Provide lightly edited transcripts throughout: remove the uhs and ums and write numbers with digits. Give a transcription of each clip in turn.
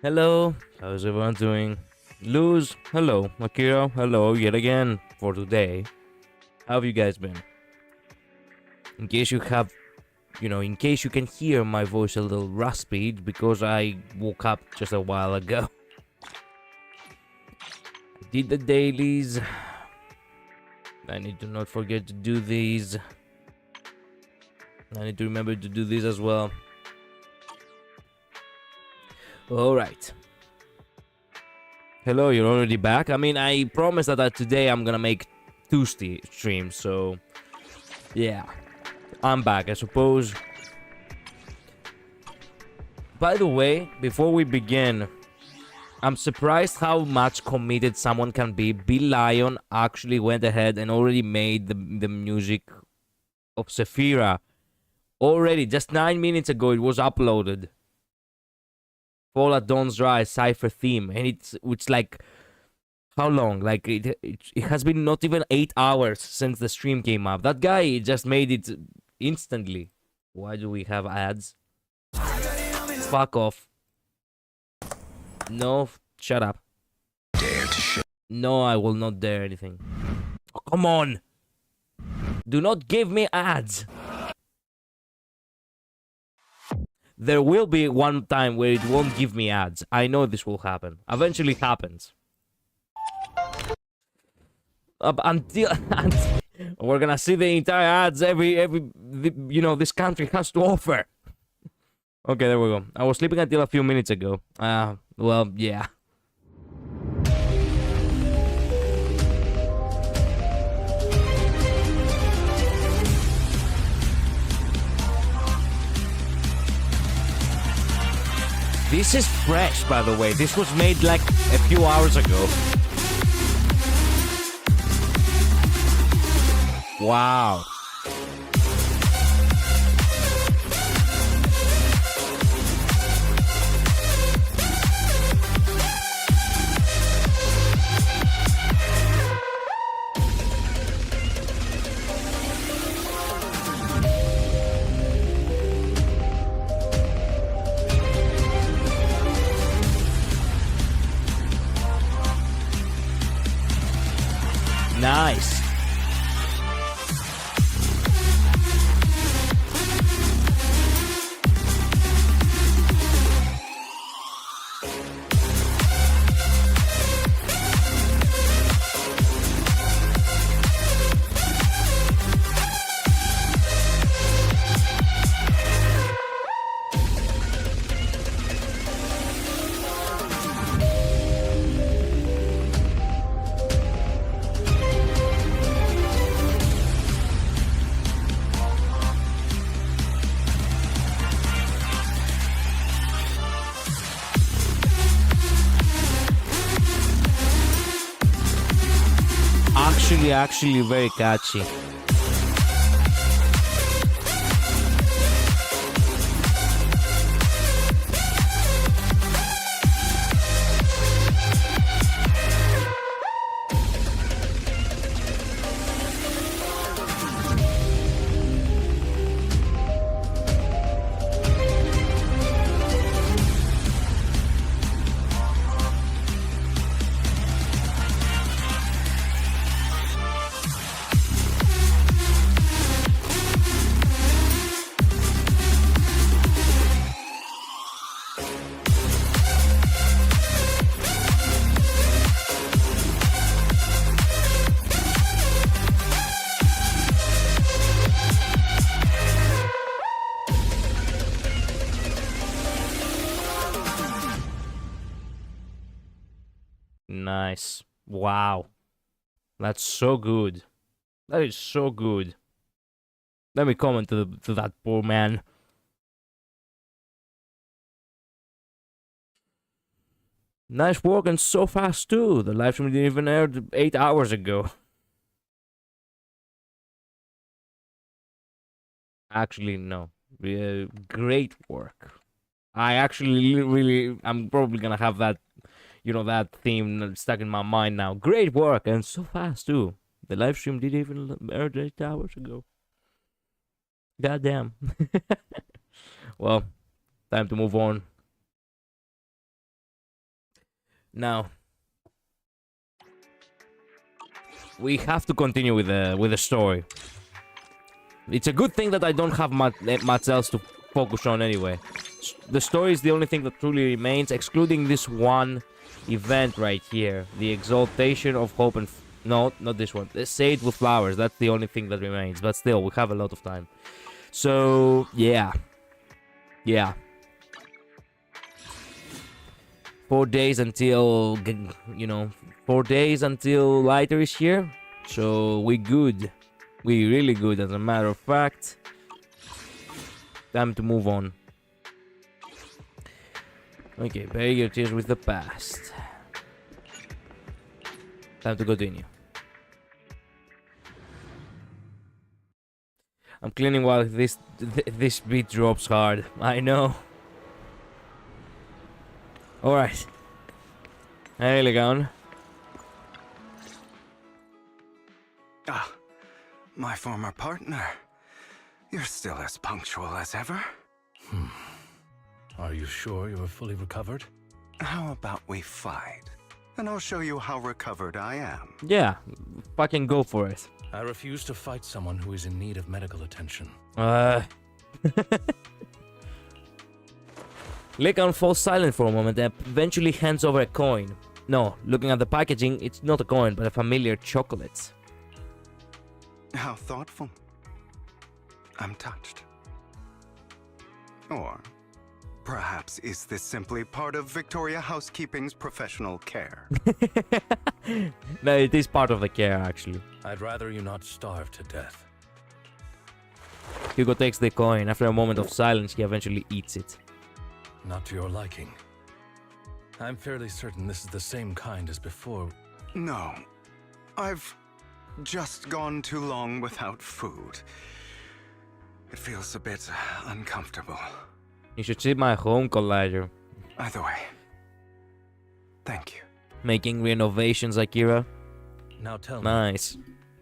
Hello, how's everyone doing? Luz, hello. Akira, hello yet again for today. How have you guys been? In case you have, in case you can hear my voice a little raspy, because I woke up just a while ago. Did the dailies. I need to not forget to do these. I need to remember to do these as well. Alright. Hello, you're already back? I mean, I promised that today I'm gonna make two streams, so... yeah. I'm back, I suppose. By the way, before we begin, I'm surprised how much committed someone can be. Bill Lion actually went ahead and already made the music of Sephira. Already, just 9 minutes ago, it was uploaded. Fall at Dawn's Rise cipher theme, and it's like, how long? Like it has been not even 8 hours since the stream came up. That guy just made it instantly. Why do we have ads? Fuck off. No, shut up. No, I will not dare anything. Oh, come on. Do not give me ads. There will be one time where it won't give me ads. I know this will happen. Eventually it happens. Until we're gonna see the entire ads this country has to offer. Okay, there we go. I was sleeping until a few minutes ago. Well, yeah. This is fresh, by the way. This was made like a few hours ago. Wow. Nice. Actually very catchy. Nice. Wow. That's so good. That is so good. Let me comment to that poor man. Nice work and so fast too. The live stream didn't even air 8 hours ago. Actually, no. Great work. I actually really, I'm probably gonna have that, that theme stuck in my mind now. Great work and so fast too. The live stream didn't even air 8 hours ago. Goddamn. Well, time to move on. Now, we have to continue with the story. It's a good thing that I don't have much else to focus on anyway. The story is the only thing that truly remains, excluding this one event right here. The exaltation of hope and... No, not this one. The Sage with Flowers. That's the only thing that remains. But still, we have a lot of time. So, yeah. Yeah. 4 days until... 4 days until Lighter is here. So, we good. We really good, as a matter of fact. Time to move on. Okay, bury your tears with the past. Time to continue. I'm cleaning while this beat drops hard. I know. Alright. Hey, Legon. Ah, my former partner. You're still as punctual as ever. Are you sure you're fully recovered? How about we fight? And I'll show you how recovered I am. Yeah, fucking go for it. I refuse to fight someone who is in need of medical attention. Legon falls silent for a moment and eventually hands over a coin. No, looking at the packaging, it's not a coin, but a familiar chocolate. How thoughtful. I'm touched. Or perhaps is this simply part of Victoria Housekeeping's professional care? No, it is part of the care, actually. I'd rather you not starve to death. Hugo takes the coin. After a moment of silence, he eventually eats it. Not to your liking. I'm fairly certain this is the same kind as before. No. I've just gone too long without food. It feels a bit uncomfortable. You should see my home, Collider. Either way, thank you. Making renovations, Akira. Now tell me, Nice.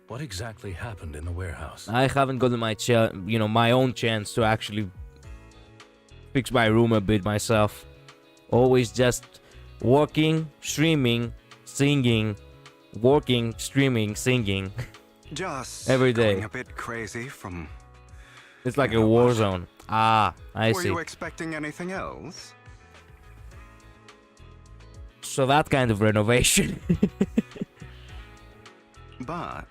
what exactly happened in the warehouse? I haven't gotten my own chance to actually fix my room a bit myself. Always just working, streaming, singing, working, streaming, singing. Just every day. Going a bit crazy from... It's like a war zone. Ah, I see. Were you expecting anything else? So that kind of renovation. But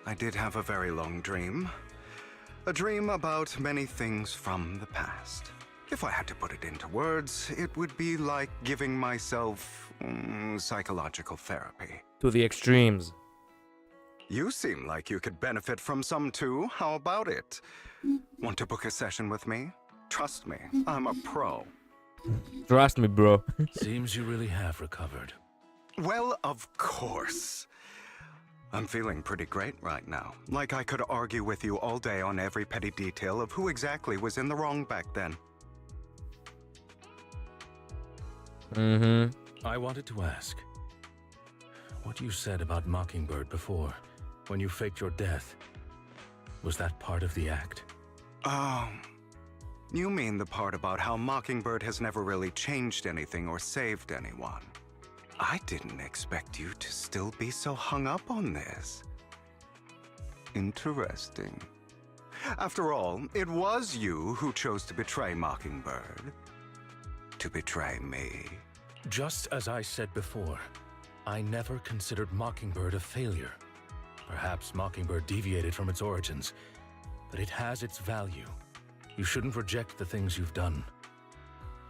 I did have a very long dream. A dream about many things from the past. If I had to put it into words, it would be like giving myself psychological therapy. To the extremes. You seem like you could benefit from some too. How about it? Want to book a session with me? Trust me, I'm a pro. Trust me, bro. Seems you really have recovered. Well, of course. I'm feeling pretty great right now. Like I could argue with you all day on every petty detail of who exactly was in the wrong back then. I wanted to ask, what you said about Mockingbird before, when you faked your death, was that part of the act? You mean the part about how Mockingbird has never really changed anything or saved anyone? I didn't expect you to still be so hung up on this. Interesting. After all, it was you who chose to betray Mockingbird. To betray me. Just as I said before, I never considered Mockingbird a failure. Perhaps Mockingbird deviated from its origins, but it has its value. You shouldn't reject the things you've done.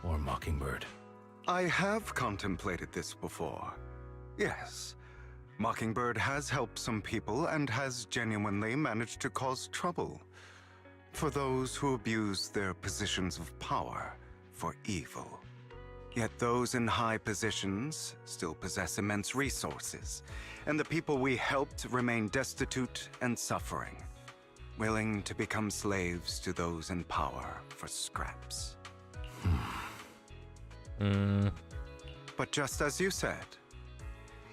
Or Mockingbird. I have contemplated this before. Yes, Mockingbird has helped some people and has genuinely managed to cause trouble for those who abuse their positions of power for evil. Yet those in high positions still possess immense resources, and the people we helped remain destitute and suffering, willing to become slaves to those in power for scraps. But just as you said,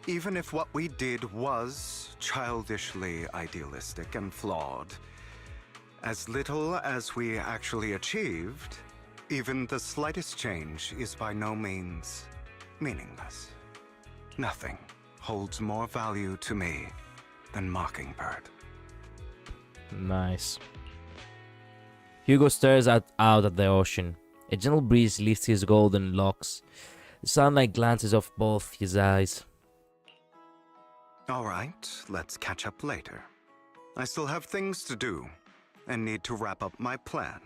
even if what we did was childishly idealistic and flawed, as little as we actually achieved, even the slightest change is by no means meaningless. Nothing holds more value to me than Mockingbird. Nice. Hugo stares out at the ocean. A gentle breeze lifts his golden locks. The sunlight glances off both his eyes. All right, let's catch up later. I still have things to do and need to wrap up my plan.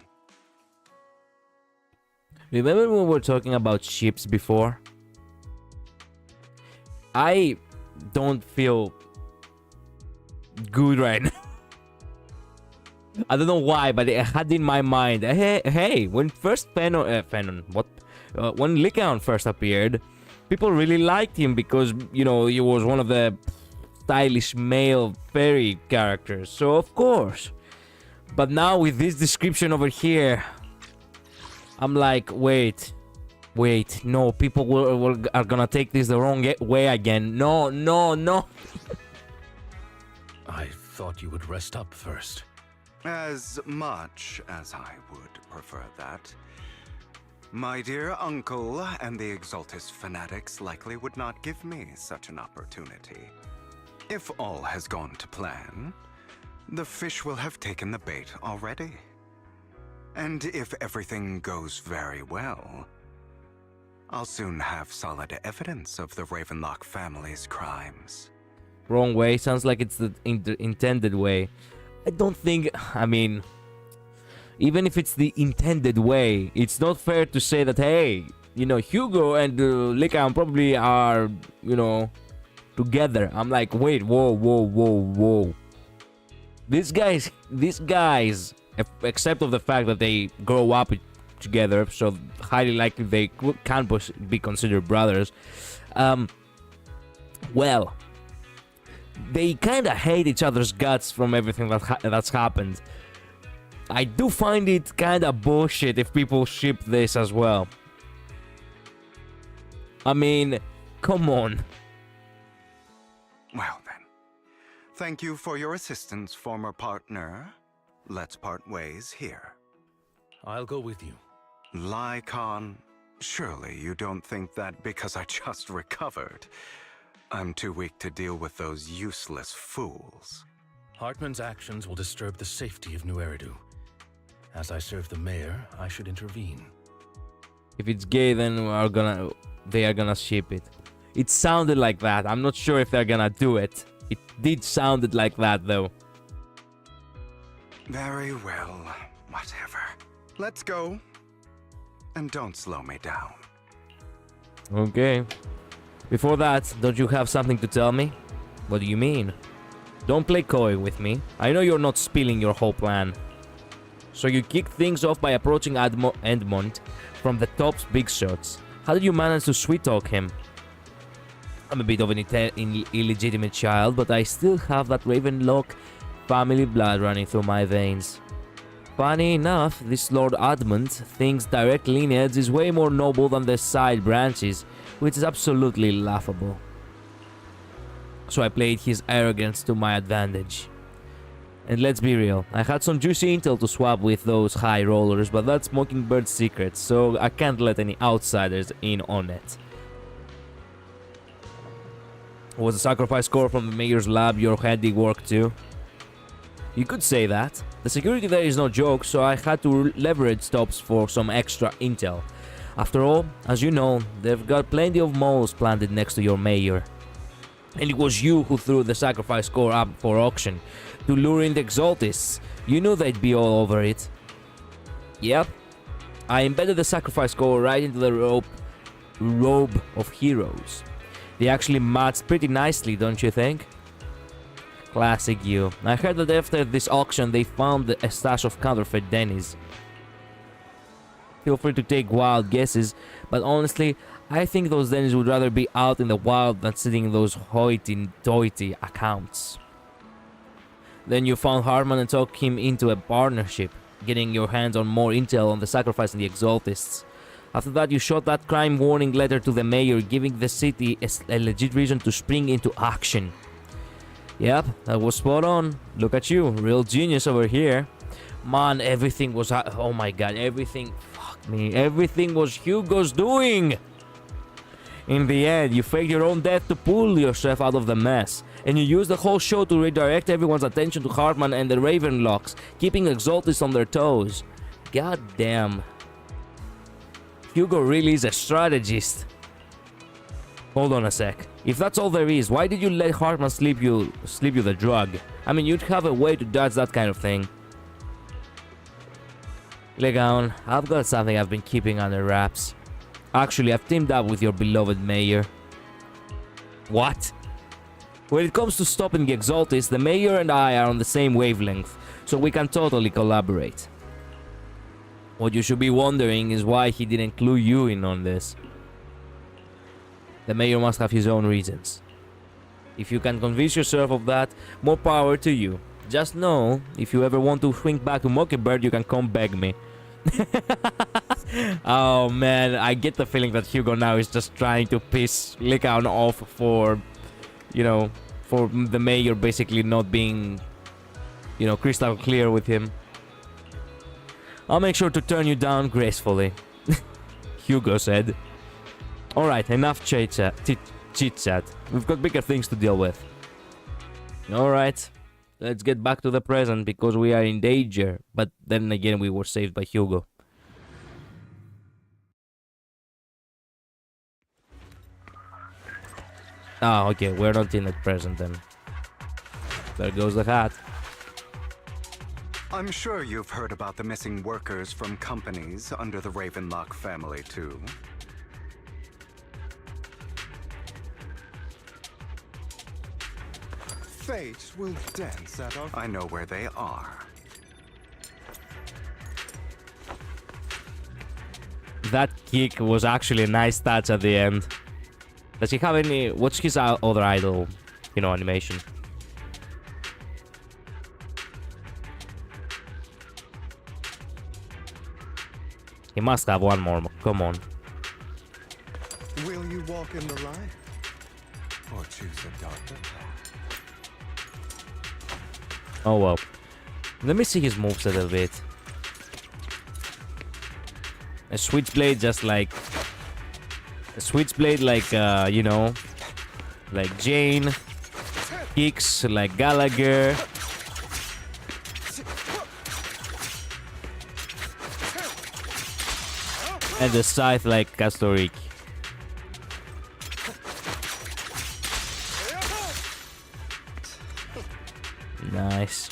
Remember when we were talking about ships before? I don't feel good right now. I don't know why, but I had in my mind, hey, when first when Lycaon first appeared, people really liked him because, you know, he was one of the stylish male fairy characters, so of course. But now with this description over here, I'm like, wait, no, people are gonna take this the wrong way again. No. I thought you would rest up first. As much as I would prefer that. My dear uncle and the Exaltus fanatics likely would not give me such an opportunity. If all has gone to plan, the fish will have taken the bait already. And if everything goes very well, I'll soon have solid evidence of the Ravenlock family's crimes. Wrong way. Sounds like it's the intended way. I don't think, I mean, even if it's the intended way, it's not fair to say that, hey, you know, Hugo and Lycaon probably are, you know, together. I'm like, wait, whoa. These guys, except of the fact that they grow up together, so highly likely they can't be considered brothers. Well, they kind of hate each other's guts from everything that's happened. I do find it kind of bullshit if people ship this as well. I mean, come on. Well then, thank you for your assistance, former partner. Let's part ways here. I'll go with you. Lycaon, surely you don't think that because I just recovered, I'm too weak to deal with those useless fools. Hartman's actions will disturb the safety of New Eridu. As I serve the mayor, I should intervene. If it's gay, then they are gonna ship it. It sounded like that. I'm not sure if they're gonna do it. It did sounded like that though. Very well, whatever. Let's go. And don't slow me down. Okay. Before that, don't you have something to tell me? What do you mean? Don't play coy with me. I know you're not spilling your whole plan. So you kick things off by approaching Edmond from the top's big shots. How did you manage to sweet-talk him? I'm a bit of an illegitimate child, but I still have that Ravenlock family blood running through my veins. Funny enough, this Lord Edmund thinks direct lineage is way more noble than the side branches, which is absolutely laughable. So I played his arrogance to my advantage. And let's be real, I had some juicy intel to swap with those high rollers, but that's Mockingbird's secret, so I can't let any outsiders in on it. Was the sacrifice core from the mayor's lab your handiwork too? You could say that. The security there is no joke, so I had to leverage stops for some extra intel. After all, as you know, they've got plenty of moles planted next to your mayor. And it was you who threw the sacrifice core up for auction to lure in the Exaltists. You knew they'd be all over it. Yep. I embedded the sacrifice core right into the robe of heroes. They actually matched pretty nicely, don't you think? Classic you. I heard that after this auction they found a stash of counterfeit Denny's. Feel free to take wild guesses, but honestly, I think those Denny's would rather be out in the wild than sitting in those hoity-toity accounts. Then you found Hartman and talked him into a partnership, getting your hands on more intel on the sacrifice and the Exaltists. After that, you shot that crime warning letter to the mayor, giving the city a legit reason to spring into action. Yep, that was spot on. Look at you, real genius over here. Man, everything was... oh my god, everything... Fuck me. Everything was Hugo's doing! In the end, you faked your own death to pull yourself out of the mess. And you used the whole show to redirect everyone's attention to Hartman and the Ravenlocks, keeping Exaltis on their toes. God damn. Hugo really is a strategist. Hold on a sec. If that's all there is, why did you let Hartman slip you the drug? I mean, you'd have a way to dodge that kind of thing. Legaon, I've got something I've been keeping under wraps. Actually, I've teamed up with your beloved mayor. What? When it comes to stopping the Exaltis, the mayor and I are on the same wavelength, so we can totally collaborate. What you should be wondering is why he didn't clue you in on this. The mayor must have his own reasons. If you can convince yourself of that, more power to you. Just know, if you ever want to swing back to Mockingbird, you can come beg me. Oh man, I get the feeling that Hugo now is just trying to piss Lycaon off for, you know, for the mayor basically not being, you know, crystal clear with him. I'll make sure to turn you down gracefully, Hugo said. Alright, enough chit-chat. We've got bigger things to deal with. Alright, let's get back to the present because we are in danger. But then again, we were saved by Hugo. Ah, okay, we're not in the present then. There goes the hat. I'm sure you've heard about the missing workers from companies under the Ravenlock family, too. Fate will dance at our... I know where they are. That kick was actually a nice touch at the end. Does he have any... What's his other idol, you know, animation? He must have one more. Come on. Will you walk in the light? Or choose a darker path? Oh well. Let me see his moveset a bit. A switchblade just like... A switchblade like, you know... Like Jane. Kicks like Gallagher. And the scythe like Castorik. Nice.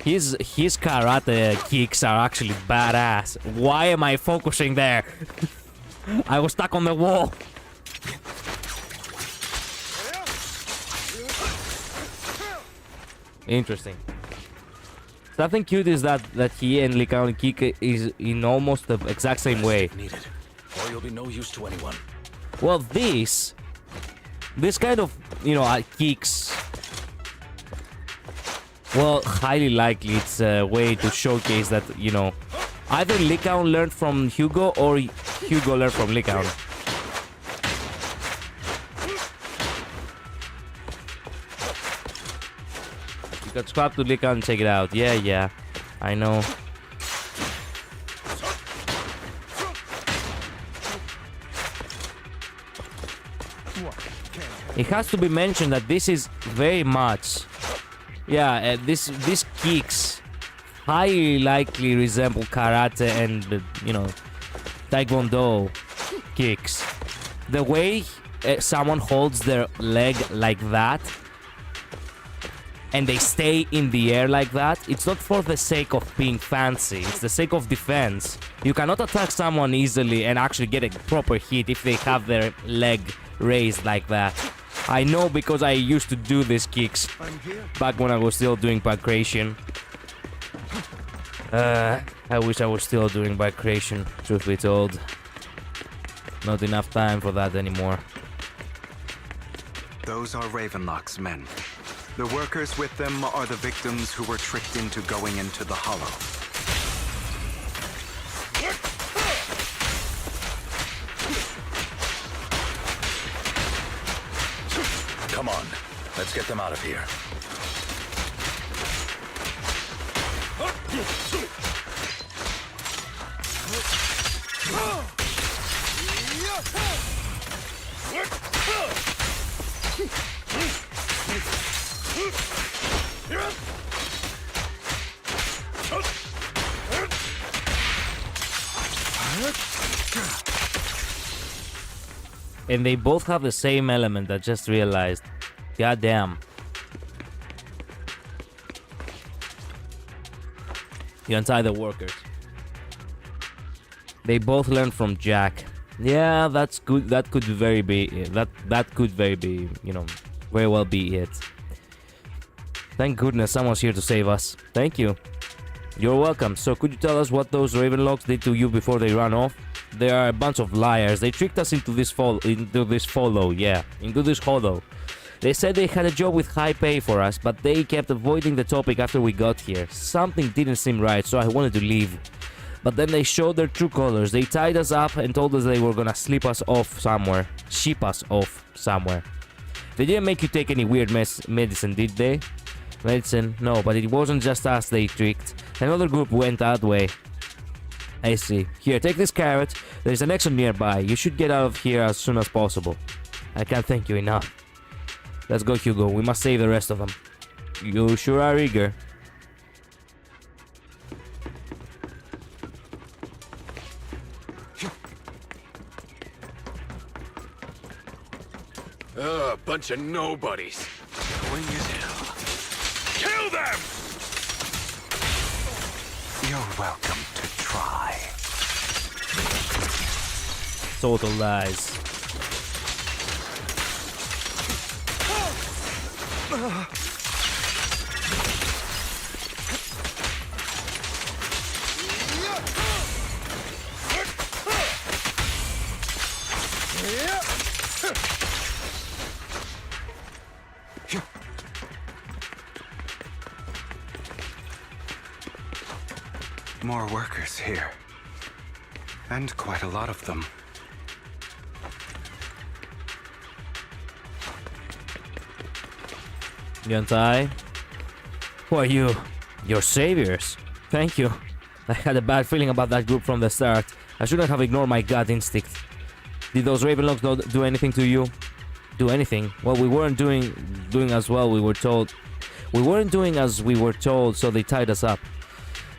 His karate kicks are actually badass. Why am I focusing there? I was stuck on the wall. Interesting. Something cute is that he and Lycaon kick is in almost the exact same way. Needed, or you'll be no use to anyone. Well, this kind of, you know, kicks. Well, highly likely it's a way to showcase that, you know, either Lycaon learned from Hugo or Hugo learned from Lycaon. You got swap to Lycaon and check it out. Yeah, I know. It has to be mentioned that this is very much... Yeah, this kicks highly likely resemble karate and, you know, taekwondo kicks. The way someone holds their leg like that and they stay in the air like that, it's not for the sake of being fancy, it's the sake of defense. You cannot attack someone easily and actually get a proper hit if they have their leg raised like that. I know because I used to do these kicks back when I was still doing bike creation. I wish I was still doing bike creation, truth be told. Not enough time for that anymore. Those are Ravenlock's men. The workers with them are the victims who were tricked into going into the Hollow. Come on, let's get them out of here. And they both have the same element, I just realized. Goddamn. You untie the workers. They both learned from Jack. Yeah, that's good. That could very be that could very be, you know, very well be it. Thank goodness someone's here to save us. Thank you. You're welcome. So could you tell us what those Ravenlocks did to you before they ran off? They are a bunch of liars. They tricked us into this hollow. They said they had a job with high pay for us, but they kept avoiding the topic after we got here. Something didn't seem right, so I wanted to leave. But then they showed their true colors. They tied us up and told us they were gonna ship us off somewhere. They didn't make you take any weird medicine, did they? Medicine? No, but it wasn't just us they tricked. Another group went that way. I see. Here, take this carrot. There's an exit nearby. You should get out of here as soon as possible. I can't thank you enough. Let's go, Hugo. We must save the rest of them. You sure are eager. Bunch of nobodies. Annoying as hell. Kill them! You're welcome to try. Total lies. More workers here. And quite a lot of them. Yuntai? Who are you? Your saviors. Thank you. I had a bad feeling about that group from the start. I shouldn't have ignored my gut instinct. Did those Ravenlocks not do anything to you? Do anything? Well, we weren't doing as well we were told. We weren't doing as we were told, so they tied us up.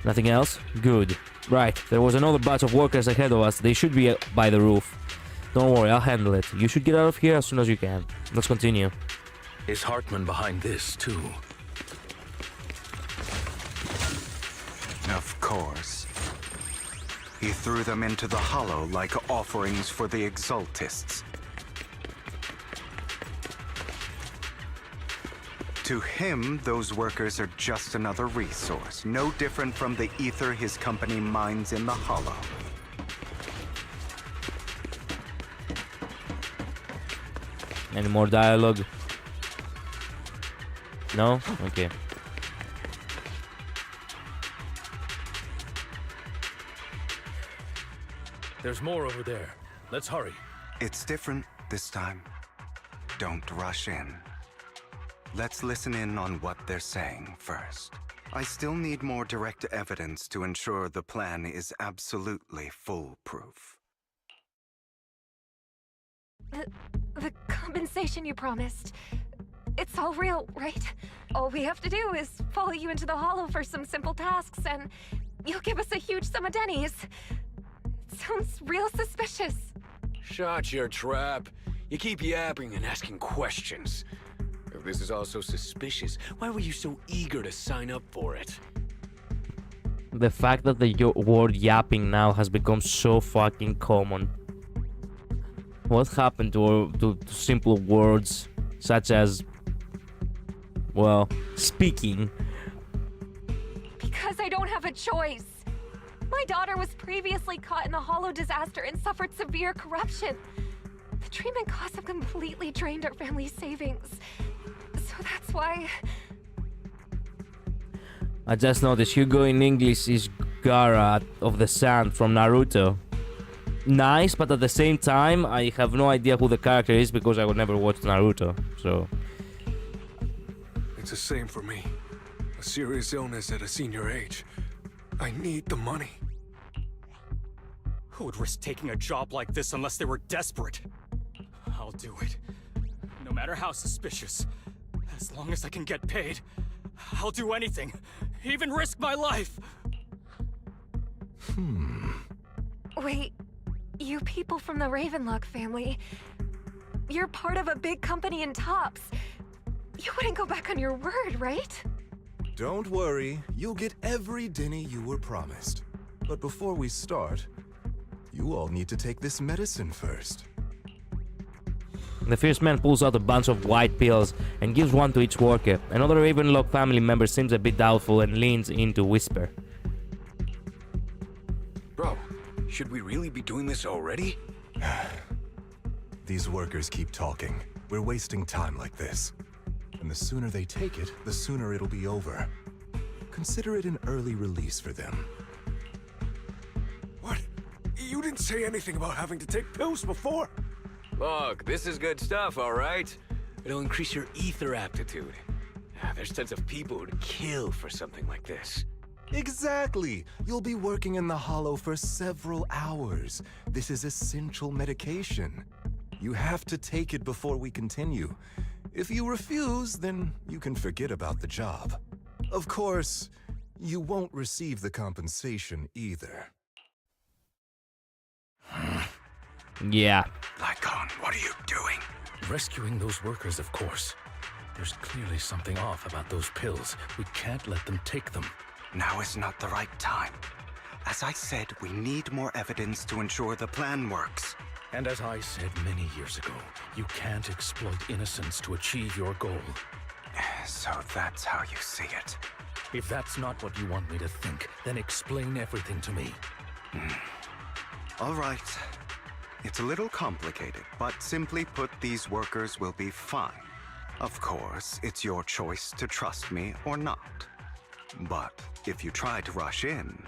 Nothing else? Good. Right, there was another batch of workers ahead of us. They should be by the roof. Don't worry, I'll handle it. You should get out of here as soon as you can. Let's continue. Is Hartman behind this, too? Of course. He threw them into the hollow like offerings for the Exaltists. To him, those workers are just another resource, no different from the ether his company mines in the hollow. Any more dialogue? No? Okay. There's more over there. Let's hurry. It's different this time. Don't rush in. Let's listen in on what they're saying first. I still need more direct evidence to ensure the plan is absolutely foolproof. The compensation you promised. It's all real, right? All we have to do is follow you into the hollow for some simple tasks, and you'll give us a huge sum of dennies. It sounds real suspicious. Shut your trap. You keep yapping and asking questions. If this is all so suspicious, why were you so eager to sign up for it? The fact that the word yapping now has become so fucking common. What happened to simple words such as, well, speaking? Because I don't have a choice. My daughter was previously caught in the hollow disaster and suffered severe corruption. The treatment costs have completely drained our family's savings. So that's why... I just noticed Hugo in English is Gaara of the Sand from Naruto. Nice, but at the same time, I have no idea who the character is because I would never watch Naruto, so... It's the same for me. A serious illness at a senior age. I need the money. Who would risk taking a job like this unless they were desperate? I'll do it. No matter how suspicious. As long as I can get paid, I'll do anything. Even risk my life. Wait, you people from the Ravenlock family, you're part of a big company in Tops. You wouldn't go back on your word, right? Don't worry, you'll get every Denny you were promised. But before we start, you all need to take this medicine first. The fierce man pulls out a bunch of white pills and gives one to each worker. Another Ravenlock family member seems a bit doubtful and leans in to whisper. Bro, should we really be doing this already? These workers keep talking. We're wasting time like this. And the sooner they take it, the sooner it'll be over. Consider it an early release for them. What? You didn't say anything about having to take pills before. Look, this is good stuff, all right? It'll increase your ether aptitude. There's tons of people who'd kill for something like this. Exactly! You'll be working in the Hollow for several hours. This is essential medication. You have to take it before we continue. If you refuse, then you can forget about the job. Of course, you won't receive the compensation either. Yeah. Lycon, what are you doing? Rescuing those workers, of course. There's clearly something off about those pills. We can't let them take them. Now is not the right time. As I said, we need more evidence to ensure the plan works. And as I said many years ago, you can't exploit innocence to achieve your goal. So that's how you see it. If that's not what you want me to think, then explain everything to me. All right. It's a little complicated, but simply put, these workers will be fine. Of course, it's your choice to trust me or not. But if you try to rush in,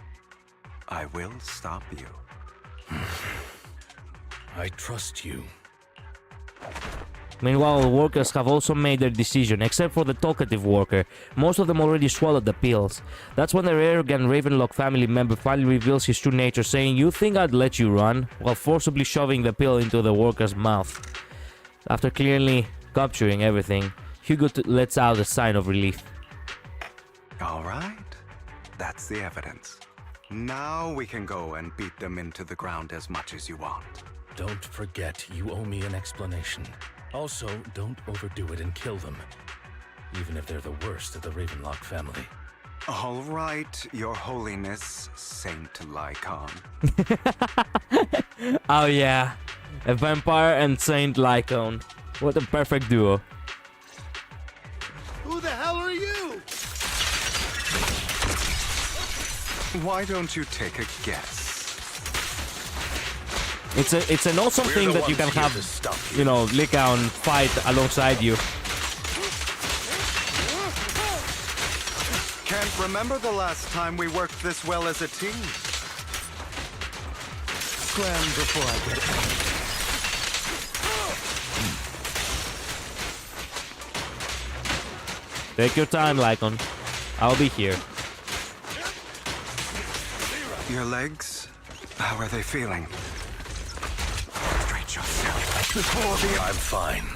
I will stop you. I trust you. Meanwhile, the workers have also made their decision, except for the talkative worker. Most of them already swallowed the pills. That's when the arrogant Ravenlock family member finally reveals his true nature, saying, "You think I'd let you run?" while forcibly shoving the pill into the worker's mouth. After clearly capturing everything, Hugo lets out a sign of relief. All right. That's the evidence. Now we can go and beat them into the ground as much as you want. Don't forget, you owe me an explanation. Also, don't overdo it and kill them. Even if they're the worst of the Ravenlock family. All right, Your Holiness, Saint Lycon. Oh yeah, a vampire and Saint Lycon. What a perfect duo. Who the hell are you? Why don't you take a guess? It's an awesome thing that you can have, you know, Lycon fight alongside you. Can't remember the last time we worked this well as a team. Scram before I get it. Take your time, Lycon. I'll be here. Your legs? How are they feeling? Straight yourself before the... I'm fine.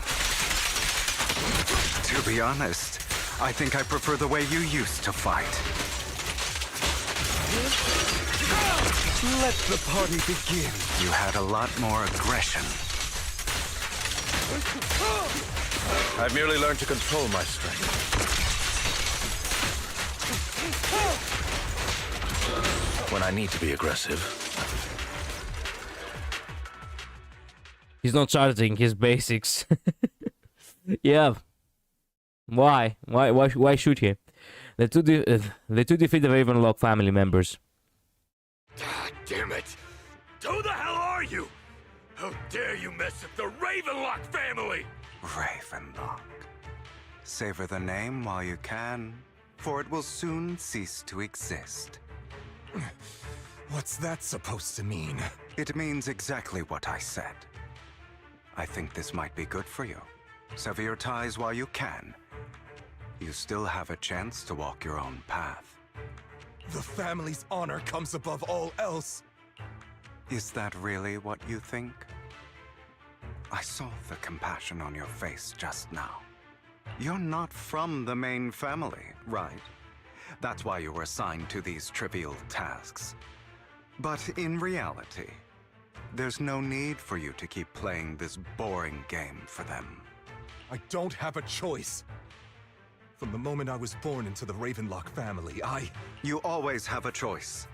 To be honest, I think I prefer the way you used to fight. Let the party begin. You had a lot more aggression. I've merely learned to control my strength. When I need to be aggressive. He's not charging his basics. Yeah. Why? Why should he? The two defeat the Ravenlock family members. God damn it! Who the hell are you? How dare you mess with the Ravenlock family? Ravenlock. Savor the name while you can, for it will soon cease to exist. What's that supposed to mean? It means exactly what I said. I think this might be good for you. Sever your ties while you can. You still have a chance to walk your own path. The family's honor comes above all else. Is that really what you think? I saw the compassion on your face just now. You're not from the main family, right? That's why you were assigned to these trivial tasks. But in reality, there's no need for you to keep playing this boring game for them. I don't have a choice. From the moment I was born into the Ravenlock family, You always have a choice,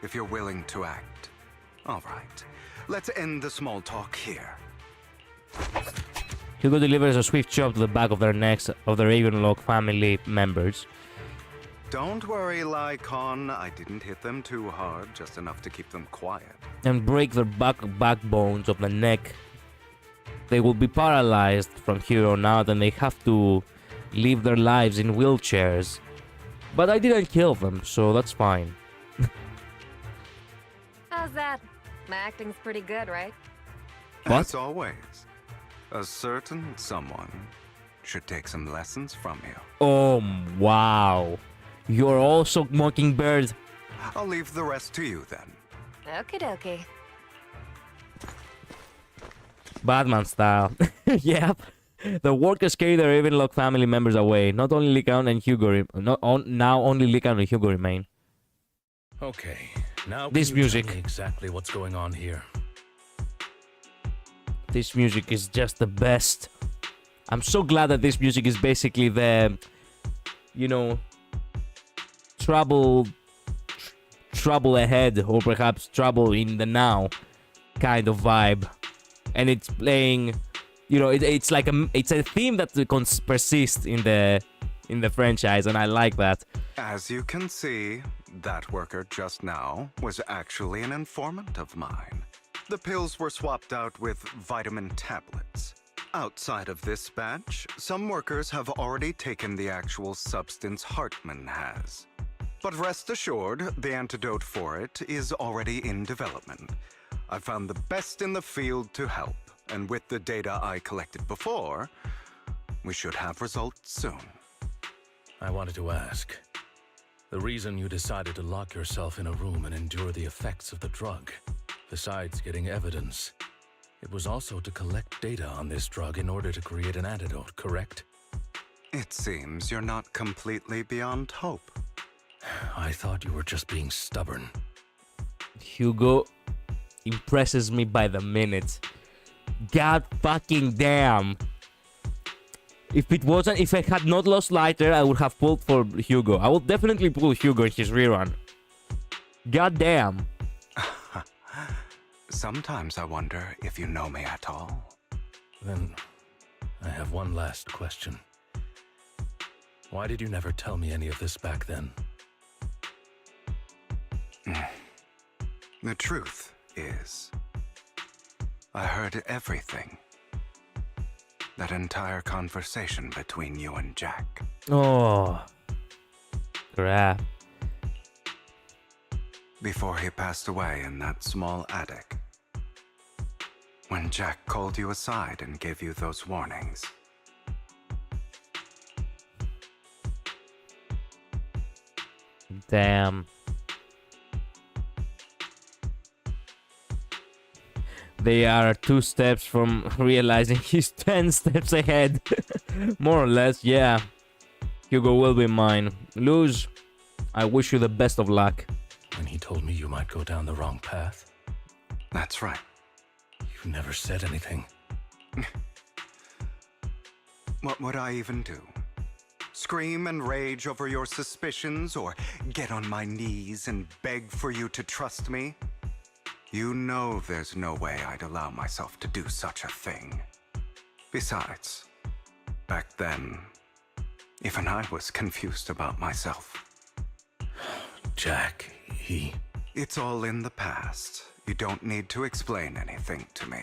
if you're willing to act. All right, let's end the small talk here. Hugo delivers a swift chop to the back of their necks of the Ravenlock family members. Don't worry, Lycon. I didn't hit them too hard, just enough to keep them quiet. And break their backbones of the neck. They will be paralyzed from here on out, and they have to live their lives in wheelchairs. But I didn't kill them, so that's fine. How's that? My acting's pretty good, right? What? As always, a certain someone should take some lessons from you. Oh, wow. You're also Mockingbird. I'll leave the rest to you then. Okie dokie. Batman style. Yep. The workers carry their Ravenlock family members away. Not only Lycan and Hugo, now only Lycan and Hugo remain. Okay, now This can you music. tell me exactly what's going on here? This music is just the best. I'm so glad that this music is basically the, you know, trouble ahead, or perhaps trouble in the now kind of vibe. And it's playing, you know, it's like it's a theme that persists in the franchise, and I like that. As you can see, that worker just now was actually an informant of mine. The pills were swapped out with vitamin tablets. Outside of this batch, some workers have already taken the actual substance Hartman has. But rest assured, the antidote for it is already in development. I found the best in the field to help, and with the data I collected before, we should have results soon. I wanted to ask. The reason you decided to lock yourself in a room and endure the effects of the drug, besides getting evidence, it was also to collect data on this drug in order to create an antidote, correct? It seems you're not completely beyond hope. I thought you were just being stubborn. Hugo impresses me by the minute. God fucking damn. If I had not lost Lighter, I would have pulled for Hugo. I would definitely pull Hugo in his rerun. God damn. Sometimes I wonder if you know me at all. Then, I have one last question. Why did you never tell me any of this back then? The truth is, I heard everything. That entire conversation between you and Jack. Oh. Crap. Before he passed away in that small attic. When Jack called you aside and gave you those warnings. Damn. They are 2 steps from realizing he's 10 steps ahead. More or less, yeah. Hugo will be mine. Luz, I wish you the best of luck. When he told me you might go down the wrong path, That's right. you never said anything. What would I even do? Scream and rage over your suspicions, or get on my knees and beg for you to trust me? You know there's no way I'd allow myself to do such a thing. Besides, back then, even I was confused about myself. Jack, he... It's all in the past. You don't need to explain anything to me.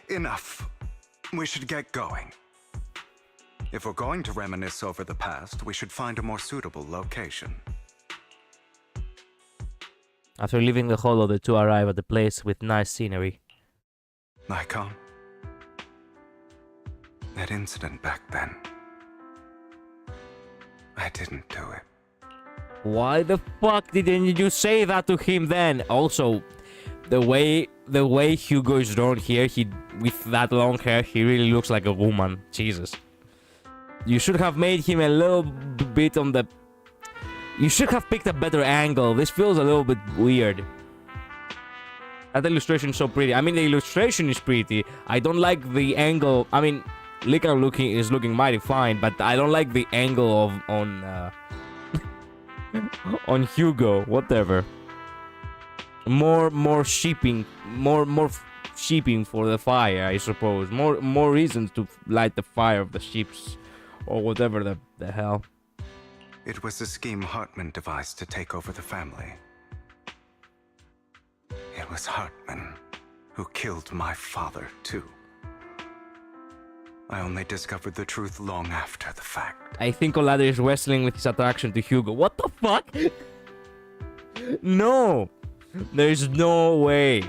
Enough. We should get going. If we're going to reminisce over the past, we should find a more suitable location. After leaving the hollow, the two arrive at a place with nice scenery. Lycon? That incident back then. I didn't do it. Why the fuck didn't you say that to him then? Also, the way Hugo is drawn here, he with that long hair, he really looks like a woman. Jesus. You should have made him a little bit on the... You should have picked a better angle. This feels a little bit weird. That illustration is so pretty. I mean, the illustration is pretty. I don't like the angle. I mean, Lika is looking mighty fine, but I don't like the angle of on Hugo. Whatever. More sheeping, more sheeping for the fire, I suppose. More reasons to light the fire of the sheeps, or whatever the hell. It was a scheme Hartman devised to take over the family. It was Hartman who killed my father, too. I only discovered the truth long after the fact. I think Olader is wrestling with his attraction to Hugo. What the fuck? No! There's no way.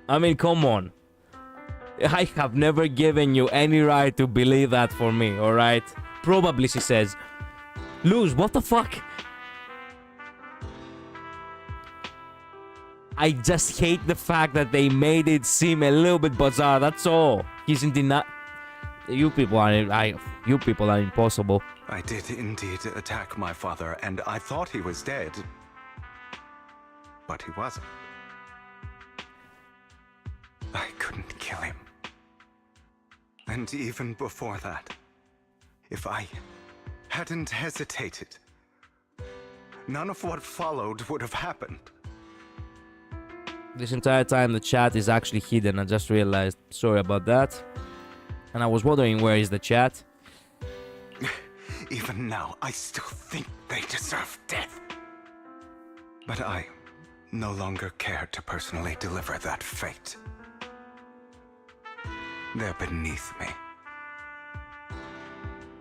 I mean, come on. I have never given you any right to believe that for me, alright? Probably, she says. Luz, what the fuck? I just hate the fact that they made it seem a little bit bizarre, that's all. He's in denial. You people are impossible. I did indeed attack my father, and I thought he was dead. But he wasn't. I couldn't kill him. And even before that, if I hadn't hesitated, none of what followed would have happened. This entire time the chat is actually hidden, I just realized. Sorry about that. And I was wondering, where is the chat? Even now, I still think they deserve death. But I no longer care to personally deliver that fate. They're beneath me.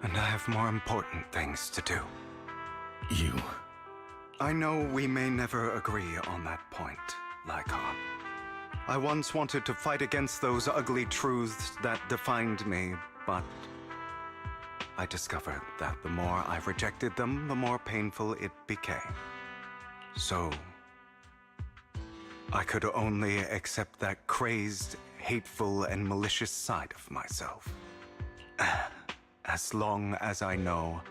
And I have more important things to do. You... I know we may never agree on that point, Lycon. I once wanted to fight against those ugly truths that defined me, but I discovered that the more I rejected them, the more painful it became. So I could only accept that crazed, hateful, and malicious side of myself. As long as I know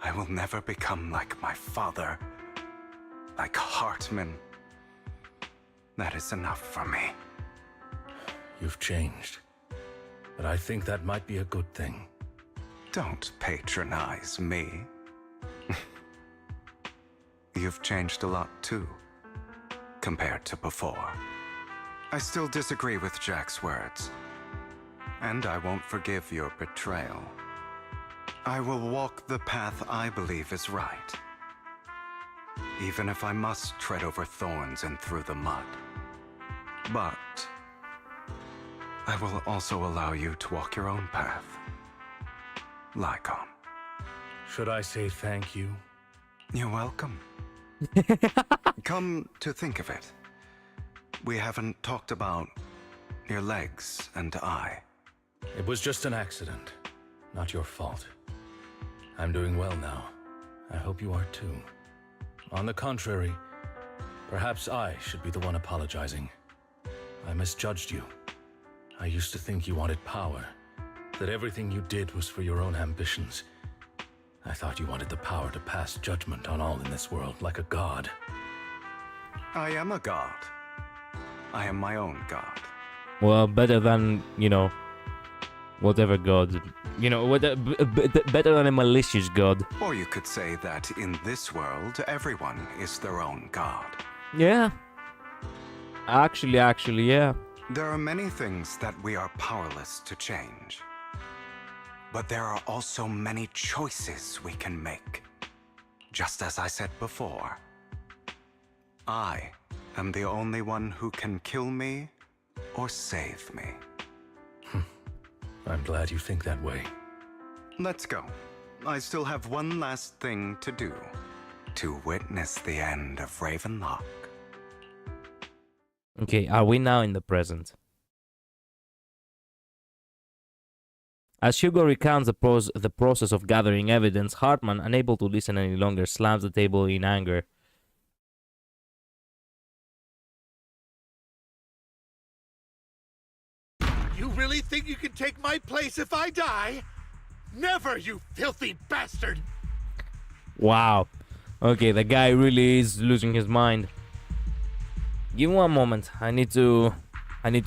I will never become like my father, like Hartman, that is enough for me. You've changed. But I think that might be a good thing. Don't patronize me. You've changed a lot too, compared to before. I still disagree with Jack's words, and I won't forgive your betrayal. I will walk the path I believe is right, even if I must tread over thorns and through the mud. But I will also allow you to walk your own path, Lycon. Should I say thank you? You're welcome. Come to think of it, we haven't talked about your legs and eye. It was just an accident, not your fault. I'm doing well now. I hope you are too. On the contrary, perhaps I should be the one apologizing. I misjudged you. I used to think you wanted power, that everything you did was for your own ambitions. I thought you wanted the power to pass judgment on all in this world, like a god. I am a god. I am my own god. Well, better than, you know, whatever god. You know, better than a malicious god. Or you could say that in this world, everyone is their own god. Yeah. Actually, yeah. There are many things that we are powerless to change. But there are also many choices we can make. Just as I said before, I am the only one who can kill me or save me. I'm glad you think that way. Let's go. I still have one last thing to do. To witness the end of Ravenlock. Okay, are we now in the present? As Hugo recounts the process of gathering evidence, Hartman, unable to listen any longer, slams the table in anger. You really think you can take my place if I die? Never, you filthy bastard! Wow. Okay, the guy really is losing his mind. Give me one moment. I need to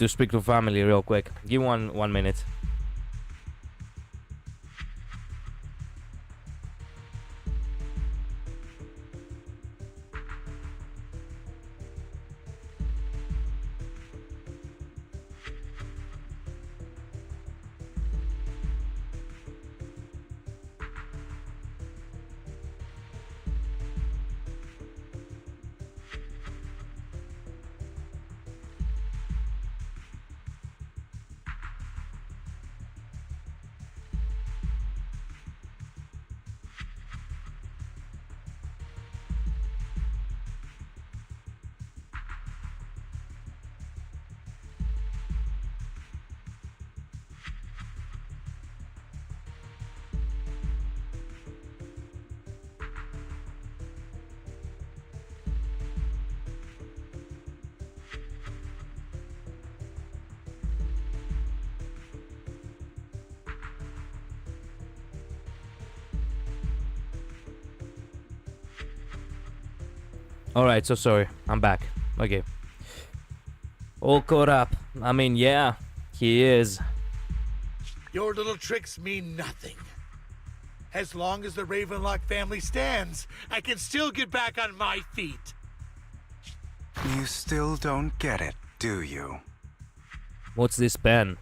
speak to family real quick. Give me one minute. Alright, so sorry. I'm back. Okay. All caught up. I mean, yeah, he is. Your little tricks mean nothing. As long as the Ravenlock family stands, I can still get back on my feet. You still don't get it, do you? What's this pen?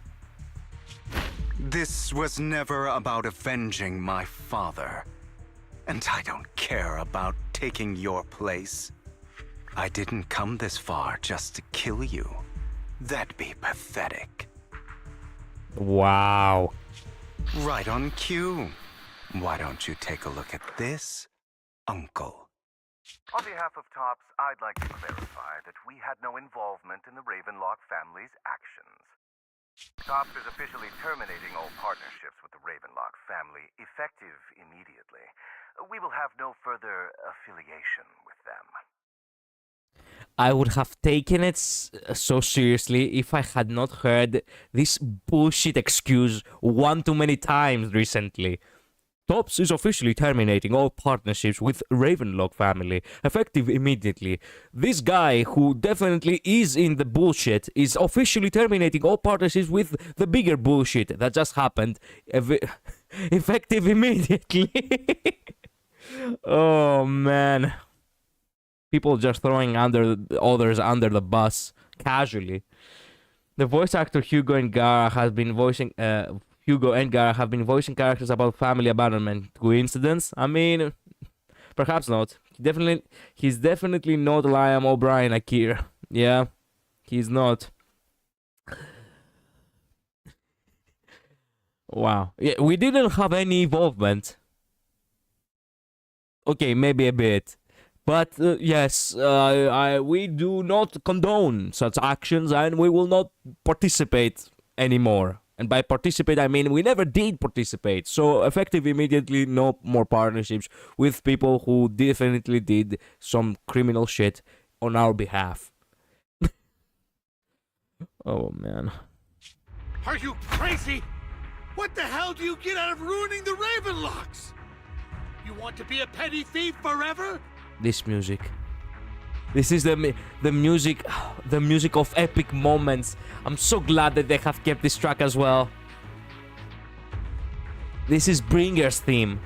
This was never about avenging my father. And I don't care about taking your place. I didn't come this far just to kill you. That'd be pathetic. Wow. Right on cue. Why don't you take a look at this, Uncle? On behalf of TOPS, I'd like to clarify that we had no involvement in the Ravenlock family's actions. TOPS is officially terminating all partnerships with the Ravenlock family, effective immediately. We will have no further affiliation with them. I would have taken it so seriously if I had not heard this bullshit excuse one too many times recently. TOPS is officially terminating all partnerships with Ravenlock family, effective immediately. This guy, who definitely is in the bullshit, is officially terminating all partnerships with the bigger bullshit that just happened, effective immediately. Oh, man. People just throwing others under the bus, casually. The voice actor Hugo and Gara have been voicing characters about family abandonment. Coincidence? I mean, perhaps not. He's definitely not Liam O'Brien Akir. Yeah, he's not. Wow. Yeah, we didn't have any involvement. Okay, maybe a bit. But yes, we do not condone such actions, and we will not participate anymore. And by participate, I mean we never did participate. So effective immediately, no more partnerships with people who definitely did some criminal shit on our behalf. Oh, man. Are you crazy? What the hell do you get out of ruining the Ravenlocks? You want to be a petty thief forever? This music. This is the music of epic moments. I'm so glad that they have kept this track as well. This is Bringer's theme.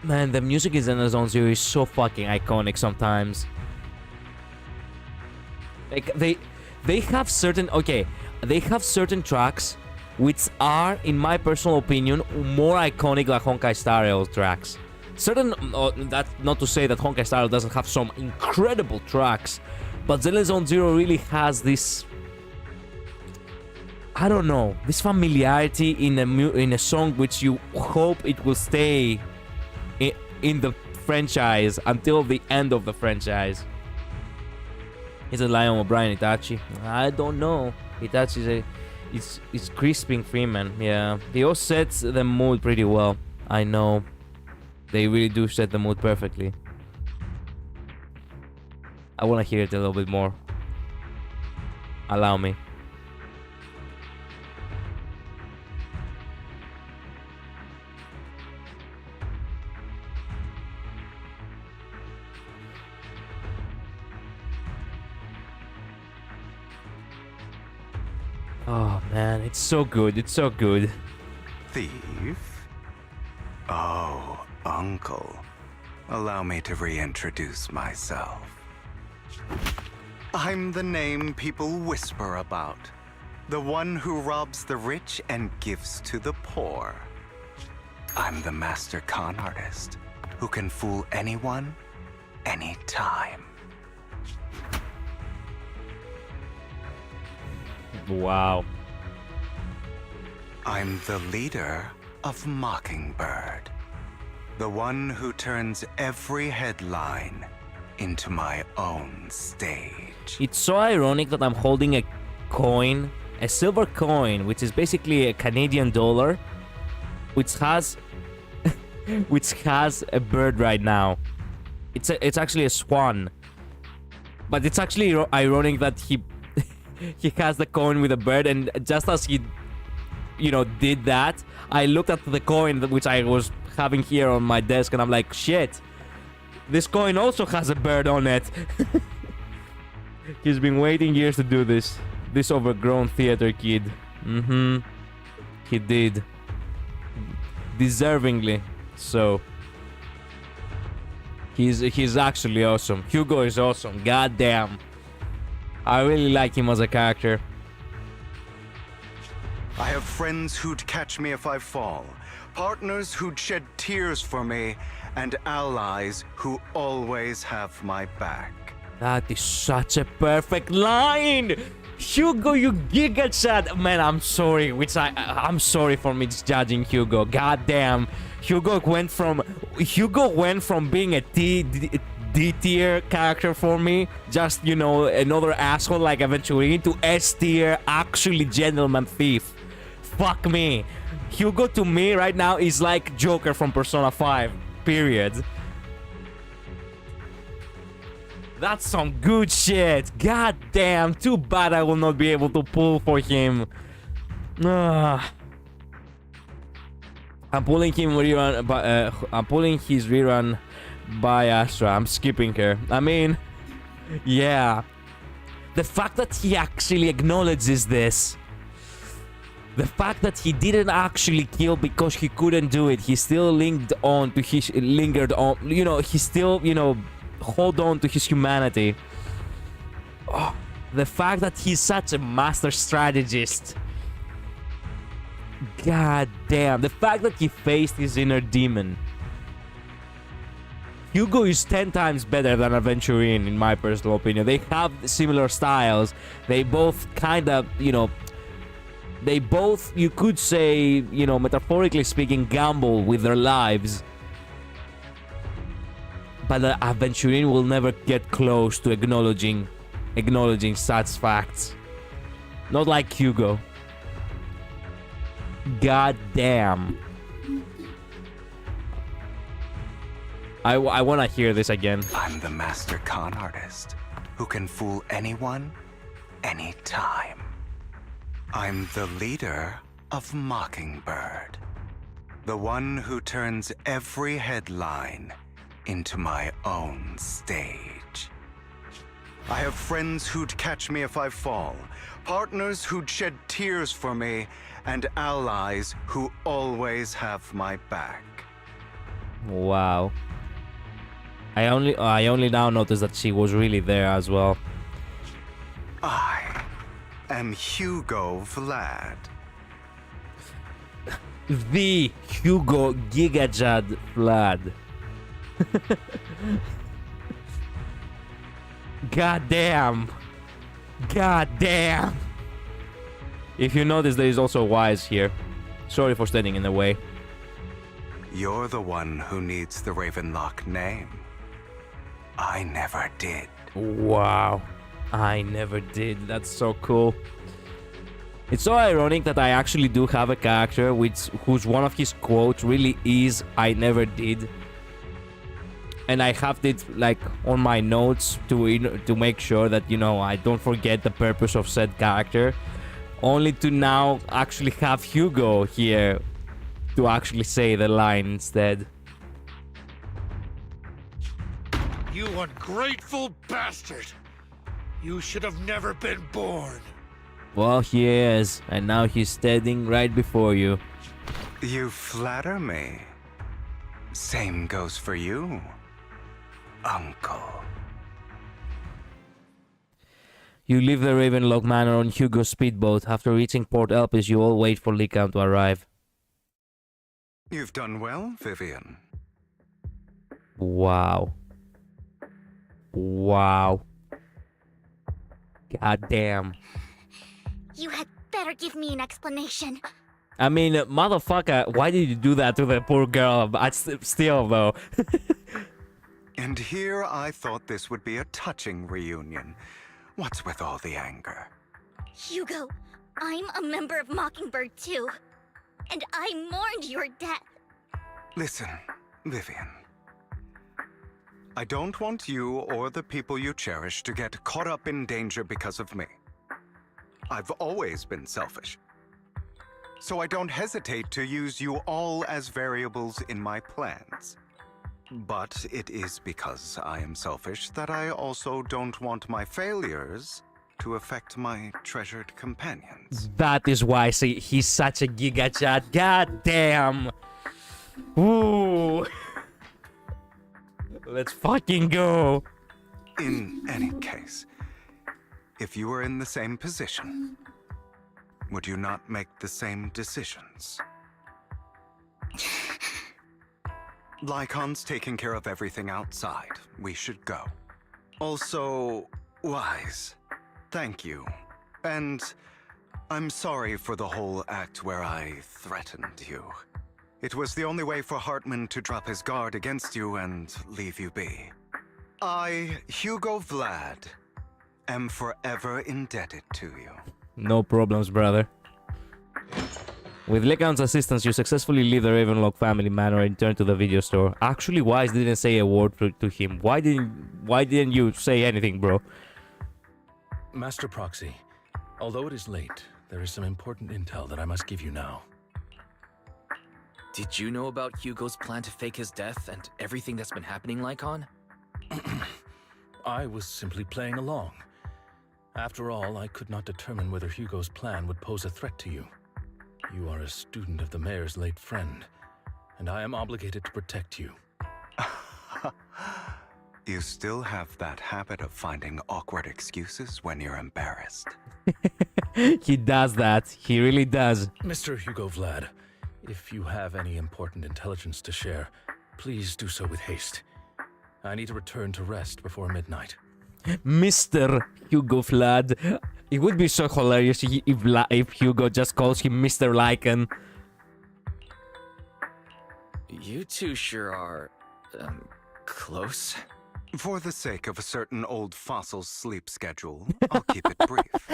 Man, the music in Zenless Zone Zero is so fucking iconic sometimes. Like they have certain tracks which are, in my personal opinion, more iconic than Honkai Star Rail tracks. That's not to say that Honkai Star Rail doesn't have some incredible tracks, but Zenless Zone Zero really has this, I don't know, this familiarity in a song which you hope it will stay in the franchise until the end of the franchise. Is it Lion O'Brien Itachi? I don't know. Itachi's it's crisping Freeman. Yeah, they all set the mood pretty well. I know. They really do set the mood perfectly. I want to hear it a little bit more. Allow me. Oh man, it's so good, it's so good. Thief? Oh, Uncle. Allow me to reintroduce myself. I'm the name people whisper about. The one who robs the rich and gives to the poor. I'm the master con artist who can fool anyone, anytime. Wow. I'm the leader of Mockingbird. The one who turns every headline into my own stage. It's so ironic that I'm holding a coin, a silver coin, which is basically a Canadian dollar, which has which has a bird right now. It's actually a swan. But it's actually ironic that he has the coin with a bird, and just as he did that, I looked at the coin which I was having here on my desk, and I'm like, shit, this coin also has a bird on it. He's been waiting years to do this overgrown theater kid. He did, deservingly so. He's actually awesome. Hugo is awesome. God damn, I really like him as a character. I have friends who'd catch me if I fall, partners who'd shed tears for me, and allies who always have my back. That is such a perfect line! Hugo, you giga chat! Man, I'm sorry, I'm sorry for misjudging Hugo. God damn. Hugo went from being a D tier character for me, just, another asshole like Aventurini, to S tier, actually gentleman thief. Fuck me. Hugo to me right now is like Joker from Persona 5. Period. That's some good shit. God damn. Too bad I will not be able to pull for him. I'm pulling him rerun, I'm pulling his rerun by Astra. I'm skipping her. I mean, yeah. The fact that he actually acknowledges this. The fact that he didn't actually kill because he couldn't do it. He still lingered on. He still, hold on to his humanity. Oh, the fact that he's such a master strategist. God damn. The fact that he faced his inner demon. Hugo is 10 times better than Aventurin, in my personal opinion. They have similar styles. They both kind of, they both, you could say, metaphorically speaking, gamble with their lives. But Aventurin will never get close to acknowledging such facts. Not like Hugo. God damn. I want to hear this again. I'm the master con artist who can fool anyone, anytime. I'm the leader of Mockingbird. The one who turns every headline into my own stage. I have friends who'd catch me if I fall, partners who'd shed tears for me, and allies who always have my back. Wow. I only now noticed that she was really there as well. I am Hugo Vlad. The Hugo Gigajad Vlad. God damn. God damn. If you notice, there is also Wise here. Sorry for standing in the way. You're the one who needs the Ravenlock name. I never did. Wow. I never did. That's so cool. It's so ironic that I actually do have a character whose one of his quotes really is "I never did," and I have it like on my notes to make sure that I don't forget the purpose of said character. Only to now actually have Hugo here to actually say the line instead. You ungrateful bastard! You should have never been born. Well, he is, and now he's standing right before you. You flatter me. Same goes for you, Uncle. You leave the Ravenlock Manor on Hugo's speedboat. After reaching Port Elpis, you all wait for Lycan to arrive. You've done well, Vivian. Wow. Wow. God damn. You had better give me an explanation. I mean, motherfucker, why did you do that to the poor girl? Still, though. And here I thought this would be a touching reunion. What's with all the anger? Hugo, I'm a member of Mockingbird too. And I mourned your death. Listen, Vivian. I don't want you or the people you cherish to get caught up in danger because of me. I've always been selfish. So I don't hesitate to use you all as variables in my plans. But it is because I am selfish that I also don't want my failures to affect my treasured companions. That is why he's such a giga chat. God damn. Ooh. Let's fucking go. In any case, if you were in the same position, would you not make the same decisions? Lycon's taking care of everything outside. We should go. Also, Wise, thank you. And I'm sorry for the whole act where I threatened you. It was the only way for Hartman to drop his guard against you and leave you be. I, Hugo Vlad, am forever indebted to you. No problems, brother. With Lycan's assistance, you successfully leave the Ravenlock family manor and return to the video store. Actually, Wise didn't say a word to him. Why didn't you say anything, bro? Master Proxy, although it is late, there is some important intel that I must give you now. Did you know about Hugo's plan to fake his death and everything that's been happening, Lycon? I was simply playing along. After all, I could not determine whether Hugo's plan would pose a threat to you. You are a student of the mayor's late friend, and I am obligated to protect you. You still have that habit of finding awkward excuses when you're embarrassed. He does that. He really does. Mr. Hugo Vlad, if you have any important intelligence to share, please do so with haste. I need to return to rest before midnight. Mr. Hugo Vlad. It would be so hilarious if Hugo just calls him Mr. Lycan. You two sure are, close. For the sake of a certain old fossil's sleep schedule, I'll keep it brief.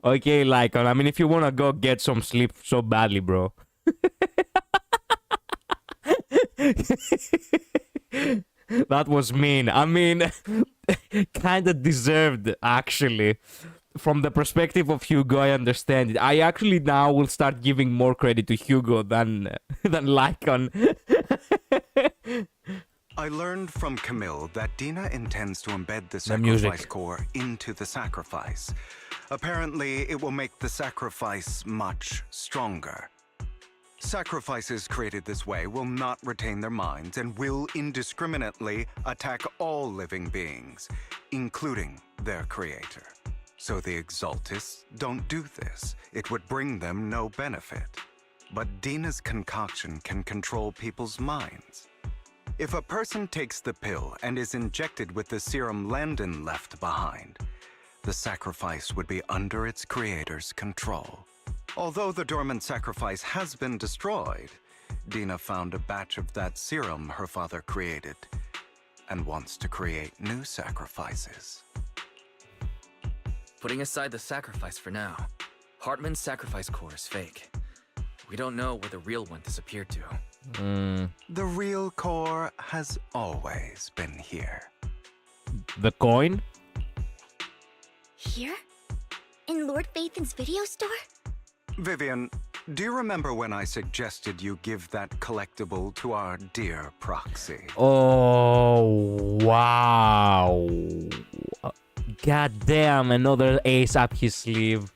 Okay, Lycan, I mean, if you wanna go get some sleep so badly, bro. That was mean. I mean, kinda deserved, actually. From the perspective of Hugo, I understand it. I actually now will start giving more credit to Hugo than Lycan. I learned from Camille that Dina intends to embed the sacrifice core into the sacrifice. Apparently, it will make the sacrifice much stronger. Sacrifices created this way will not retain their minds and will indiscriminately attack all living beings, including their creator. So the Exaltists don't do this. It would bring them no benefit. But Dina's concoction can control people's minds. If a person takes the pill and is injected with the serum Landon left behind, the sacrifice would be under its creator's control. Although the dormant sacrifice has been destroyed, Dina found a batch of that serum her father created and wants to create new sacrifices. Putting aside the sacrifice for now, Hartman's sacrifice core is fake. We don't know where the real one disappeared to. The real core has always been here. The coin? Here? In Lord Phaethon's video store? Vivian, do you remember when I suggested you give that collectible to our dear proxy? Oh, wow. God damn, another ace up his sleeve.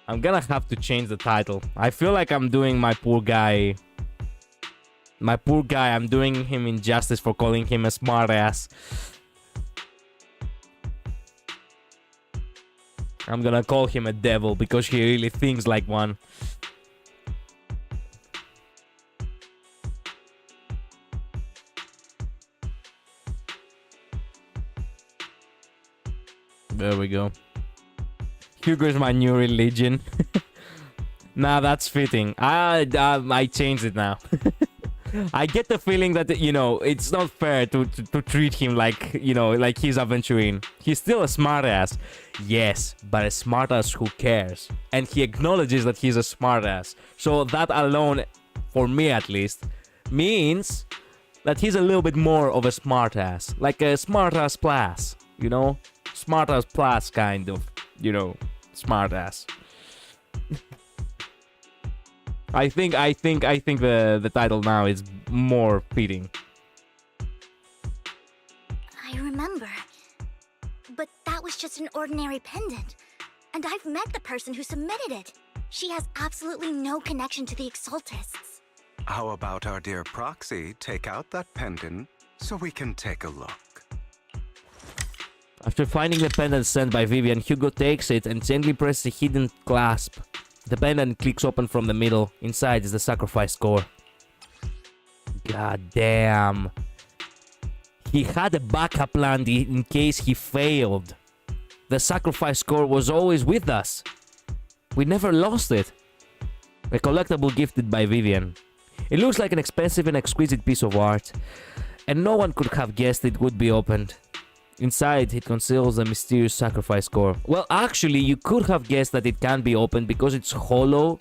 I'm gonna have to change the title. I feel like I'm doing my poor guy. I'm doing him injustice for calling him a smartass. I'm gonna call him a devil because he really thinks like one. There we go. Hugo's my new religion. Nah, that's fitting. I changed it now. I get the feeling that, you know, it's not fair to treat him like, you know, like he's Aventurine. He's still a smartass. Yes, but a smartass who cares. And he acknowledges that he's a smartass. So that alone, for me at least, means that he's a little bit more of a smartass. Like a smartass plus, you know? Smartass plus kind of, you know, smartass. I think the title now is more fitting. I remember. But that was just an ordinary pendant. And I've met the person who submitted it. She has absolutely no connection to the Exaltists. How about our dear proxy take out that pendant so we can take a look? After finding the pendant sent by Vivian, Hugo takes it and gently presses a hidden clasp. The pendant clicks open from the middle. Inside is the sacrifice core. God damn. He had a backup plan in case he failed. The sacrifice core was always with us. We never lost it. A collectible gifted by Vivian. It looks like an expensive and exquisite piece of art, and no one could have guessed it would be opened. Inside, it conceals the mysterious sacrifice core. Well, actually, you could have guessed that it can't be opened because it's hollow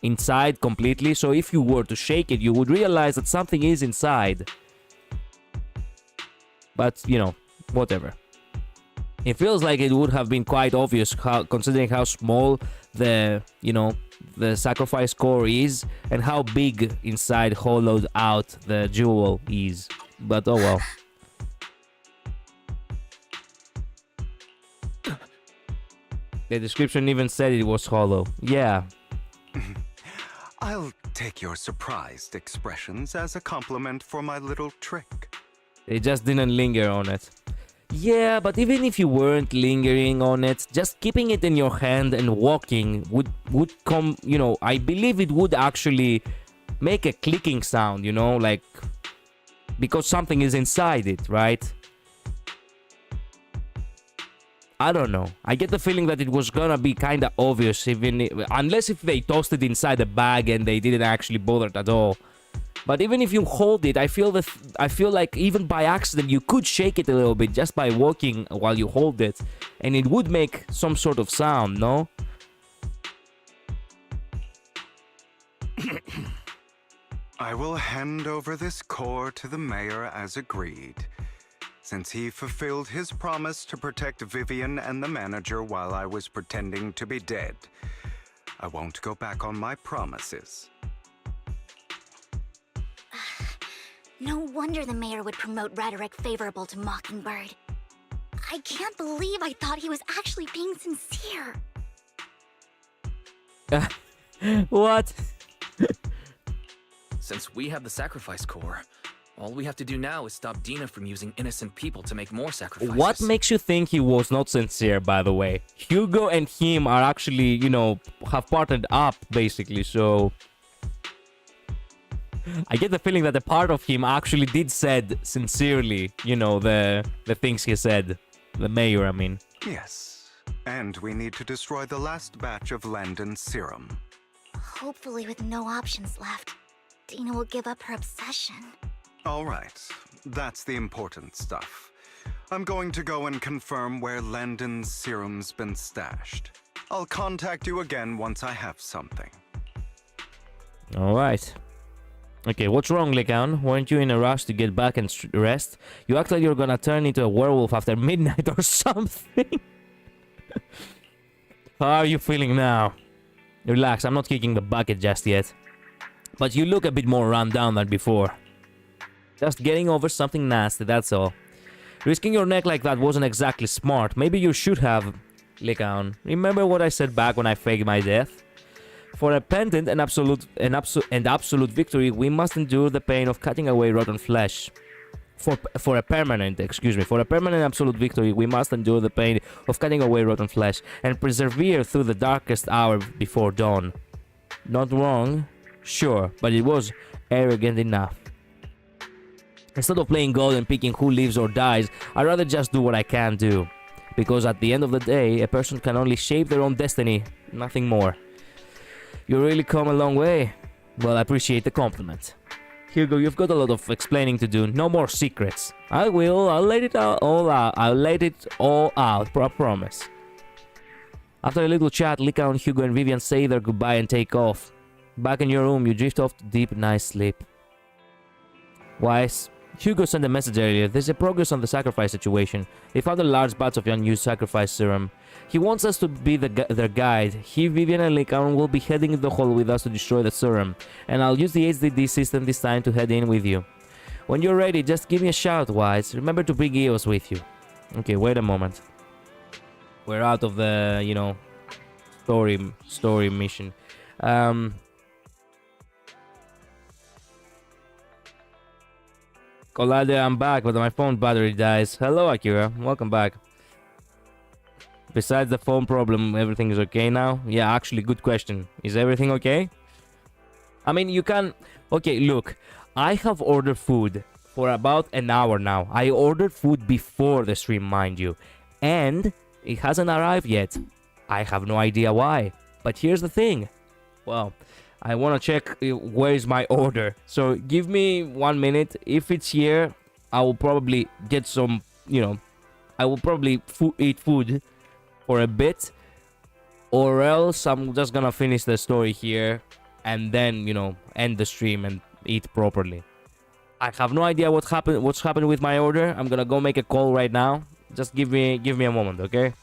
inside completely. So if you were to shake it, you would realize that something is inside. But, you know, whatever. It feels like it would have been quite obvious considering how small the, you know, the sacrifice core is and how big inside hollowed out the jewel is. But oh well. The description even said it was hollow. Yeah. I'll take your surprised expressions as a compliment for my little trick. They just didn't linger on it. Yeah, but even if you weren't lingering on it, just keeping it in your hand and walking would come, you know, I believe it would actually make a clicking sound, you know, like, because something is inside it, right? I don't know. I get the feeling that it was gonna be kind of obvious, unless if they tossed it inside the bag and they didn't actually bother at all. But even if you hold it, I feel like even by accident you could shake it a little bit just by walking while you hold it, and it would make some sort of sound, no? I will hand over this core to the mayor as agreed. Since he fulfilled his promise to protect Vivian and the manager while I was pretending to be dead, I won't go back on my promises. No wonder the mayor would promote rhetoric favorable to Mockingbird. I can't believe I thought he was actually being sincere. What? Since we have the sacrifice core, all we have to do now is stop Dina from using innocent people to make more sacrifices. What makes you think he was not sincere, by the way? Hugo and him are actually, you know, have partnered up, basically, so... I get the feeling that a part of him actually did said sincerely, you know, the things he said. The mayor, I mean. Yes, And we need to destroy the last batch of Landon's serum. Hopefully with no options left, Dina will give up her obsession. All right, that's the important stuff. I'm going to go and confirm where Landon's serum's been stashed. I'll contact you again once I have something. Alright. Okay, what's wrong, Lycaon? Weren't you in a rush to get back and rest? You act like you're gonna turn into a werewolf after midnight or something. How are you feeling now? Relax, I'm not kicking the bucket just yet. But you look a bit more run down than before. Just getting over something nasty, that's all. Risking your neck like that wasn't exactly smart. Maybe you should have, Lycaon. Remember what I said back when I faked my death? For a pendant and absolute victory, we must endure the pain of cutting away rotten flesh. For a permanent absolute victory, we must endure the pain of cutting away rotten flesh and persevere through the darkest hour before dawn. Not wrong, sure, but it was arrogant enough. Instead of playing God and picking who lives or dies, I'd rather just do what I can do. Because at the end of the day, a person can only shape their own destiny, nothing more. You really come a long way. Well, I appreciate the compliment. Hugo, you've got a lot of explaining to do. No more secrets. I will. I'll let it all out. I'll let it all out. I promise. After a little chat, Lycaon, Hugo, and Vivian say their goodbye and take off. Back in your room, you drift off to deep, nice sleep. Wise. Hugo sent a message earlier. There's a progress on the sacrifice situation. They found a large batch of unused sacrifice serum. He wants us to be their guide. He, Vivian, and Lycaon will be heading in the hall with us to destroy the serum. And I'll use the HDD system this time to head in with you. When you're ready, just give me a shout, Wise. Remember to bring EOS with you. Okay, wait a moment. We're out of the, you know, story mission. Collider, I'm back, but my phone battery dies. Hello, Akira. Welcome back. Besides the phone problem, everything is okay now? Yeah, actually, good question. Is everything okay? I mean, you can... Okay, look. I have ordered food for about an hour now. I ordered food before the stream, mind you. And it hasn't arrived yet. I have no idea why. But here's the thing. Well... I want to check where is my order. So give me 1 minute. If it's here, I will probably get some, you know, I will probably eat food for a bit. Or else I'm just gonna finish the story here and then, you know, end the stream and eat properly. I have no idea what's happened with my order. I'm gonna go make a call right now. Just give me a moment, okay?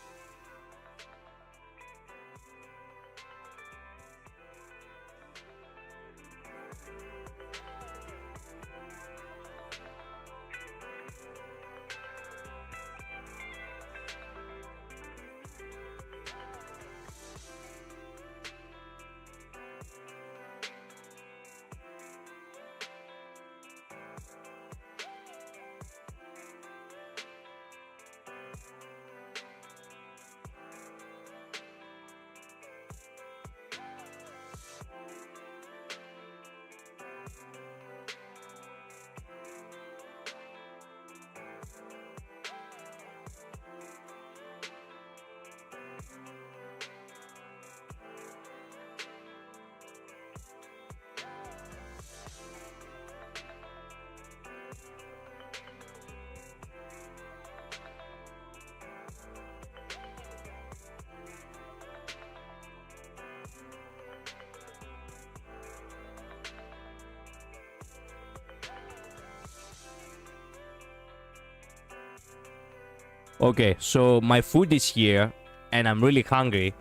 Okay, so my food is here, and I'm really hungry.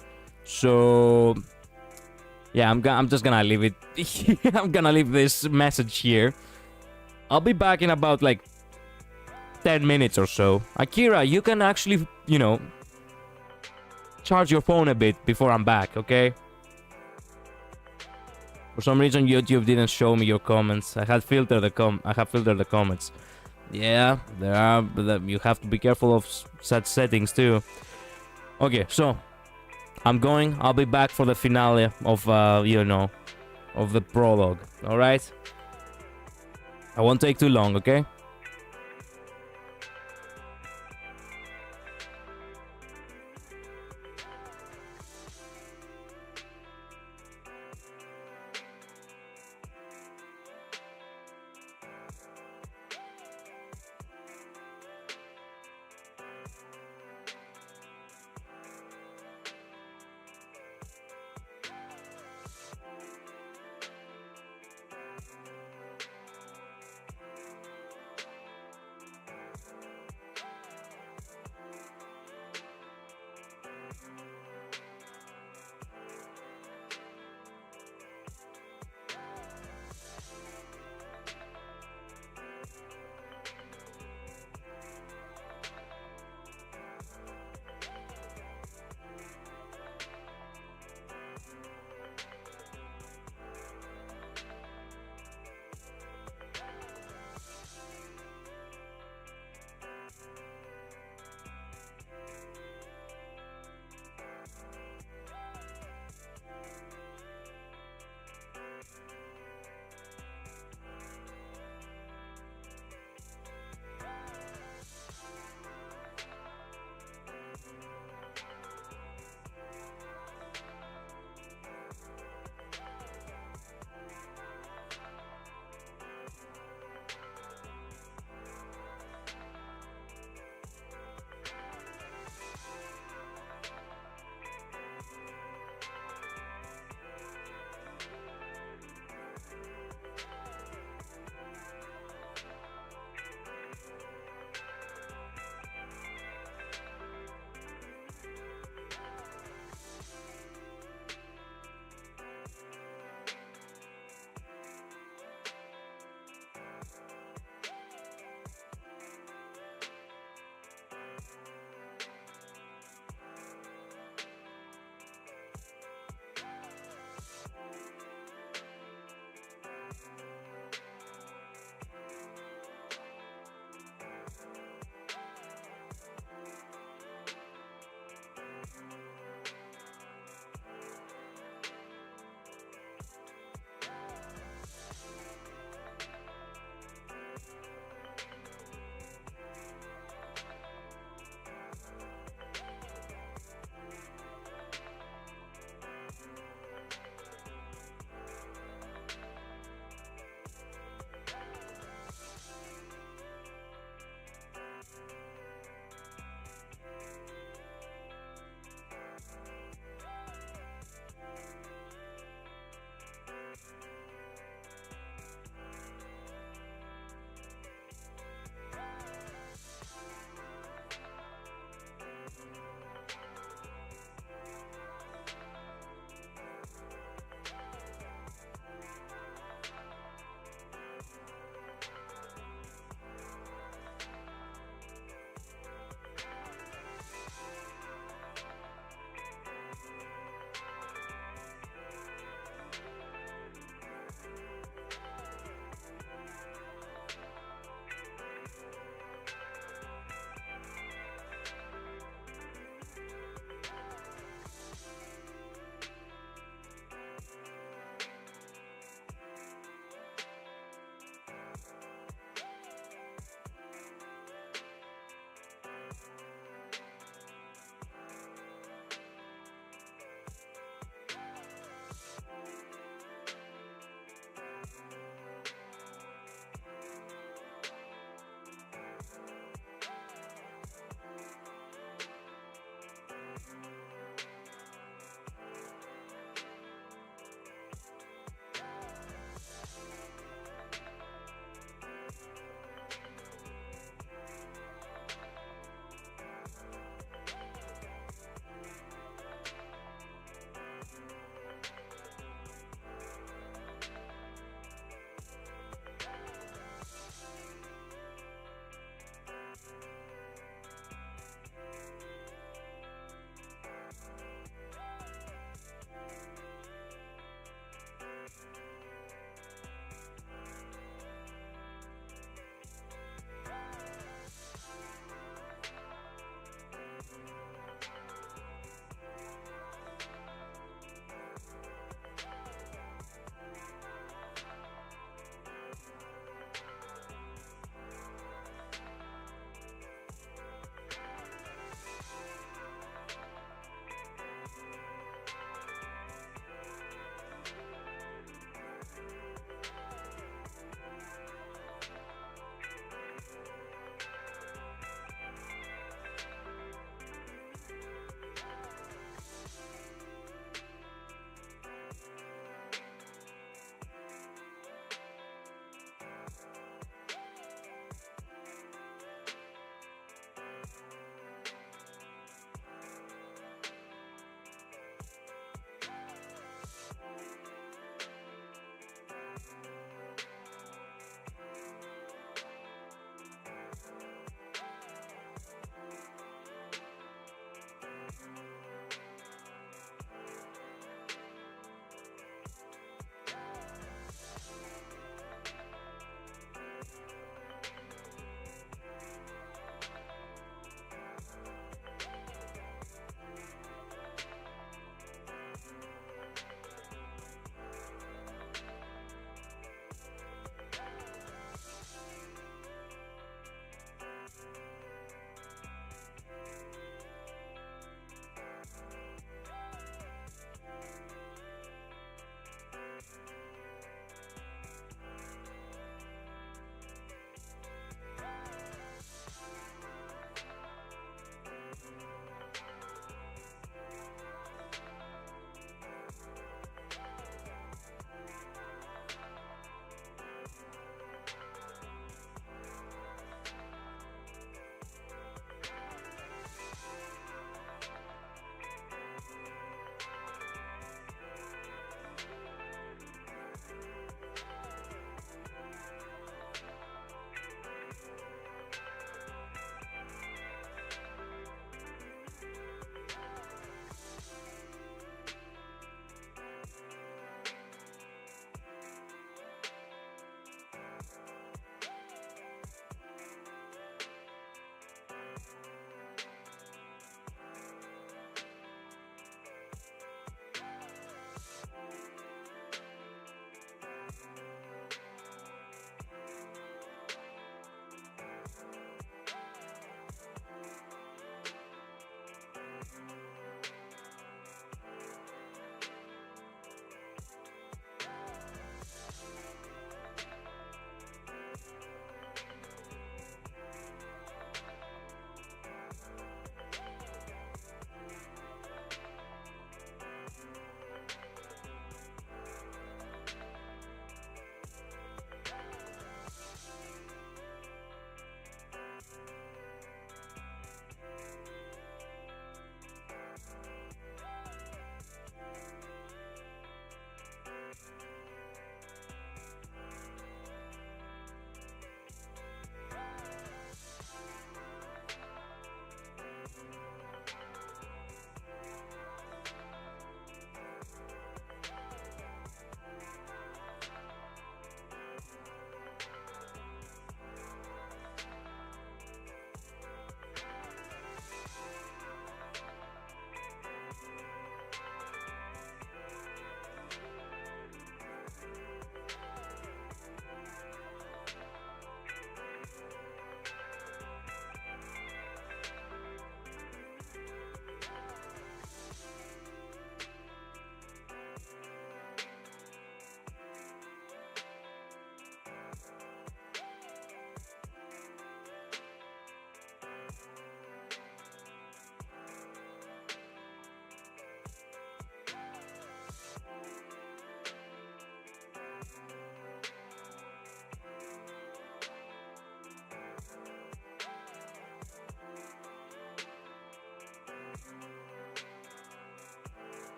So yeah, I'm just gonna leave it. I'm gonna leave this message here. I'll be back in about like 10 minutes or so. Akira, you can actually, you know, charge your phone a bit before I'm back, okay? For some reason, YouTube didn't show me your comments. I have filtered the comments. Yeah, there are, but you have to be careful of such settings too. Okay, so I'm going. I'll be back for the finale of, you know, of the prologue. All right. I won't take too long. Okay.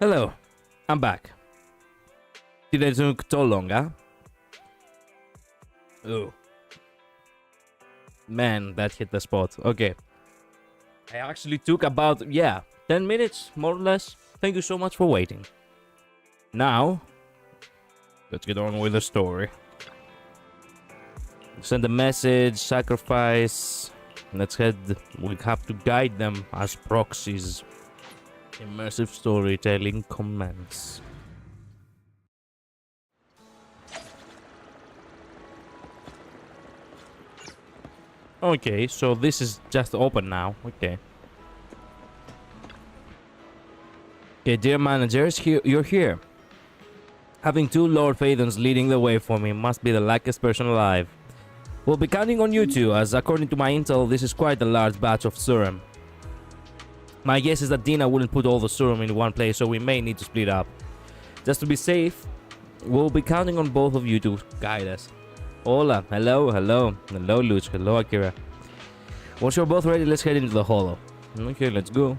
Hello, I'm back. Didn't took too long, huh? Oh. Man, that hit the spot. Okay. I actually took about, 10 minutes, more or less. Thank you so much for waiting. Now, let's get on with the story. Send a message, sacrifice. Let's head. We have to guide them as proxies. Immersive storytelling commence. Okay, so this is just open now. Okay. Okay, dear managers, you're here. Having two Lord Phaethons leading the way for me must be the luckiest person alive. We'll be counting on you two, as according to my intel, this is quite a large batch of serum. My guess is that Dina wouldn't put all the serum in one place, so we may need to split up. Just to be safe, we'll be counting on both of you to guide us. Hola, hello, hello, hello Luch, hello Akira. Once you're both ready, let's head into the hollow. Okay, let's go.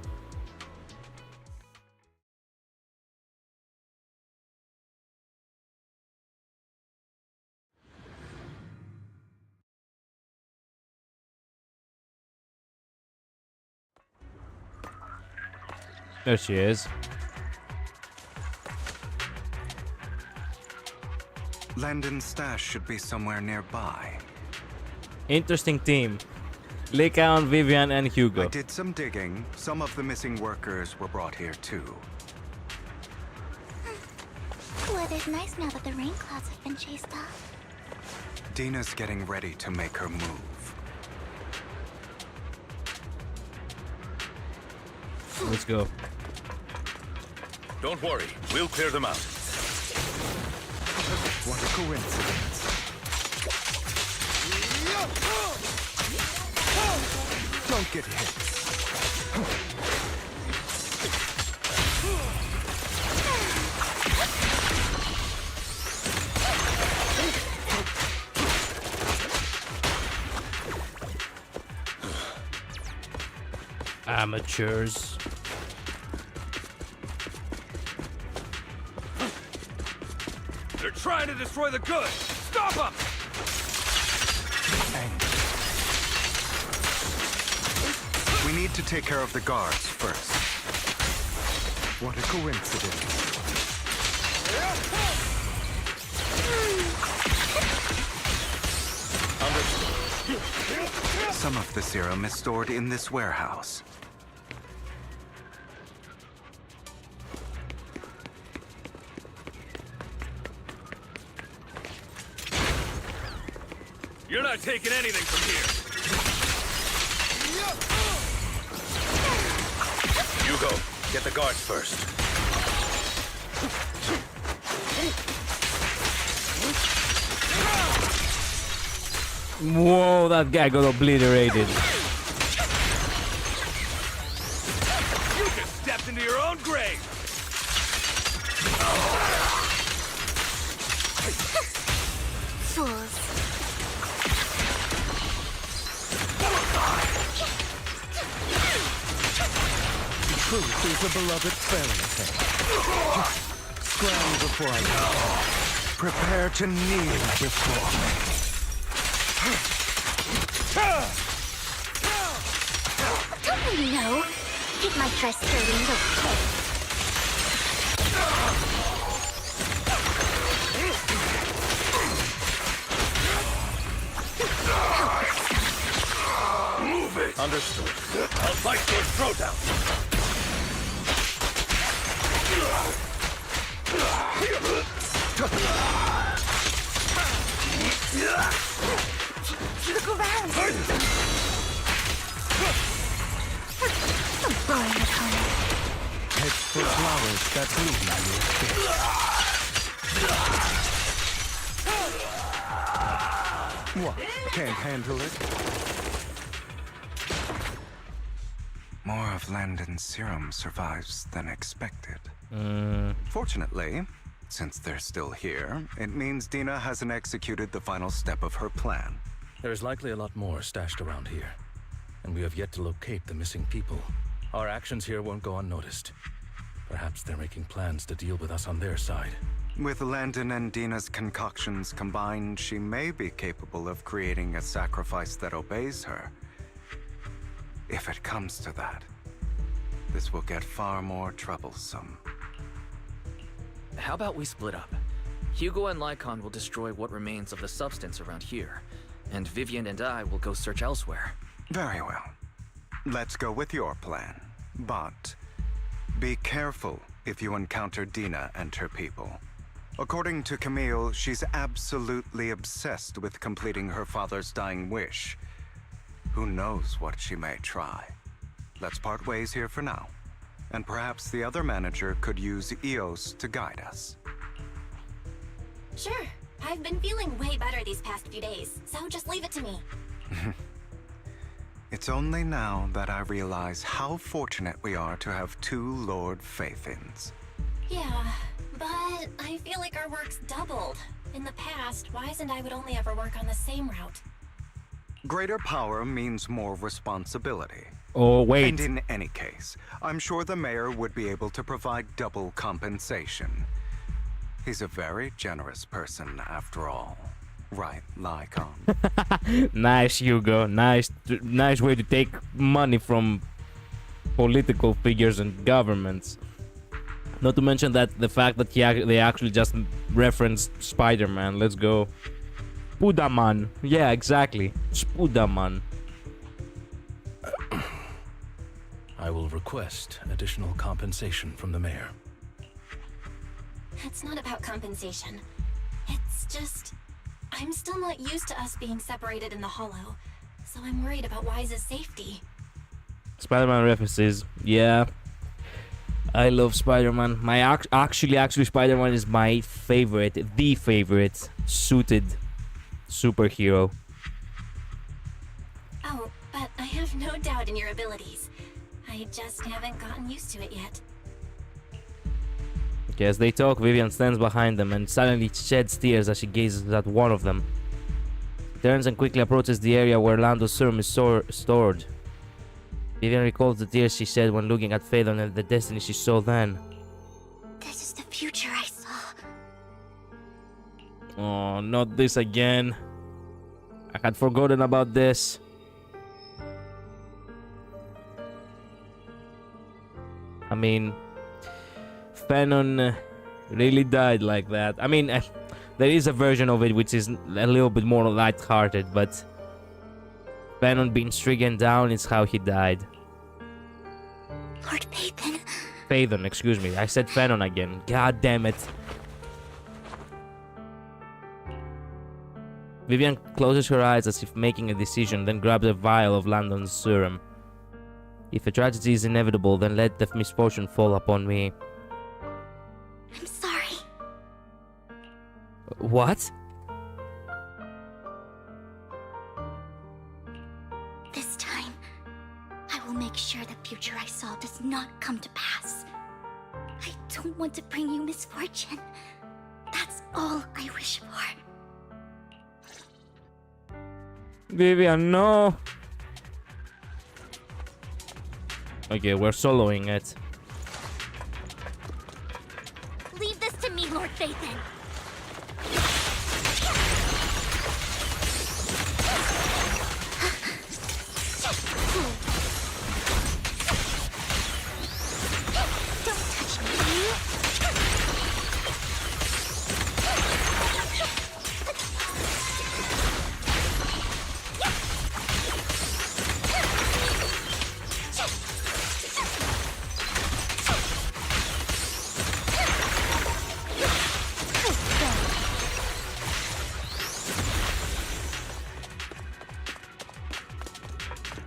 There she is. Landon's stash should be somewhere nearby. Interesting team. Lycaon, Vivian, and Hugo. I did some digging. Some of the missing workers were brought here too. Weather's nice now that the rain clouds have been chased off. Dina's getting ready to make her move. Let's go. Don't worry, we'll clear them out. What a coincidence. Don't get hit. Amateurs. They're trying to destroy the goods! Stop them! We need to take care of the guards first. What a coincidence. Some of the serum is stored in this warehouse. You're not taking anything from here! Hugo, get the guards first. Whoa, that guy got obliterated. You just stepped into your own grave! Fools. Truth is a beloved fairy tale. Scram before I go. Prepare to kneel before me. Don't you know? Keep my dress dirty and okay. Move it! Understood. I'll fight your throat out! Look around. I'm burning it, honey. Head for flowers that bloom on your face. What? Can't handle it? More of Landon's serum survives than expected. Fortunately, since they're still here, it means Dina hasn't executed the final step of her plan. There's likely a lot more stashed around here, and we have yet to locate the missing people. Our actions here won't go unnoticed. Perhaps they're making plans to deal with us on their side. With Landon and Dina's concoctions combined, she may be capable of creating a sacrifice that obeys her. If it comes to that, this will get far more troublesome. How about we split up? Hugo and Lycon will destroy what remains of the substance around here, and Vivian and I will go search elsewhere. Very well. Let's go with your plan. But be careful if you encounter Dina and her people. According to Camille, she's absolutely obsessed with completing her father's dying wish. Who knows what she may try? Let's part ways here for now. And perhaps the other manager could use EOS to guide us. Sure. I've been feeling way better these past few days, so just leave it to me. It's only now that I realize how fortunate we are to have two Lord Faithins. Yeah, but I feel like our work's doubled. In the past, Wise and I would only ever work on the same route. Greater power means more responsibility. Oh, wait. And in any case, I'm sure the mayor would be able to provide double compensation. He's a very generous person, after all. Right, Lycon? Nice, Hugo. Nice way to take money from political figures and governments. Not to mention that the fact that they actually just referenced Spider-Man. Let's go. Spudaman. Yeah, exactly. Spudaman. I will request additional compensation from the mayor. It's not about compensation. It's just... I'm still not used to us being separated in the Hollow, so I'm worried about Wise's safety. Spider-Man references. Yeah. I love Spider-Man. Actually, Spider-Man is my favorite, the favorite suited superhero. Oh, but I have no doubt in your abilities. I just haven't gotten used to it yet. Okay, as they talk, Vivian stands behind them and suddenly sheds tears as she gazes at one of them. She turns and quickly approaches the area where Lando's serum is stored. Vivian recalls the tears she shed when looking at Phaedon and the destiny she saw then. This is the future I saw. Oh, not this again. I had forgotten about this. I mean, Phaedon really died like that. I mean, there is a version of it which is a little bit more light-hearted, but Phaedon being stricken down is how he died. Lord Phaedon. Phaedon, excuse me. I said Phaedon again. God damn it. Vivian closes her eyes as if making a decision, then grabs a vial of Landon's serum. If a tragedy is inevitable, then let the misfortune fall upon me. I'm sorry. What? This time, I will make sure the future I saw does not come to pass. I don't want to bring you misfortune. That's all I wish for. Vivian, no! Okay, we're soloing it. Leave this to me, Lord Phaedon. Don't touch me.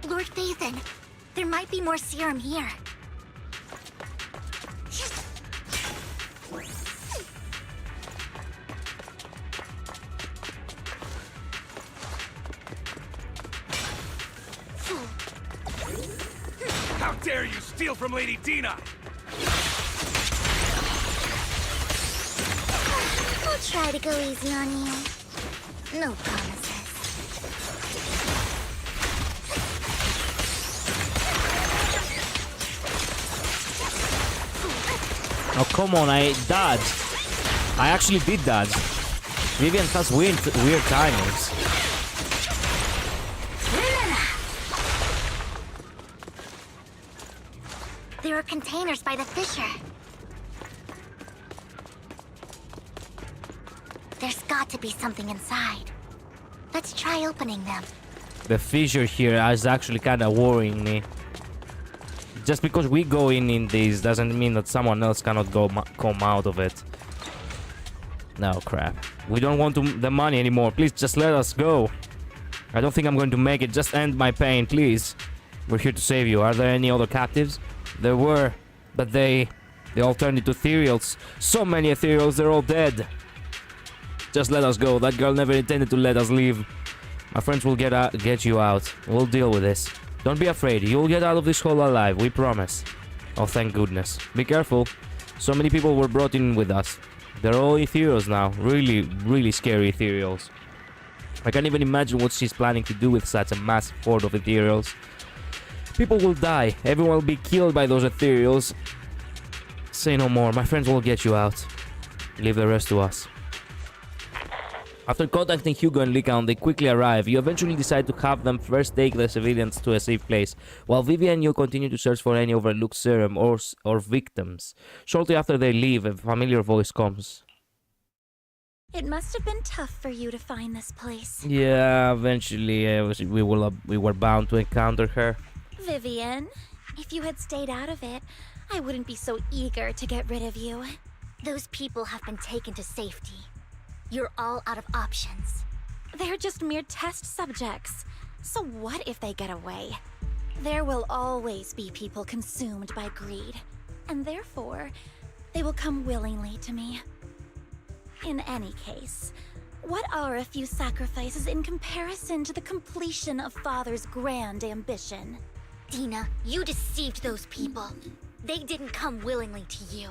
Lord Phaedon, there might be more serum here. How dare you steal from Lady Dina! I'll try to go easy on you. No promises. Oh, come on, I dodged. I actually did dodge. Vivian has weird timings. There are containers by the fissure. There's got to be something inside. Let's try opening them. The fissure here is actually kind of worrying me. Just because we go in this doesn't mean that someone else cannot come out of it. No, crap. We don't want the money anymore. Please just let us go. I don't think I'm going to make it. Just end my pain, please. We're here to save you. Are there any other captives? There were, but they all turned into ethereals. So many ethereals, they're all dead. Just let us go. That girl never intended to let us leave. My friends will get you out. We'll deal with this. Don't be afraid. You'll get out of this hole alive. We promise. Oh, thank goodness. Be careful. So many people were brought in with us. They're all ethereals now. Really, really scary ethereals. I can't even imagine what she's planning to do with such a massive horde of ethereals. People will die. Everyone will be killed by those ethereals. Say no more. My friends will get you out. Leave the rest to us. After contacting Hugo and Lycan, they quickly arrive. You eventually decide to have them first take the civilians to a safe place, while Vivian and you continue to search for any overlooked serum or victims. Shortly after they leave, a familiar voice comes. It must have been tough for you to find this place. Yeah, eventually we were bound to encounter her. Vivian, if you had stayed out of it, I wouldn't be so eager to get rid of you. Those people have been taken to safety. You're all out of options. They're just mere test subjects. So what if they get away? There will always be people consumed by greed, and therefore, they will come willingly to me. In any case, what are a few sacrifices in comparison to the completion of Father's grand ambition? Dina, you deceived those people. They didn't come willingly to you.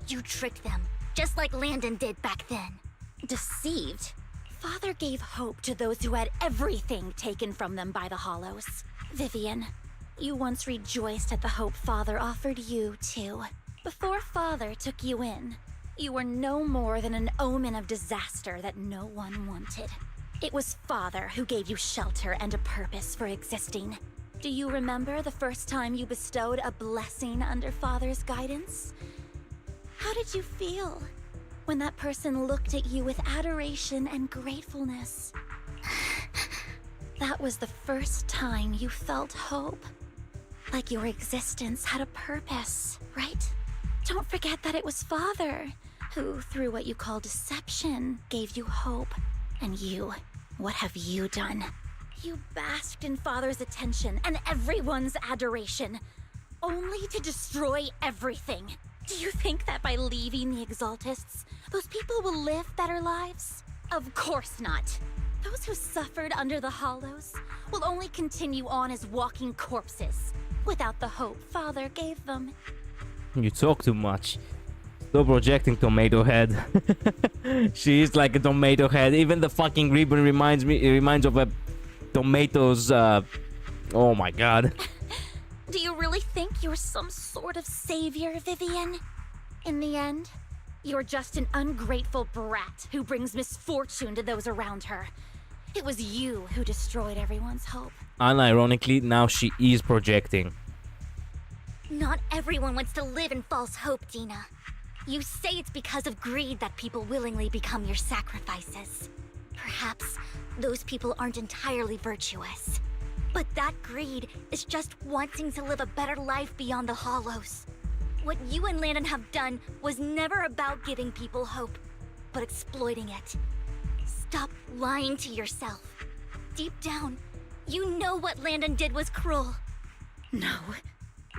You tricked them, just like Landon did back then. Deceived? Father gave hope to those who had everything taken from them by the Hollows. Vivian, you once rejoiced at the hope Father offered you, too. Before Father took you in, you were no more than an omen of disaster that no one wanted. It was Father who gave you shelter and a purpose for existing. Do you remember the first time you bestowed a blessing under Father's guidance? How did you feel when that person looked at you with adoration and gratefulness? That was the first time you felt hope. Like your existence had a purpose, right? Don't forget that it was Father who, through what you call deception, gave you hope. And you, what have you done? You basked in Father's attention and everyone's adoration, only to destroy everything. Do you think that by leaving the Exaltists, those people will live better lives? Of course not. Those who suffered under the Hollows will only continue on as walking corpses, without the hope Father gave them. You talk too much. Stop projecting, Tomato Head. She is like a tomato head. Even the fucking ribbon reminds of a tomato's, oh my god. Do you really think you're some sort of savior, Vivian? In the end, you're just an ungrateful brat who brings misfortune to those around her. It was you who destroyed everyone's hope. Unironically, now she is projecting. Not everyone wants to live in false hope, Dina. You say it's because of greed that people willingly become your sacrifices. Perhaps those people aren't entirely virtuous. But that greed is just wanting to live a better life beyond the Hollows. What you and Landon have done was never about giving people hope, but exploiting it. Stop lying to yourself. Deep down, you know what Landon did was cruel. No.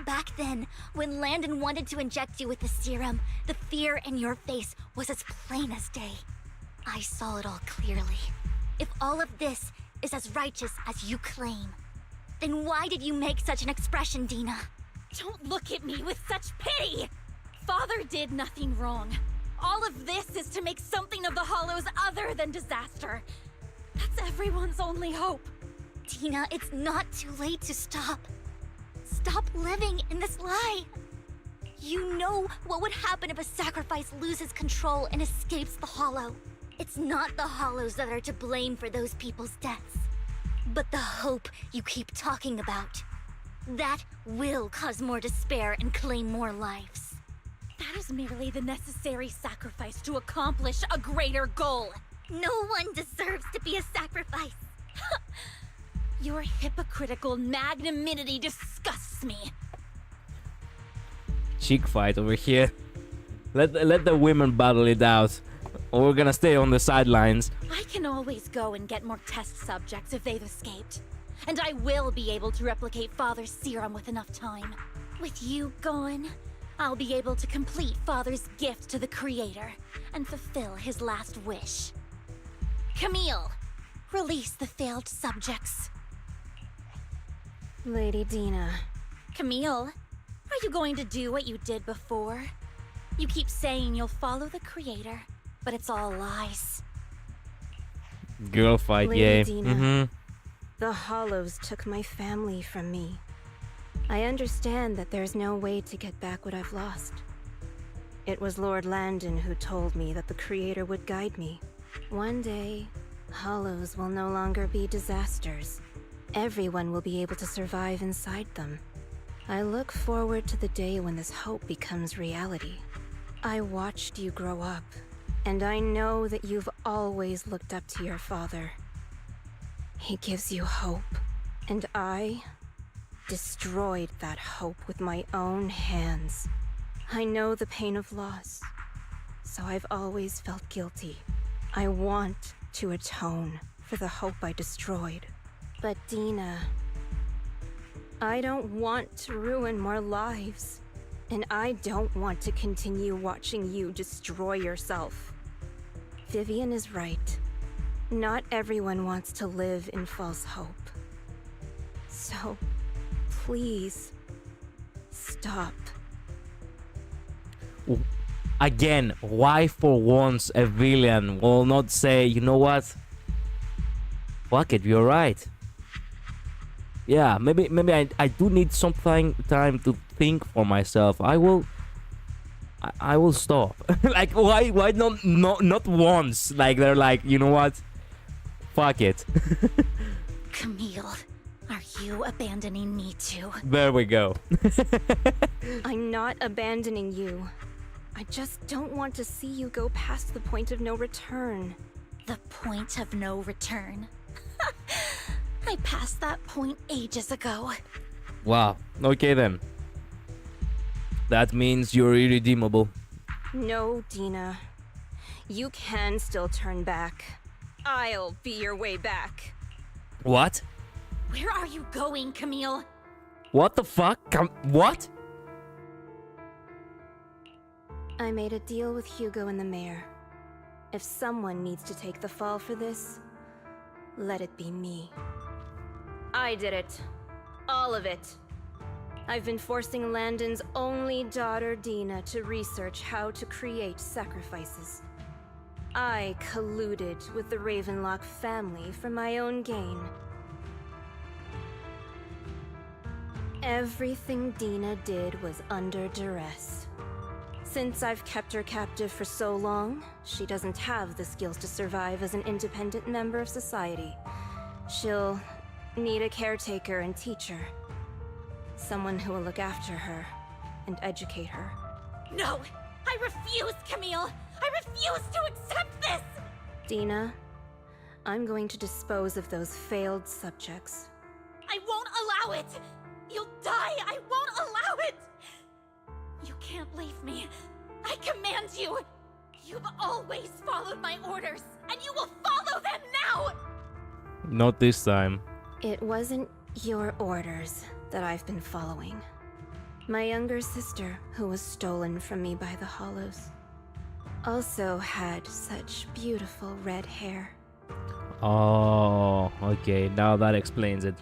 Back then, when Landon wanted to inject you with the serum, the fear in your face was as plain as day. I saw it all clearly. If all of this is as righteous as you claim, then why did you make such an expression, Dina? Don't look at me with such pity! Father did nothing wrong. All of this is to make something of the Hollows other than disaster. That's everyone's only hope. Dina, it's not too late to stop. Stop living in this lie. You know what would happen if a sacrifice loses control and escapes the Hollow. It's not the Hollows that are to blame for those people's deaths, but the hope you keep talking about. That will cause more despair and claim more lives. That is merely the necessary sacrifice to accomplish a greater goal. No one deserves to be a sacrifice. Your hypocritical magnanimity disgusts me. Cheek fight over here. Let the women battle it out, or we're gonna stay on the sidelines. I can always go and get more test subjects if they've escaped. And I will be able to replicate Father's serum with enough time. With you gone, I'll be able to complete Father's gift to the Creator and fulfill his last wish. Camille, release the failed subjects. Lady Dina. Camille, are you going to do what you did before? You keep saying you'll follow the Creator, but it's all lies. Girl fight, Lady yay. Dina, the Hollows took my family from me. I understand that there's no way to get back what I've lost. It was Lord Landon who told me that the Creator would guide me. One day, Hollows will no longer be disasters. Everyone will be able to survive inside them. I look forward to the day when this hope becomes reality. I watched you grow up, and I know that you've always looked up to your father. He gives you hope, and I destroyed that hope with my own hands. I know the pain of loss, so I've always felt guilty. I want to atone for the hope I destroyed. But Dina, I don't want to ruin more lives, and I don't want to continue watching you destroy yourself. Vivian is right. Not everyone wants to live in false hope. So, please, stop. Again, why for once a villain will not say, you know what? Fuck it, you're right. Yeah, maybe I do need some time to think for myself. I will stop. Like why not once? Like they're like, you know what? Fuck it. Camille, are you abandoning me too? There we go. I'm not abandoning you. I just don't want to see you go past the point of no return. The point of no return? I passed that point ages ago. Wow. Okay then. That means you're irredeemable. No, Dina. You can still turn back. I'll be your way back. What? Where are you going, Camille? What the fuck? What? I made a deal with Hugo and the mayor. If someone needs to take the fall for this, let it be me. I did it. All of it. I've been forcing Landon's only daughter, Dina, to research how to create sacrifices. I colluded with the Ravenlock family for my own gain. Everything Dina did was under duress. Since I've kept her captive for so long, she doesn't have the skills to survive as an independent member of society. She'll need a caretaker and teacher. Someone who will look after her and educate her. No! I refuse, Camille! I refuse to accept this! Dina, I'm going to dispose of those failed subjects. I won't allow it! You'll die! I won't allow it! You can't leave me. I command you! You've always followed my orders, and you will follow them now! Not this time. It wasn't your orders that I've been following. My younger sister, who was stolen from me by the Hollows, also had such beautiful red hair. Oh, okay. Now that explains it.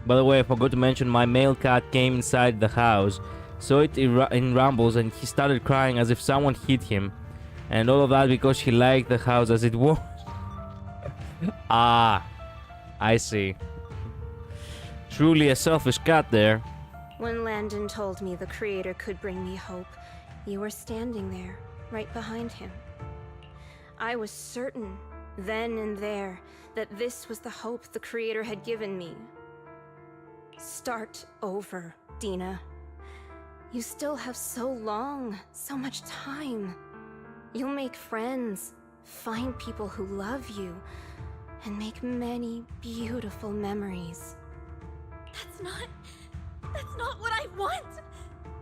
By the way, I forgot to mention my male cat came inside the house, saw it in rambles, and he started crying as if someone hit him. And all of that because he liked the house as it was. Ah, I see. Truly a selfish cat there. When Landon told me the Creator could bring me hope, you were standing there, right behind him. I was certain, then and there, that this was the hope the Creator had given me. Start over, Dina. You still have so long, so much time. You'll make friends, find people who love you, and make many beautiful memories. That's not what I want!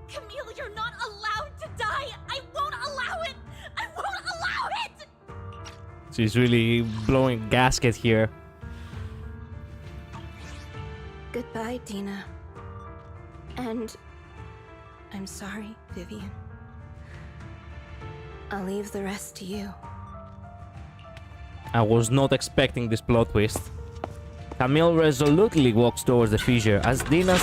Camille, you're not allowed to die! I won't allow it! I won't allow it! She's really blowing a gasket here. Goodbye, Dina. And I'm sorry, Vivian. I'll leave the rest to you. I was not expecting this plot twist. Camille resolutely walks towards the fissure as Dina...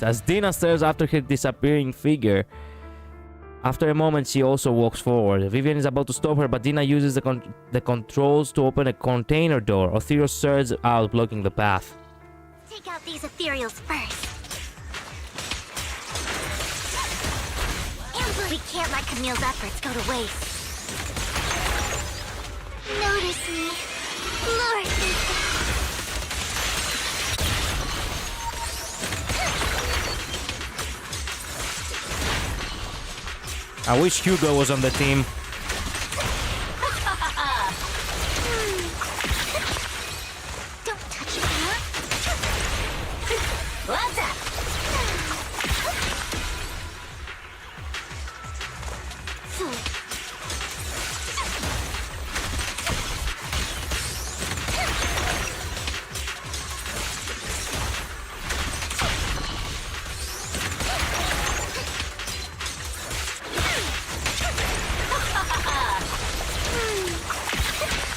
As Dina stares after her disappearing figure. After a moment, she also walks forward. Vivian is about to stop her, but Dina uses the controls to open a container door. Ethereal surges out, blocking the path. Take out these ethereals first. We can't let Camille's efforts go to waste. Notice me. Lure me. I wish Hugo was on the team. Don't touch it, huh? What's up?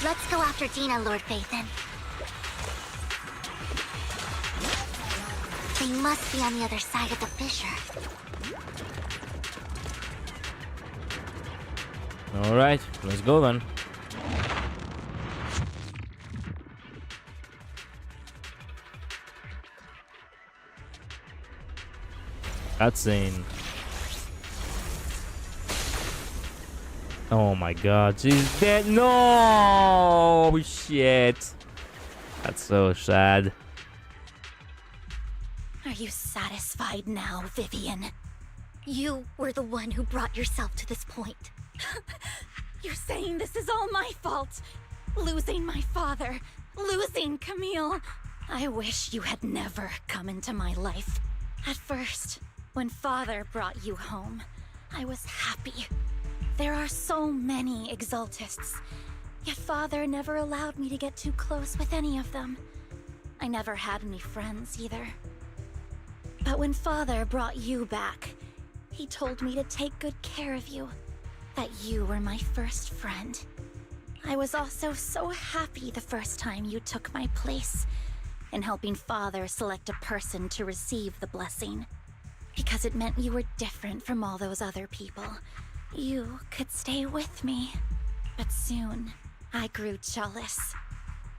Let's go after Dina, Lord Phaethon. They must be on the other side of the fissure. Alright, let's go then. Cutscene. Oh my god, she's dead. No! Shit. That's so sad. Are you satisfied now, Vivian? You were the one who brought yourself to this point. You're saying this is all my fault. Losing my father, losing Camille. I wish you had never come into my life. At first, when Father brought you home, I was happy. There are so many Exaltists, yet Father never allowed me to get too close with any of them. I never had any friends either. But when Father brought you back, he told me to take good care of you, that you were my first friend. I was also so happy the first time you took my place in helping Father select a person to receive the blessing, because it meant you were different from all those other people. You could stay with me. But soon, I grew jealous.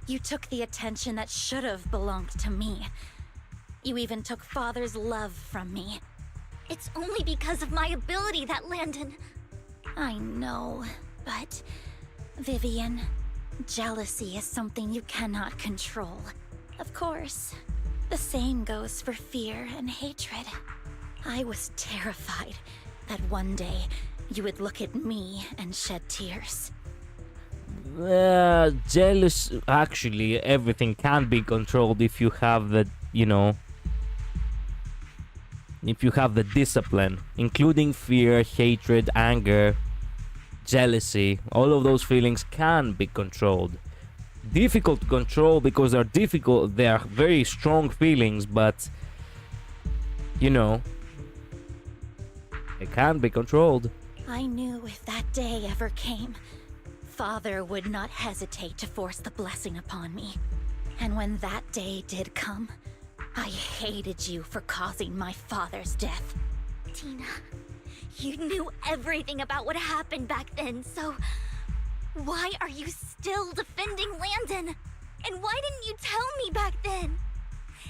You took the attention that should have belonged to me. You even took Father's love from me. It's only because of my ability that Landon... I know, but... Vivian, jealousy is something you cannot control. Of course, the same goes for fear and hatred. I was terrified that one day you would look at me and shed tears. Jealous. Actually, everything can be controlled if you have the, if you have the discipline, including fear, hatred, anger, jealousy. All of those feelings can be controlled. Difficult to control because they're difficult. They are very strong feelings, but it can be controlled. I knew if that day ever came, Father would not hesitate to force the blessing upon me. And when that day did come, I hated you for causing my father's death. Tina, you knew everything about what happened back then, so... why are you still defending Landon? And why didn't you tell me back then?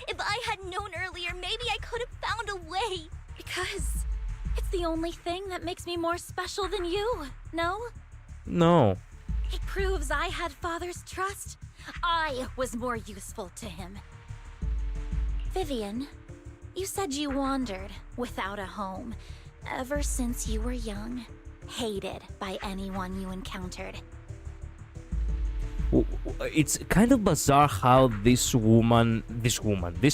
If I had known earlier, maybe I could have found a way. Because it's the only thing that makes me more special than you, no? No. It proves I had Father's trust. I was more useful to him. Vivian, you said you wandered without a home ever since you were young, hated by anyone you encountered. It's kind of bizarre how this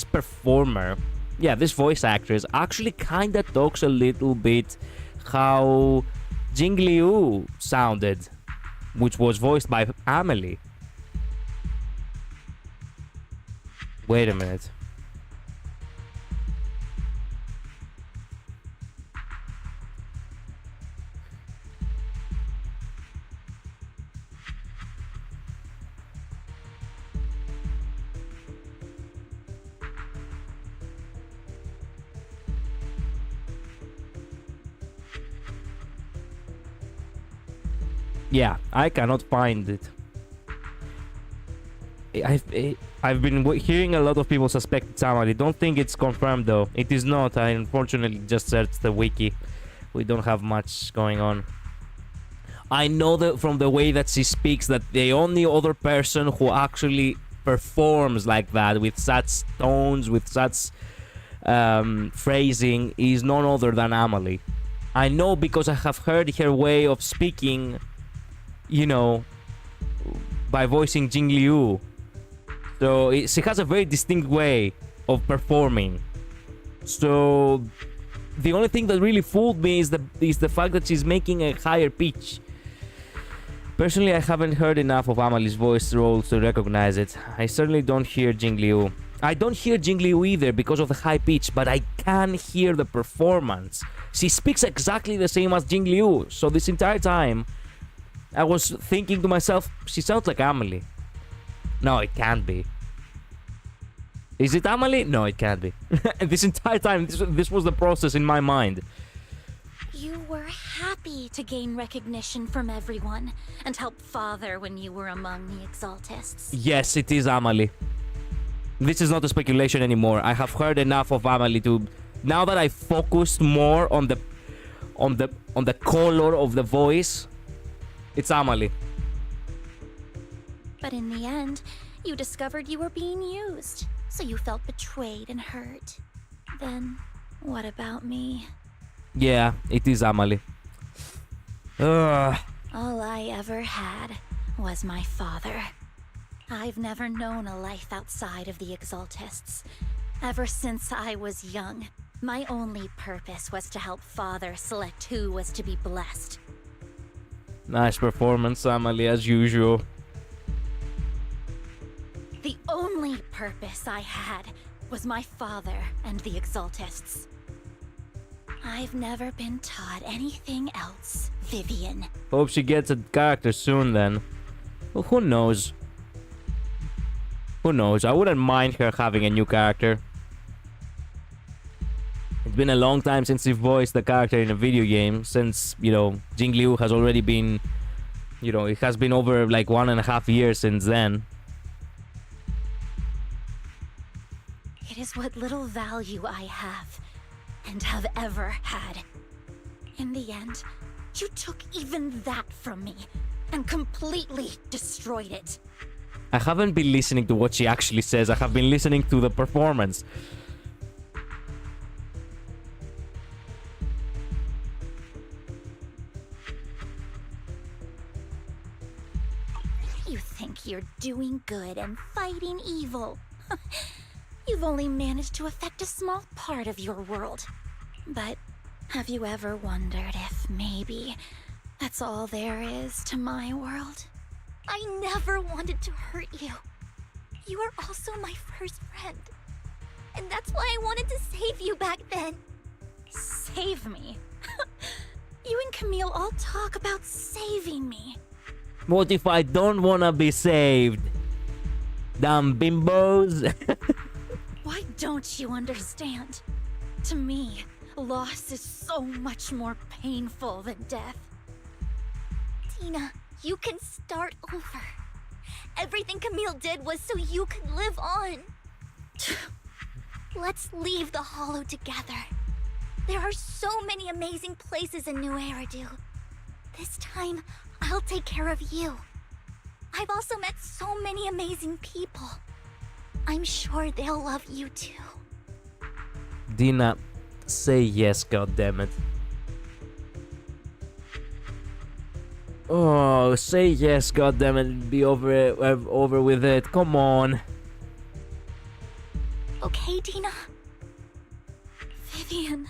performer, yeah, this voice actress actually kind of talks a little bit how Jing Liu sounded, which was voiced by Amelie. Wait a minute. Yeah, I cannot find it. I've been hearing a lot of people suspect it's Amelie. Don't think it's confirmed though. It is not. I unfortunately just searched the wiki. We don't have much going on. I know that from the way that she speaks that the only other person who actually performs like that with such tones, with such phrasing is none other than Amelie. I know because I have heard her way of speaking, you know, by voicing Jing Liu. So she has a very distinct way of performing. So the only thing that really fooled me is the fact that she's making a higher pitch. Personally, I haven't heard enough of Amelie's voice roles to recognize it. I certainly don't hear Jing Liu. I don't hear Jing Liu either because of the high pitch, but I can hear the performance. She speaks exactly the same as Jing Liu, so this entire time I was thinking to myself, she sounds like Amelie. No, it can't be. Is it Amelie? No, it can't be. This entire time, this was the process in my mind. You were happy to gain recognition from everyone and help Father when you were among the Exaltists. Yes, it is Amelie. This is not a speculation anymore. I have heard enough of Amelie to... Now that I focused more on the color of the voice, it's Amelie. But in the end, you discovered you were being used, so you felt betrayed and hurt. Then, what about me? Yeah, it is Amelie. Ugh. All I ever had was my father. I've never known a life outside of the Exaltists. Ever since I was young, my only purpose was to help Father select who was to be blessed. Nice performance, Amelie, as usual. The only purpose I had was my father and the Exaltists. I've never been taught anything else, Vivian. Hope she gets a character soon then. Well, who knows? Who knows? I wouldn't mind her having a new character. It's been a long time since she voiced the character in a video game, since, you know, Jing Liu has already been, you know, it has been over like 1.5 years since then. It is what little value I have, and have ever had. In the end, you took even that from me, and completely destroyed it. I haven't been listening to what she actually says, I have been listening to the performance. You think you're doing good and fighting evil. You've only managed to affect a small part of your world. But have you ever wondered if maybe that's all there is to my world? I never wanted to hurt you. You were also my first friend. And that's why I wanted to save you back then. Save me? You and Camille all talk about saving me. What if I don't wanna be saved? Damn bimbos. Why don't you understand? To me, loss is so much more painful than death. Tina, you can start over. Everything Camille did was so you could live on. Let's leave the Hollow together. There are so many amazing places in New Eridu. This time, I'll take care of you. I've also met so many amazing people. I'm sure they'll love you too. Dina, say yes, goddammit. Oh, say yes, goddammit. Be over with it. Come on. Okay, Dina. Vivian.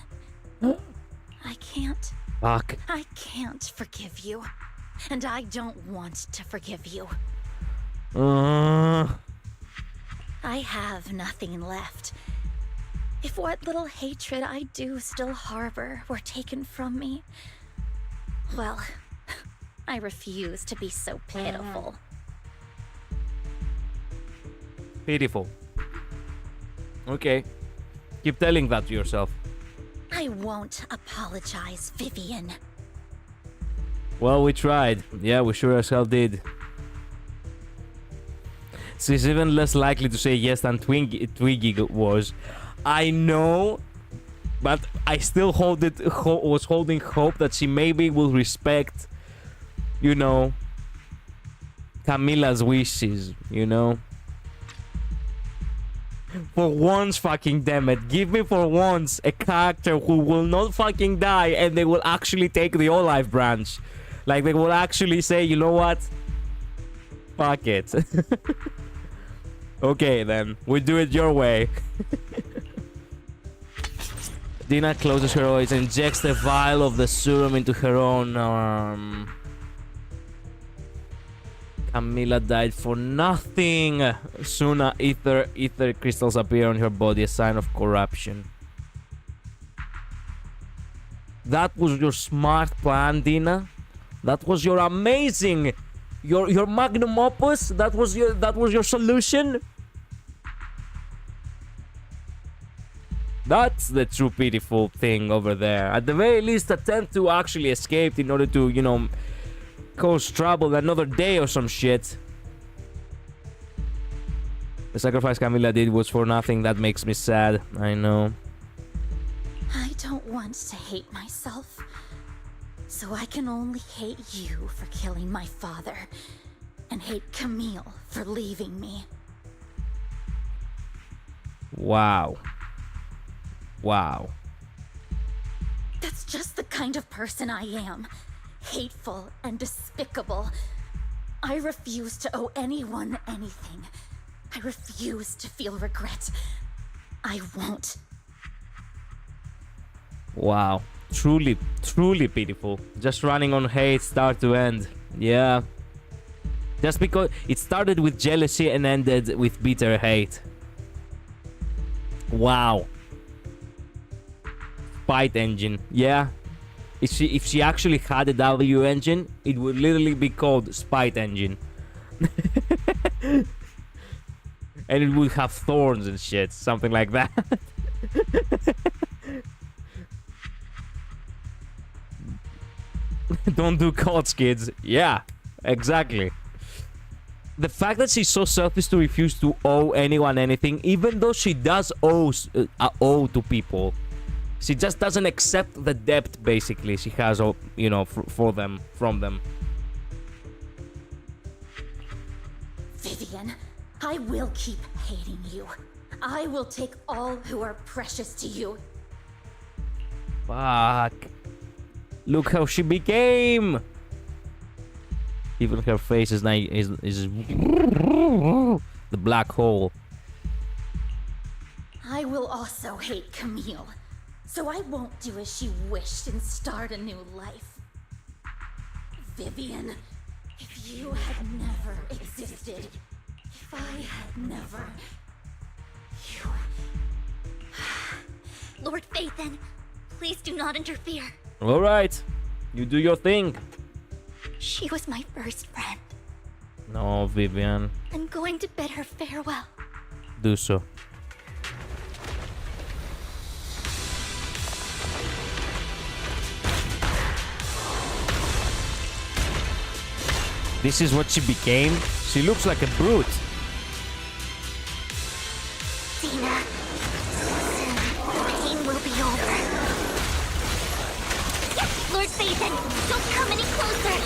I can't. Fuck. I can't forgive you. And I don't want to forgive you. I have nothing left. If what little hatred I do still harbor were taken from me, well, I refuse to be so pitiful. Pitiful. Okay. Keep telling that to yourself. I won't apologize, Vivian. Well, we tried. Yeah, we sure as hell did. She's even less likely to say yes than Twiggy was. I know, but I still was holding hope that she maybe will respect, you know, Camilla's wishes, you know? For once, fucking damn it, give me for once a character who will not fucking die and they will actually take the Olive branch. Like, they will actually say, you know what? Fuck it. Okay, then. We do it your way. Dina closes her eyes and injects the vial of the serum into her own arm. Camilla died for nothing. Soon, ether crystals appear on her body, a sign of corruption. That was your smart plan, Dina. That was your amazing, your magnum opus. That was your solution. That's the true pitiful thing over there. At the very least, attempt to actually escape in order to, you know, cause trouble another day or some shit. The sacrifice Camilla did was for nothing. That makes me sad. I know. I don't want to hate myself. So I can only hate you for killing my father. And hate Camille for leaving me. Wow. Wow. That's just the kind of person I am. Hateful and despicable. I refuse to owe anyone anything. I refuse to feel regret. I won't. Wow. Truly, truly pitiful. Just running on hate start to end. Yeah. Just because it started with jealousy and ended with bitter hate. Wow. Spite engine. Yeah. If she actually had a W engine, it would literally be called Spite engine. And it would have thorns and shit. Something like that. Don't do codes, kids. Yeah, exactly. The fact that she's so selfish to refuse to owe anyone anything, even though she does owe to people, she just doesn't accept the debt, basically, she has, you know, for them, from them. Vivian, I will keep hating you. I will take all who are precious to you. Fuck. Look how she became. Even her face is the black hole. I will also hate Camille. So I won't do as she wished and start a new life. Vivian, if you had never existed, if I had never... You... Lord Phaethon, please do not interfere. Alright, you do your thing. She was my first friend. No, Vivian. I'm going to bid her farewell. Do so. This is what she became? She looks like a brute. Dina, soon the pain will be over. Lord Phaeton, don't come any closer.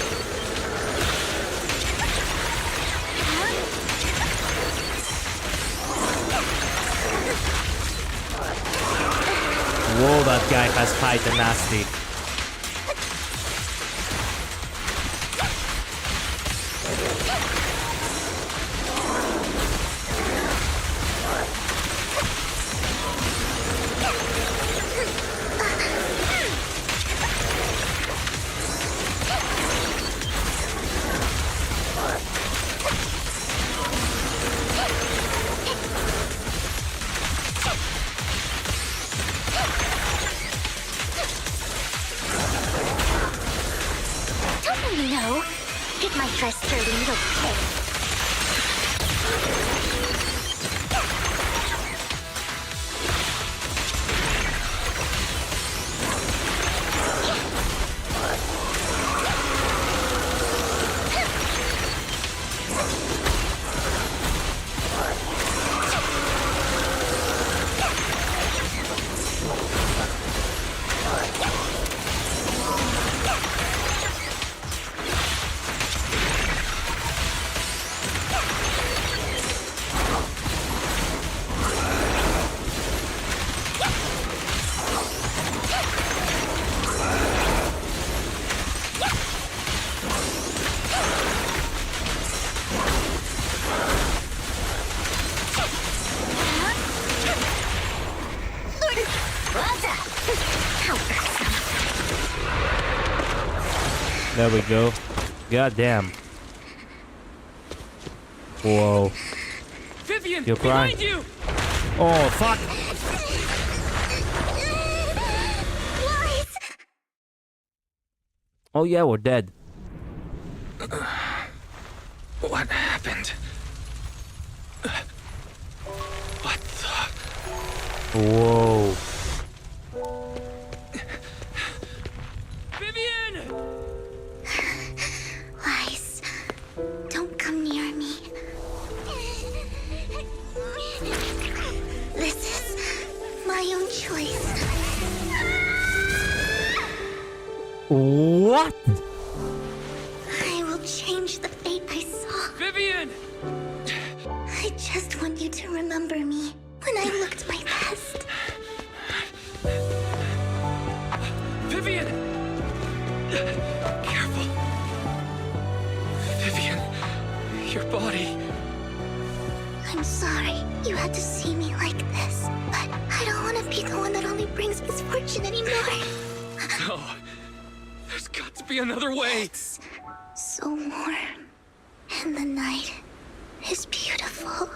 Whoa, that guy has high tenacity. No, get my dress dirty and you'll pay. There we go. God damn. Whoa. Vivian, You're crying. behind you! Oh, fuck. Oh yeah, we're dead. What happened? What the... Whoa. Vivian! Lies, don't come near me. This is my own choice. What? I will change the fate I saw. Vivian! I just want you to remember me when I looked my best. Vivian! Careful. Vivian, your body. I'm sorry you had to see me like this, but I don't want to be the one that only brings misfortune anymore. No. There's got to be another way. It's so warm, and the night is beautiful.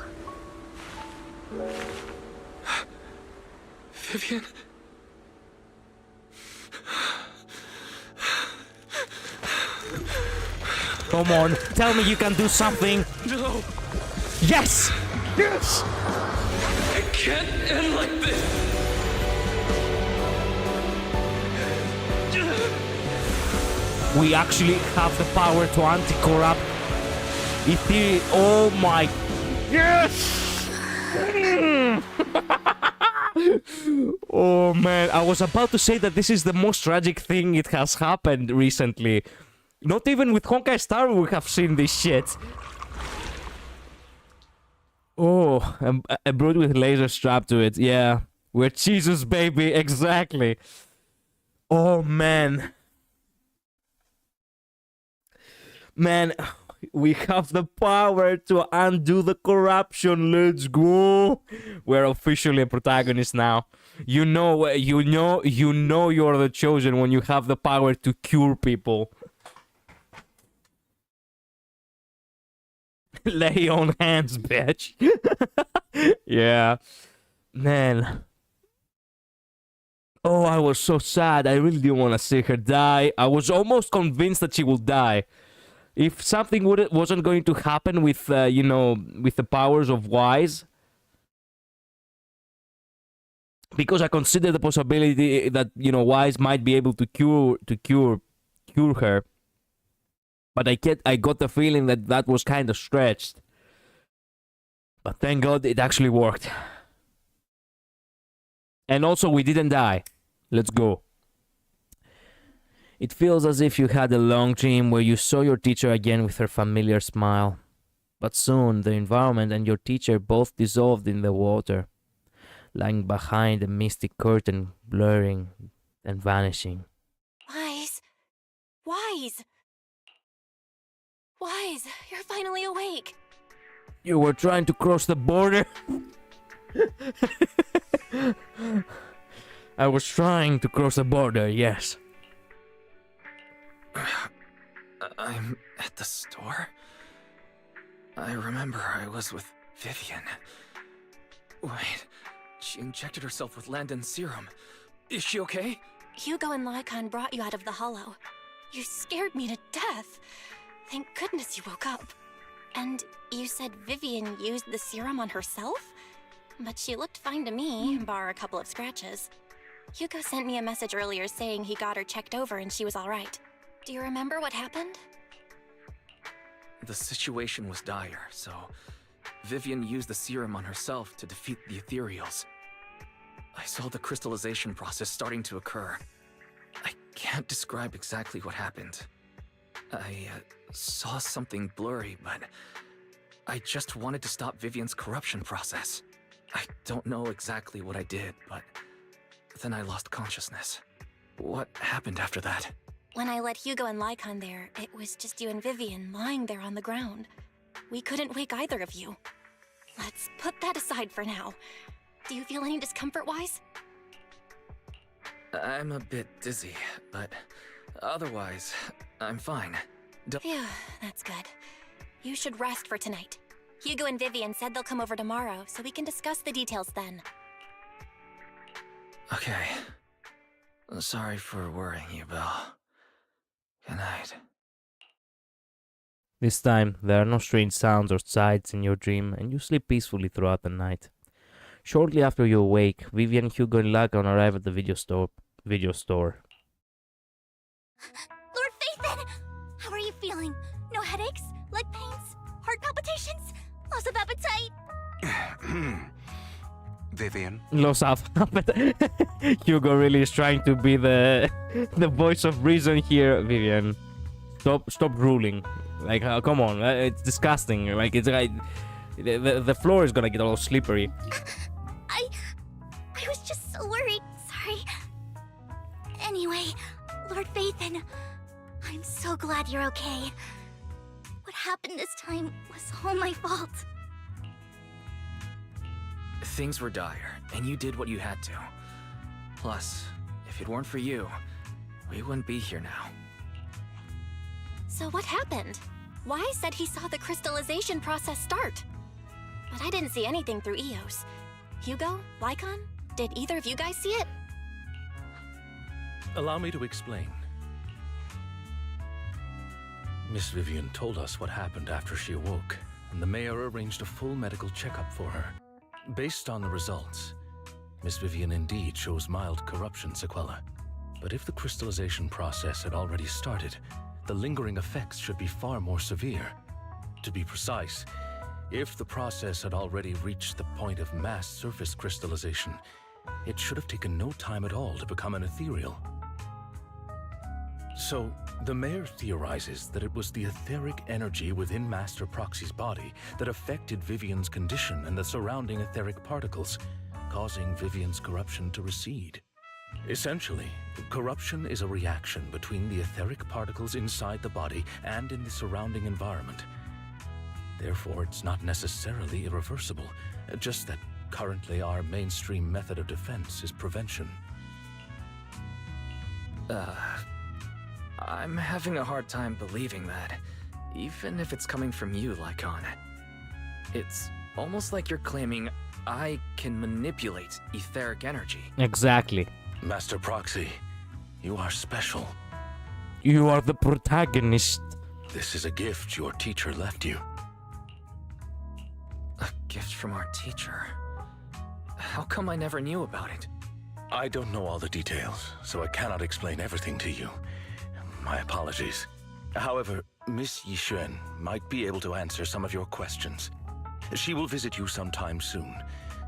Vivian? Come on, tell me you can do something. No. Yes! Yes! It can't end like this. We actually have the power to anti-corrupt. Oh my... Yes! Oh man, I was about to say that this is the most tragic thing it has happened recently. Not even with Honkai Star we have seen this shit. Oh, a brute with laser strapped to it. Yeah, we're Jesus, baby. Exactly. Oh man. Man, we have the power to undo the corruption. Let's go. We're officially a protagonist now. You know you're the chosen when you have the power to cure people. Lay on hands, bitch. Yeah. Man. Oh, I was so sad. I really didn't want to see her die. I was almost convinced that she will die. If something wasn't going to happen with, with the powers of Wise, because I consider the possibility that, Wise might be able to cure her. But I got the feeling that that was kind of stretched. But thank God it actually worked. And also we didn't die. Let's go. It feels as if you had a long dream where you saw your teacher again with her familiar smile. But soon the environment and your teacher both dissolved in the water, lying behind a misty curtain, blurring and vanishing. Wise. Wise. Wise, you're finally awake. You were trying to cross the border? I was trying to cross the border, yes. I'm at the store? I remember I was with Vivian. Wait, she injected herself with Landon's serum. Is she okay? Hugo and Lycon brought you out of the hollow. You scared me to death. Thank goodness you woke up. And you said Vivian used the serum on herself? But she looked fine to me, bar a couple of scratches. Hugo sent me a message earlier saying he got her checked over and she was alright. Do you remember what happened? The situation was dire, so Vivian used the serum on herself to defeat the ethereals. I saw the crystallization process starting to occur. I can't describe exactly what happened. I saw something blurry, but I just wanted to stop Vivian's corruption process. I don't know exactly what I did, but then I lost consciousness. What happened after that? When I let Hugo and Lycon there, it was just you and Vivian lying there on the ground. We couldn't wake either of you. Let's put that aside for now. Do you feel any discomfort, Wise? I'm a bit dizzy, but otherwise, I'm fine. Phew, that's good. You should rest for tonight. Hugo and Vivian said they'll come over tomorrow, so we can discuss the details then. Okay. Sorry for worrying you, Belle. Good night. This time, there are no strange sounds or sights in your dream, and you sleep peacefully throughout the night. Shortly after you awake, Vivian, Hugo, and Lycon arrive at the video store. Lord Phaethon! How are you feeling? No headaches? Leg pains? Heart palpitations? Loss of appetite? Vivian? Loss of appetite. Hugo really is trying to be the voice of reason here. Vivian, stop drooling. Like, come on, it's disgusting. Like, it's like the floor is gonna get all slippery. I was just so worried. Sorry. Anyway, Lord Phaethon, I'm so glad you're okay. What happened this time was all my fault. Things were dire, and you did what you had to. Plus, if it weren't for you, we wouldn't be here now. So what happened? Wise said he saw the crystallization process start. But I didn't see anything through EOS. Hugo? Lycon? Did either of you guys see it? Allow me to explain. Miss Vivian told us what happened after she awoke, and the mayor arranged a full medical checkup for her. Based on the results, Miss Vivian indeed shows mild corruption sequelae. But if the crystallization process had already started, the lingering effects should be far more severe. To be precise, if the process had already reached the point of mass surface crystallization, it should have taken no time at all to become an ethereal. So, the mayor theorizes that it was the etheric energy within Master Proxy's body that affected Vivian's condition and the surrounding etheric particles, causing Vivian's corruption to recede. Essentially, corruption is a reaction between the etheric particles inside the body and in the surrounding environment. Therefore, it's not necessarily irreversible, just that currently our mainstream method of defense is prevention. I'm having a hard time believing that, even if it's coming from you, Lycon. It's almost like you're claiming I can manipulate etheric energy. Exactly. Master Proxy, you are special. You are the protagonist. This is a gift your teacher left you. A gift from our teacher? How come I never knew about it? I don't know all the details, so I cannot explain everything to you. My apologies. However, Miss Yixuan might be able to answer some of your questions. She will visit you sometime soon,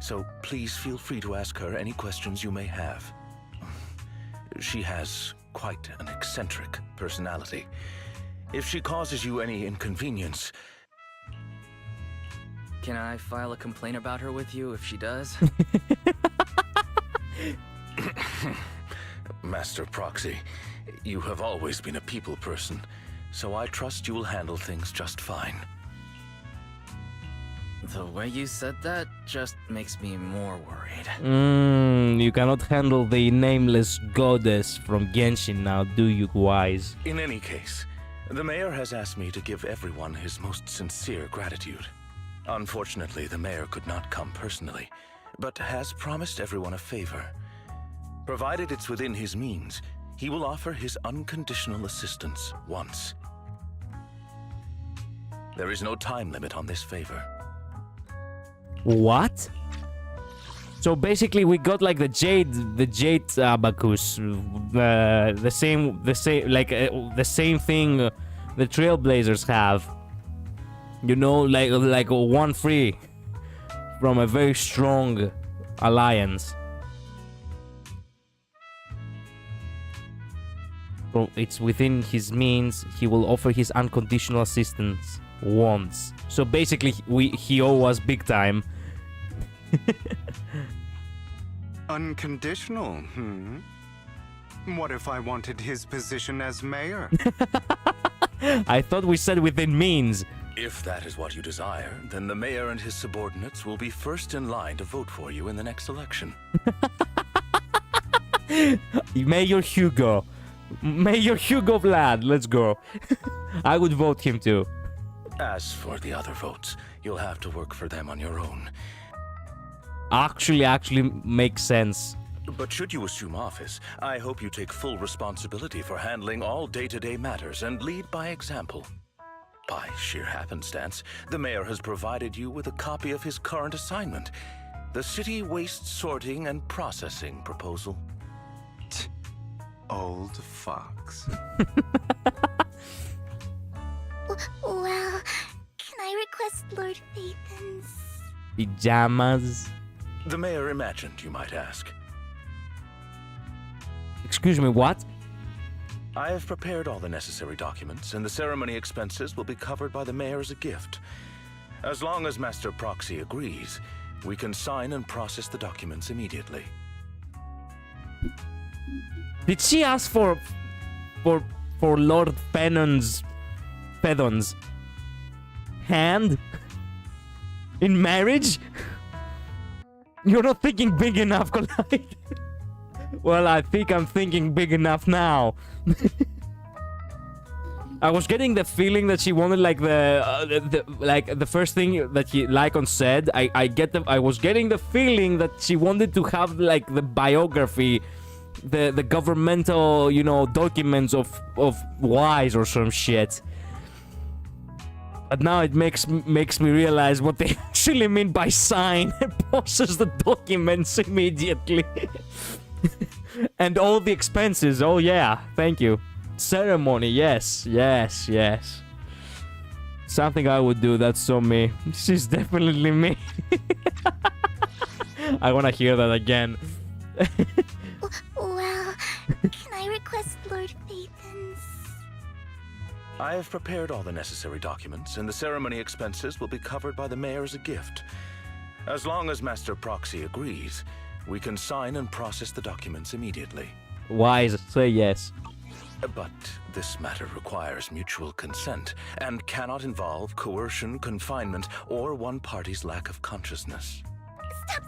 so please feel free to ask her any questions you may have. She has quite an eccentric personality. If she causes you any inconvenience... Can I file a complaint about her with you if she does? Master Proxy, you have always been a people person, so I trust you will handle things just fine. The way you said that just makes me more worried. You cannot handle the nameless goddess from Genshin now, do you, Wise? In any case, the mayor has asked me to give everyone his most sincere gratitude. Unfortunately, the mayor could not come personally, but has promised everyone a favor. Provided it's within his means, he will offer his unconditional assistance once. There is no time limit on this favor. What? So basically, we got like the jade abacus, the same thing the Trailblazers have. You know, like one free from a very strong alliance. So it's within his means. He will offer his unconditional assistance once. So basically, he owes us big time. Unconditional, What if I wanted his position as mayor? I thought we said within means. If that is what you desire, then the mayor and his subordinates will be first in line to vote for you in the next election. Mayor Hugo. Mayor Hugo Vlad, let's go. I would vote him too. As for the other votes, you'll have to work for them on your own. Actually makes sense. But should you assume office, I hope you take full responsibility for handling all day-to-day matters and lead by example. By sheer happenstance, the mayor has provided you with a copy of his current assignment, the City Waste Sorting and Processing proposal. Old fox. Well, can I request Lord Phaethon's... Pajamas? The mayor imagined you might ask. Excuse me, what? I have prepared all the necessary documents, and the ceremony expenses will be covered by the mayor as a gift. As long as Master Proxy agrees, we can sign and process the documents immediately. Did she ask for Lord Phaethon's hand in marriage? You're not thinking big enough, Collide. Well, I think I'm thinking big enough now. I was getting the feeling that she wanted like the first thing that Lycon said. I was getting the feeling that she wanted to have like the biography, the governmental, you know, documents of Wise or some shit. But now it makes me realize what they actually mean by sign and process the documents immediately. And all the expenses. Oh yeah, thank you. Ceremony, yes. Something I would do, that's so me. She's definitely me. I wanna hear that again. Well, can I request Lord Phaethon's... I have prepared all the necessary documents, and the ceremony expenses will be covered by the mayor as a gift. As long as Master Proxy agrees, we can sign and process the documents immediately. Wise, say yes. But this matter requires mutual consent and cannot involve coercion, confinement, or one party's lack of consciousness. Stop!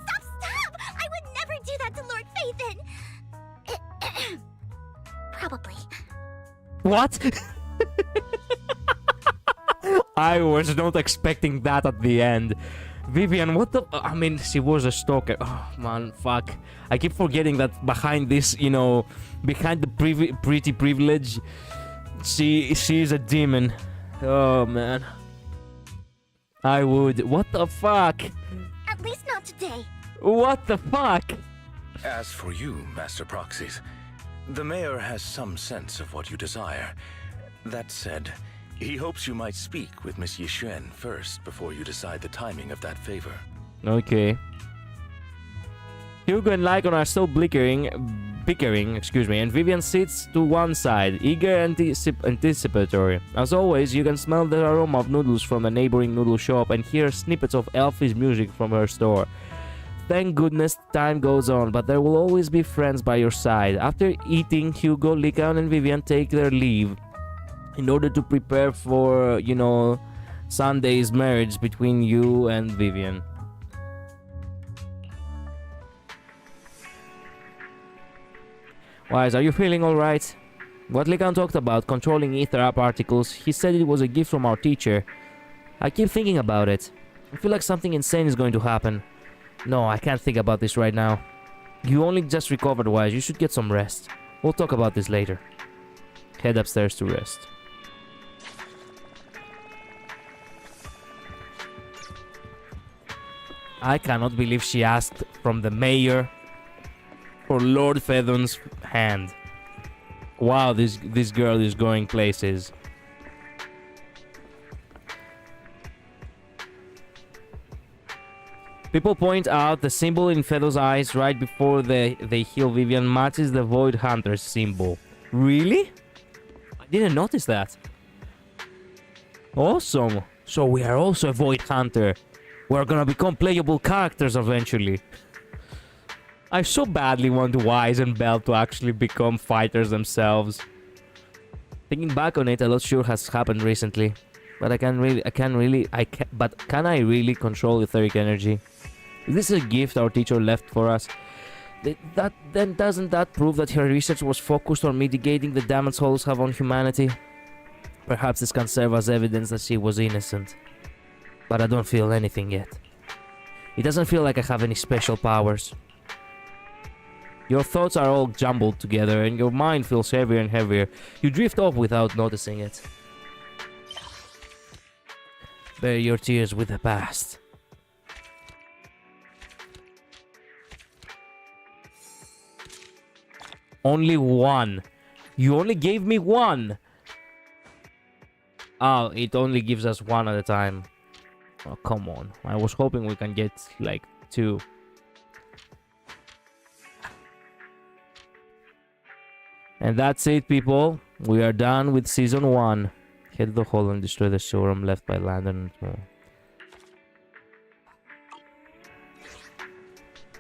I would never do that to Lord Phaethon! Probably. What? I was not expecting that at the end. Vivian, what the... I mean, she was a stalker. Oh, man, fuck. I keep forgetting that behind this, you know, behind the pretty privilege, she is a demon. Oh, man. I would... What the fuck? At least not today. What the fuck? As for you, Master Proxies, the mayor has some sense of what you desire. That said, He hopes you might speak with Miss Yixuan first before you decide the timing of that favor. Okay. Hugo and Lycon are still bickering, and Vivian sits to one side, eager and anticipatory. As always, you can smell the aroma of noodles from a neighboring noodle shop and hear snippets of elfish music from her store. Thank goodness time goes on, but there will always be friends by your side. After eating, Hugo, Lycon and Vivian take their leave in order to prepare for, you know, Sunday's marriage between you and Vivian. Wise, are you feeling alright? What Lycon talked about, controlling ether particles, he said it was a gift from our teacher. I keep thinking about it. I feel like something insane is going to happen. No, I can't think about this right now. You only just recovered, Wise. You should get some rest. We'll talk about this later. Head upstairs to rest. I cannot believe she asked from the mayor for Lord Fedon's hand. Wow, this girl is going places. People point out the symbol in Fedon's eyes right before they heal Vivian matches the Void Hunter's symbol. Really? I didn't notice that. Awesome. So we are also a Void Hunter. We're gonna become playable characters eventually. I so badly want Wise and Belle to actually become fighters themselves. Thinking back on it, a lot sure has happened recently. But can I really control etheric energy? If this is a gift our teacher left for us, then doesn't that prove that her research was focused on mitigating the damage holes have on humanity? Perhaps this can serve as evidence that she was innocent. But I don't feel anything yet. It doesn't feel like I have any special powers. Your thoughts are all jumbled together and your mind feels heavier and heavier. You drift off without noticing it. Bury your tears with the past. Only one. You only gave me one. Oh, it only gives us one at a time. Oh, come on. I was hoping we can get like two. And that's it, people. We are done with season 1. Head to the hall and destroy the showroom left by Lantern and more.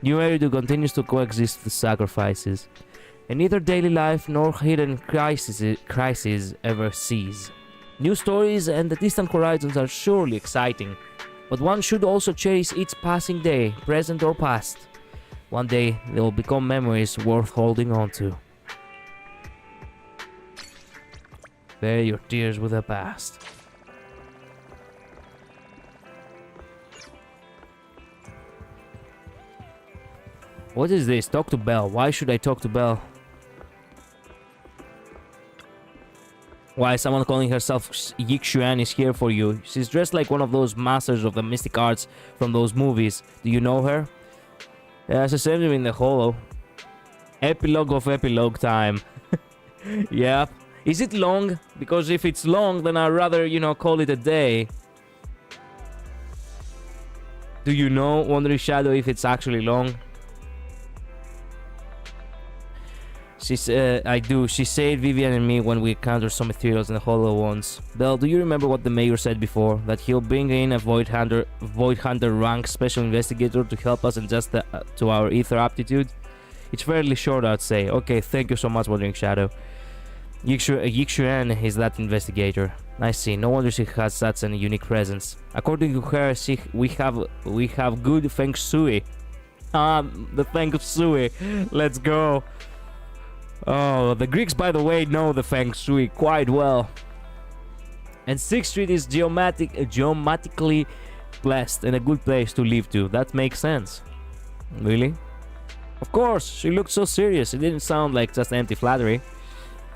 New Eridu continues to coexist with sacrifices, and neither daily life nor hidden crises ever cease. New stories and the distant horizons are surely exciting, but one should also cherish each passing day, present or past. One day they will become memories worth holding on to. Bury your tears with the past. What is this? Talk to Belle. Why should I talk to Belle? Why someone calling herself Yixuan is here for you. She's dressed like one of those masters of the mystic arts from those movies. Do you know her? Yeah, she sent him in the holo. Epilogue of epilogue time. Yep. Is it long? Because if it's long, then I'd rather, you know, call it a day. Do you know, Wandering Shadow, if it's actually long? I do. She saved Vivian and me when we encountered some materials in the Hollow once. Belle, do you remember what the mayor said before? That he'll bring in a Void Hunter rank special investigator to help us adjust to our ether aptitude? It's fairly short, I'd say. Okay, thank you so much, Wandering Shadow. Yixuan is that investigator. I see. No wonder she has such a unique presence. According to her, we have good feng shui. The feng shui. Let's go. Oh, the Greeks, by the way, know the feng shui quite well. And 6th Street is geomatically blessed and a good place to live to. That makes sense. Really? Of course, she looked so serious. It didn't sound like just empty flattery.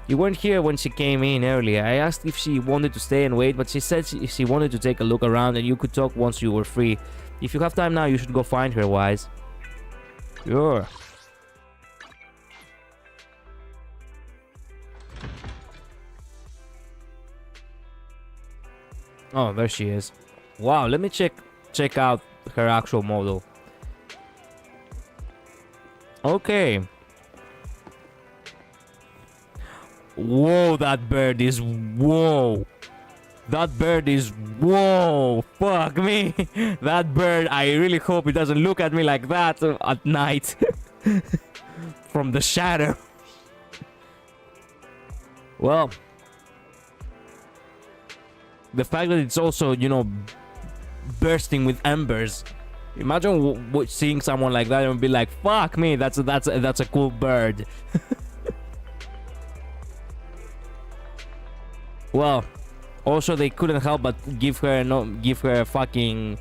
You weren't here when she came in earlier. I asked if she wanted to stay and wait, but she said she wanted to take a look around and you could talk once you were free. If you have time now, you should go find her, Wise. Sure. Oh, there she is. Wow, let me check out her actual model. Okay. Whoa, that bird is whoa. That bird is whoa. Fuck me. That bird, I really hope it doesn't look at me like that at night. From the shadow. Well, the fact that it's also, you know, bursting with embers. Imagine seeing someone like that and be like, "Fuck me, that's a cool bird." Well, also they couldn't help but give her a fucking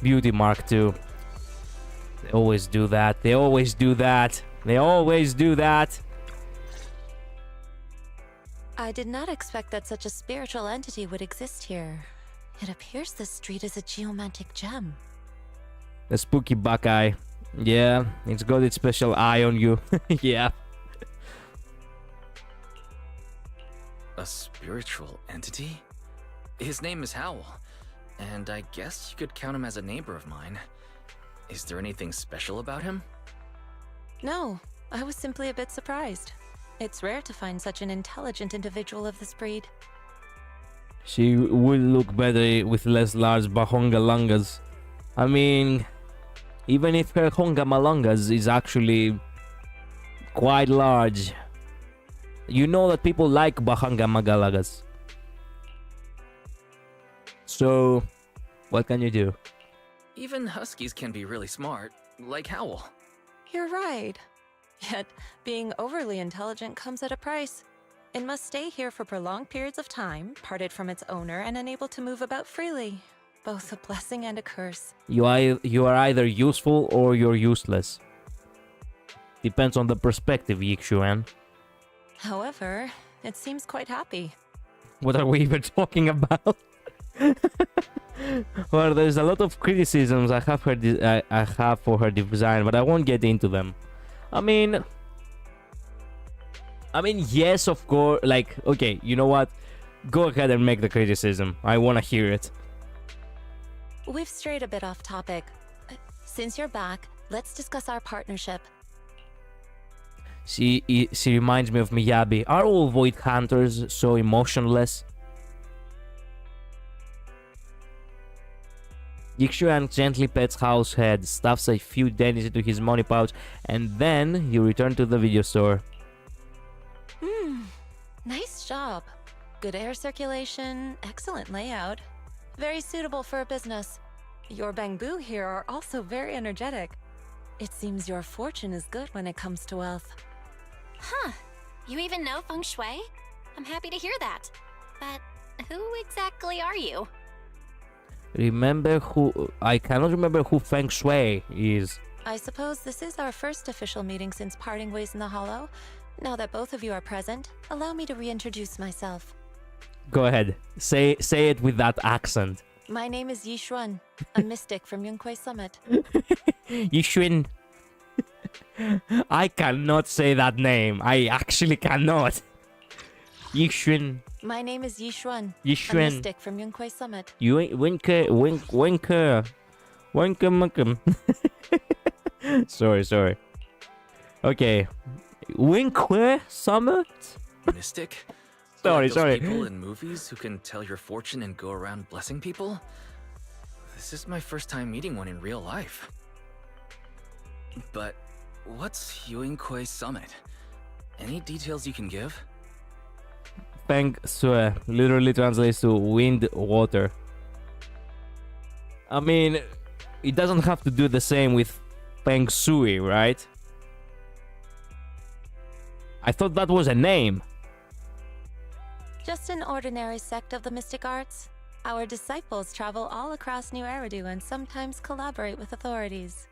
beauty mark too. They always do that. They always do that. They always do that. I did not expect that such a spiritual entity would exist here. It appears this street is a geomantic gem. The spooky Buckeye. Yeah, it's got its special eye on you. Yeah. A spiritual entity? His name is Howl, and I guess you could count him as a neighbor of mine. Is there anything special about him? No, I was simply a bit surprised. It's rare to find such an intelligent individual of this breed. She would look better with less large bahonga lungas. I mean, even if her honga malungas is actually quite large, you know that people like bahanga magalagas. So, what can you do? Even huskies can be really smart, like Howl. You're right. Yet, being overly intelligent comes at a price. It must stay here for prolonged periods of time, parted from its owner and unable to move about freely. Both a blessing and a curse. You are either useful or you're useless. Depends on the perspective, Yixuan. However, it seems quite happy. What are we even talking about? Well, there's a lot of criticisms I have for her design, but I won't get into them. I mean, yes, of course. Like, okay, you know what? Go ahead and make the criticism. I want to hear it. We've strayed a bit off topic. Since you're back, let's discuss our partnership. She reminds me of Miyabi. Are all Void Hunters so emotionless? Yixuan gently pets Howl's head, stuffs a few pennies into his money pouch, and then you return to the video store. Nice job. Good air circulation, excellent layout. Very suitable for a business. Your bamboo here are also very energetic. It seems your fortune is good when it comes to wealth. Huh. You even know feng shui? I'm happy to hear that. But who exactly are you? I cannot remember who Feng Shui is. I suppose this is our first official meeting since parting ways in the Hollow. Now that both of you are present, allow me to reintroduce myself. Go ahead. Say it with that accent. My name is Yixuan, a mystic from Yunquei Summit. Yixuan. I cannot say that name. I actually cannot. Yixuan. My name is Yixuan, a Yixuan. mystic from Yunquei Summit. Winker. Sorry. Okay. Winker Summit? Mystic? Sorry. Like those people in movies who can tell your fortune and go around blessing people? This is my first time meeting one in real life. But what's Yunquei Summit? Any details you can give? Feng Shui literally translates to wind water. I mean, it doesn't have to do the same with Feng Shui, right? I thought that was a name. Just an ordinary sect of the mystic arts. Our disciples travel all across New Eridu and sometimes collaborate with authorities.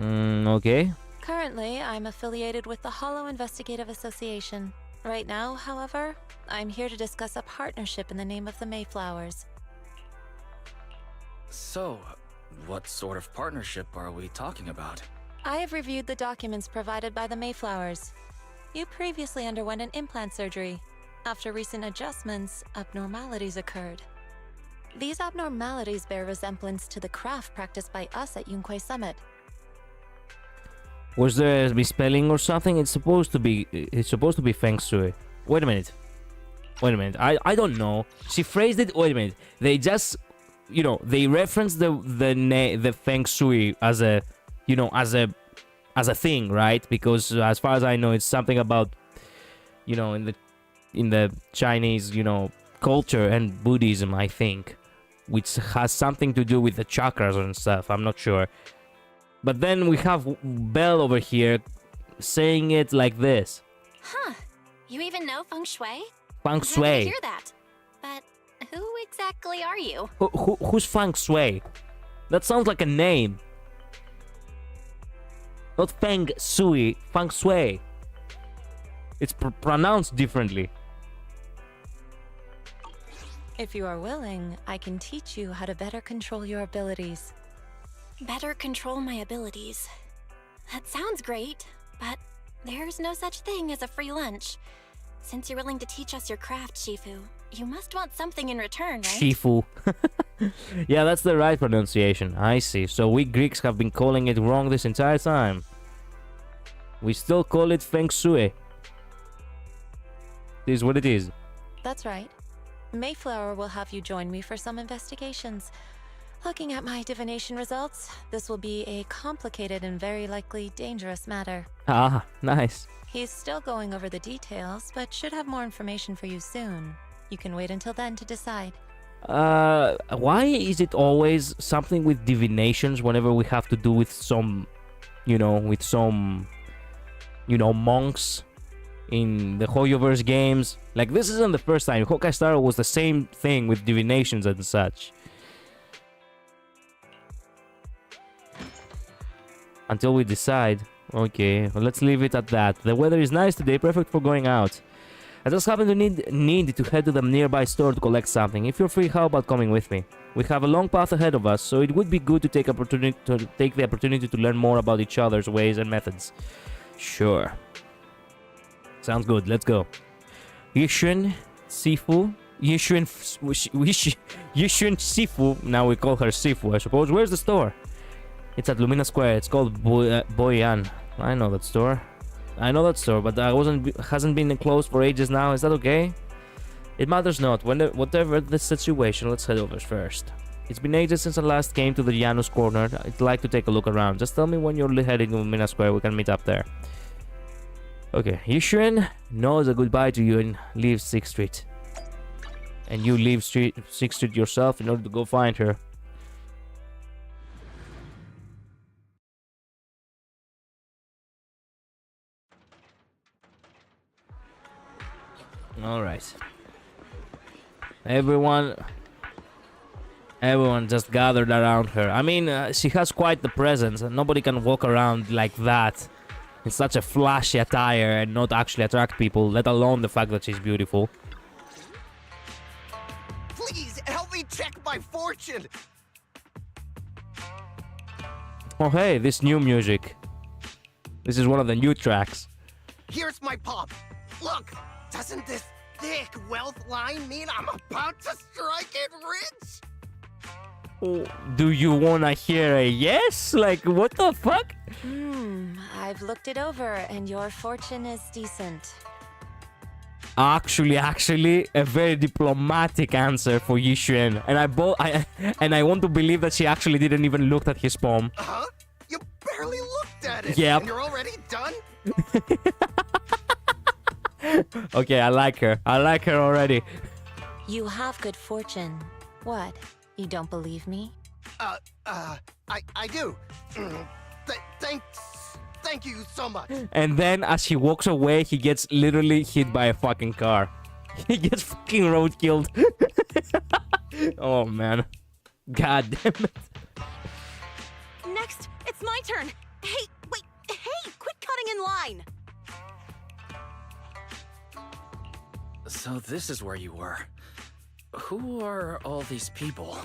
Okay. Currently, I'm affiliated with the Hollow Investigative Association. Right now, however, I'm here to discuss a partnership in the name of the Mayflowers. So, what sort of partnership are we talking about? I have reviewed the documents provided by the Mayflowers. You previously underwent an implant surgery. After recent adjustments, abnormalities occurred. These abnormalities bear resemblance to the craft practiced by us at Yunquei Summit. Was there a misspelling or something? It's supposed to be feng shui. Wait a minute. I don't know. She phrased it. Wait a minute. They just, they referenced the feng shui as a, as a thing, right? Because as far as I know, it's something about, in the Chinese, culture and Buddhism, I think, which has something to do with the chakras and stuff. I'm not sure. But then we have Belle over here saying it like this. Huh. You even know feng shui? Feng I shui. hear that. But who exactly are you? Who's feng shui? That sounds like a name. Not feng shui, feng shui. It's pronounced differently. If you are willing, I can teach you how to better control your abilities. Better control my abilities. That sounds great, but there's no such thing as a free lunch. Since you're willing to teach us your craft, Shifu, you must want something in return, right? Shifu. Yeah, that's the right pronunciation. I see. So we Greeks have been calling it wrong this entire time. We still call it feng shui. It is what it is. That's right. Mayflower will have you join me for some investigations. Looking at my divination results, this will be a complicated and very likely dangerous matter. Ah, nice. He's still going over the details, but should have more information for you soon. You can wait until then to decide. Why is it always something with divinations whenever we have to do with some, monks in the Hoyoverse games? Like, this isn't the first time. Hawkeye Star was the same thing with divinations and such. Until we decide. Okay, well, let's leave it at that. The weather is nice today, perfect for going out. I just happen to need to head to the nearby store to collect something. If you're free, how about coming with me? We have a long path ahead of us, so it would be good to take the opportunity to learn more about each other's ways and methods. Sure. Sounds good, let's go. Yishun Sifu. Yishun Sifu. Now we call her Sifu, I suppose. Where's the store? It's at Lumina Square. It's called Boyan. I know that store. But I hasn't been closed for ages now. Is that okay? It matters not. Whatever the situation, let's head over first. It's been ages since I last came to the Janus Corner. I'd like to take a look around. Just tell me when you're heading to Lumina Square. We can meet up there. Okay, Yishuan nods a goodbye to you and leaves 6th Street. And you leave 6th Street yourself in order to go find her. Alright. Everyone just gathered around her. I mean, she has quite the presence, and nobody can walk around like that in such a flashy attire and not actually attract people, let alone the fact that she's beautiful. Please help me check my fortune. Oh hey, this new music. This is one of the new tracks. Here's my pop. Look, doesn't this thick wealth line mean I'm about to strike it rich? Do you wanna hear a yes? Like, what the fuck? I've looked it over, and your fortune is decent. Actually, a very diplomatic answer for Yishuan. And I want to believe that she actually didn't even look at his palm. Huh? You barely looked at it. Yep. And you're already done? Okay, I like her already. You have good fortune. What? You don't believe me? I do. Thank you so much. And then as he walks away, he gets literally hit by a fucking car. He gets fucking roadkilled. Oh man. God damn it. Next, it's my turn. Hey, wait. Hey, quit cutting in line. So this is where you were. Who are all these people?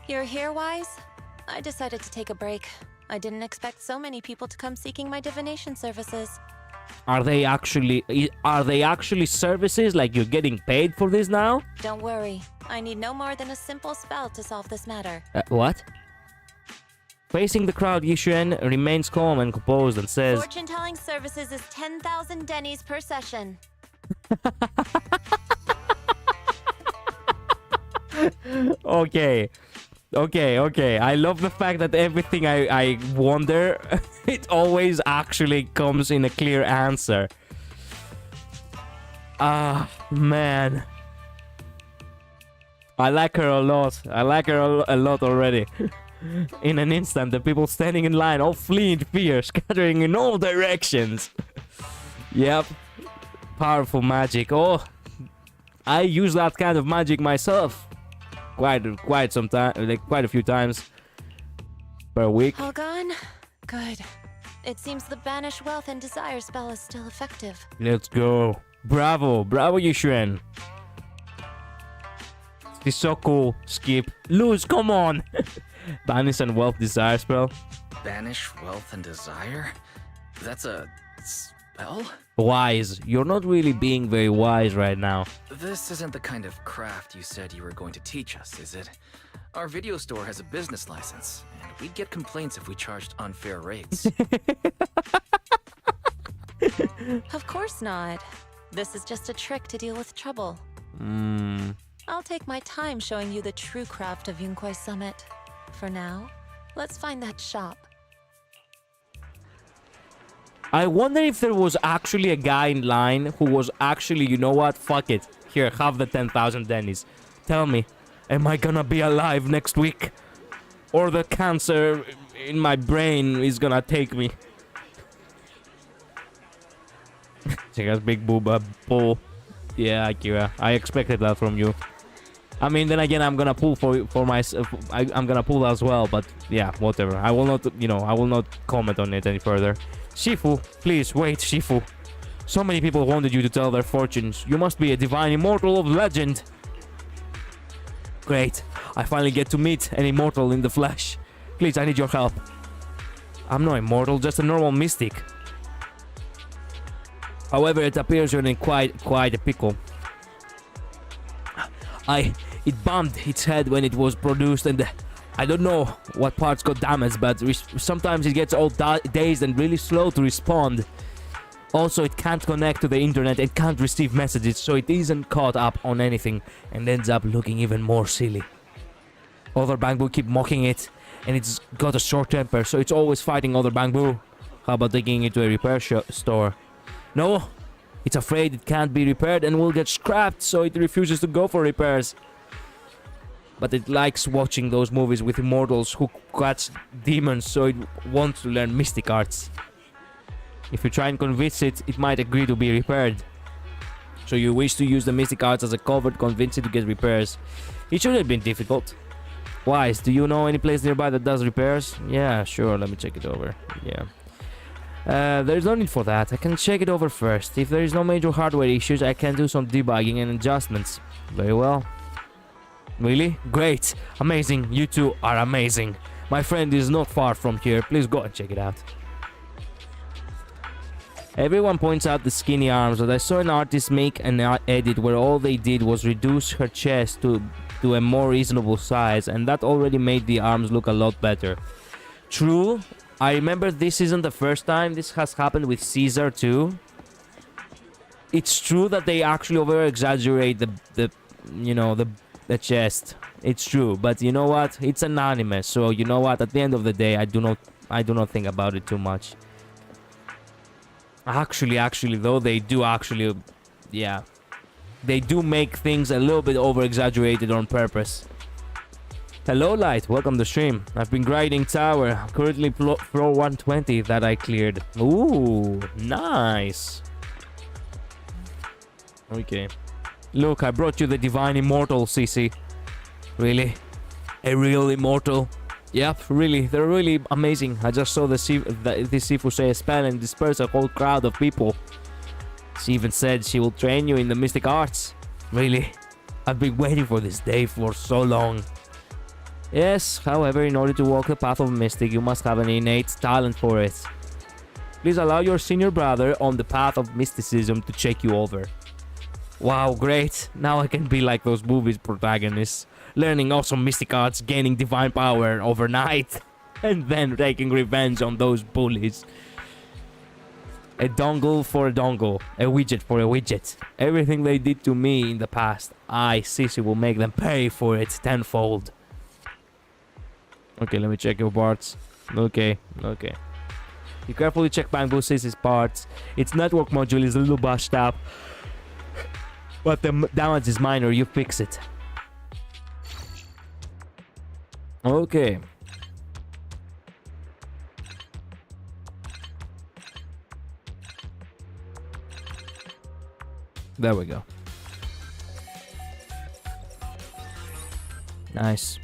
You're here, Wise? I decided to take a break. I didn't expect so many people to come seeking my divination services. Are they actually services? Like you're getting paid for this now? Don't worry. I need no more than a simple spell to solve this matter. What? Facing the crowd, Yixuan remains calm and composed and says, Fortune-telling services is 10,000 dennies per session. Okay. I love the fact that everything I wonder, it always actually comes in a clear answer. Ah, man. I like her a lot. I like her a lot already. In an instant, the people standing in line all flee in fear, scattering in all directions. Yep. Powerful magic. Oh, I use that kind of magic myself. Quite some time, like quite a few times per week. All gone? Good. It seems the banish wealth and desire spell is still effective. Let's go. Bravo, Yixuan. This is so cool. Skip. Lose, come on. Banish and wealth desire spell. Banish wealth and desire? That's a spell? Wise. You're not really being very wise right now. This isn't the kind of craft you said you were going to teach us, is it? Our video store has a business license, and we'd get complaints if we charged unfair rates. Of course not. This is just a trick to deal with trouble. I'll take my time showing you the true craft of Yunquai Summit. For now, let's find that shop. I wonder if there was actually a guy in line who was actually, you know what, fuck it. Here, have the 10,000 dennies. Tell me, am I gonna be alive next week? Or the cancer in my brain is gonna take me? She has big boob pull. Yeah, Akira, I expected that from you. I mean, then again, I'm gonna pull for myself. I'm gonna pull as well, but yeah, whatever. I will not, I will not comment on it any further. Shifu, please wait, Shifu. So many people wanted you to tell their fortunes. You must be a divine immortal of legend. Great, I finally get to meet an immortal in the flesh. Please, I need your help. I'm no immortal, just a normal mystic. However, it appears you're in quite a pickle. It bumped its head when it was produced, and I don't know what parts got damaged, but sometimes it gets all dazed and really slow to respond. Also, it can't connect to the internet, it can't receive messages, so it isn't caught up on anything and ends up looking even more silly. Other Bangbu keep mocking it, and it's got a short temper, so it's always fighting other Bangbu. How about taking it to a repair store? No, it's afraid it can't be repaired and will get scrapped, so it refuses to go for repairs. But it likes watching those movies with immortals who catch demons, so it wants to learn mystic arts. If you try and convince it, it might agree to be repaired. So you wish to use the mystic arts as a cover to convince it to get repairs. It shouldn't have been difficult. Wise, do you know any place nearby that does repairs? Yeah, sure, let me check it over. Yeah. There's no need for that. I can check it over first. If there is no major hardware issues, I can do some debugging and adjustments. Very well. Really? Great. Amazing. You two are amazing. My friend is not far from here. Please go and check it out. Everyone points out the skinny arms, but I saw an artist make an edit where all they did was reduce her chest to a more reasonable size, and that already made the arms look a lot better. True. I remember this isn't the first time this has happened with Caesar too. It's true that they actually over-exaggerate the chest. It's true, but you know what? It's an anime, so you know what? At the end of the day, I do not think about it too much. Actually, though, they do actually, yeah, they do make things a little bit over-exaggerated on purpose. Hello, Light. Welcome to stream. I've been grinding tower. Currently floor 120 that I cleared. Ooh, nice. Okay. Look, I brought you the divine immortal, CC. Really? A real immortal? Yep, really. They're really amazing. I just saw this Sifu say a spell and disperse a whole crowd of people. She even said she will train you in the mystic arts. Really? I've been waiting for this day for so long. Yes, however, in order to walk the path of mystic, you must have an innate talent for it. Please allow your senior brother on the path of mysticism to check you over. Wow, great. Now I can be like those movies protagonists. Learning awesome mystic arts, gaining divine power overnight. And then taking revenge on those bullies. A dongle for a dongle. A widget for a widget. Everything they did to me in the past, I, Sissy, will make them pay for it tenfold. Okay, let me check your parts. Okay. You carefully check Bamboo Sissy's parts. Its network module is a little bashed up. But the damage is minor, you fix it. Okay. There we go. Nice.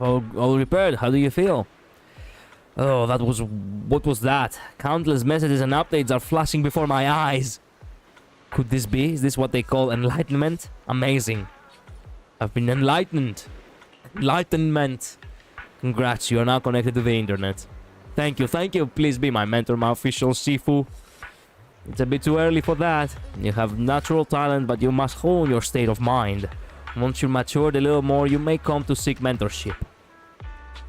All repaired. How do you feel? Oh, that was... What was that? Countless messages and updates are flashing before my eyes. Could this be? Is this what they call enlightenment? Amazing. I've been enlightened. Enlightenment. Congrats, you are now connected to the internet. Thank you. Please be my mentor, my official Shifu. It's a bit too early for that. You have natural talent, but you must hone your state of mind. Once you matured a little more, you may come to seek mentorship.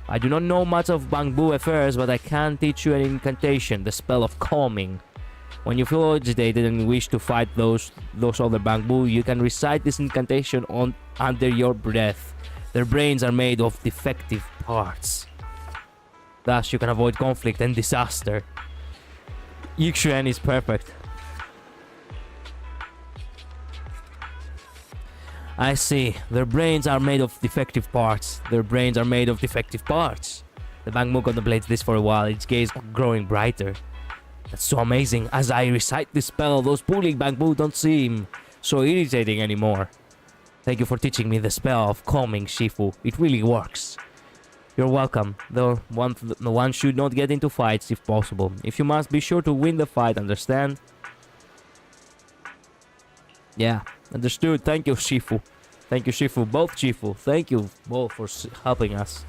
I do not know much of Bamboo affairs, but I can teach you an incantation, the spell of calming. When you feel agitated and wish to fight those other Bamboo, you can recite this incantation under your breath. Their brains are made of defective parts. Thus, you can avoid conflict and disaster. Yuxuan is perfect. I see. Their brains are made of defective parts. The Bamboo contemplates this for a while, its gaze growing brighter. That's so amazing. As I recite this spell, those bullying Bamboo don't seem so irritating anymore. Thank you for teaching me the spell of calming, Shifu. It really works. You're welcome, though one should not get into fights if possible. If you must, be sure to win the fight, understand? Yeah, understood. Thank you, Shifu. Both Shifu. Thank you both for helping us.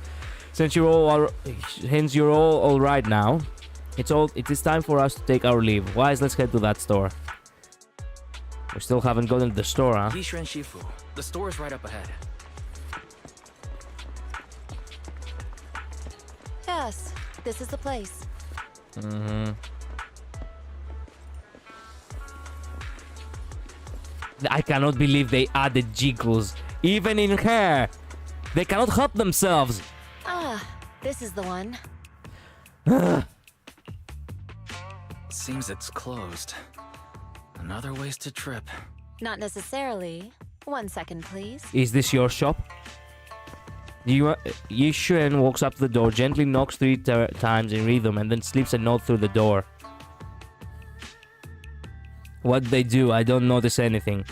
Since you're all right now, it is time for us to take our leave. Wise, let's head to that store. We still haven't gotten to the store, huh? Yishu and Shifu, the store is right up ahead. Yes, this is the place. I cannot believe they added jiggles. Even in hair. They cannot help themselves. Ah, this is the one. Seems it's closed. Another wasted trip. Not necessarily. 1 second, please. Is this your shop? Yishuan walks up to the door, gently knocks 3 times in rhythm, and then slips a note through the door. What they do, I don't notice anything.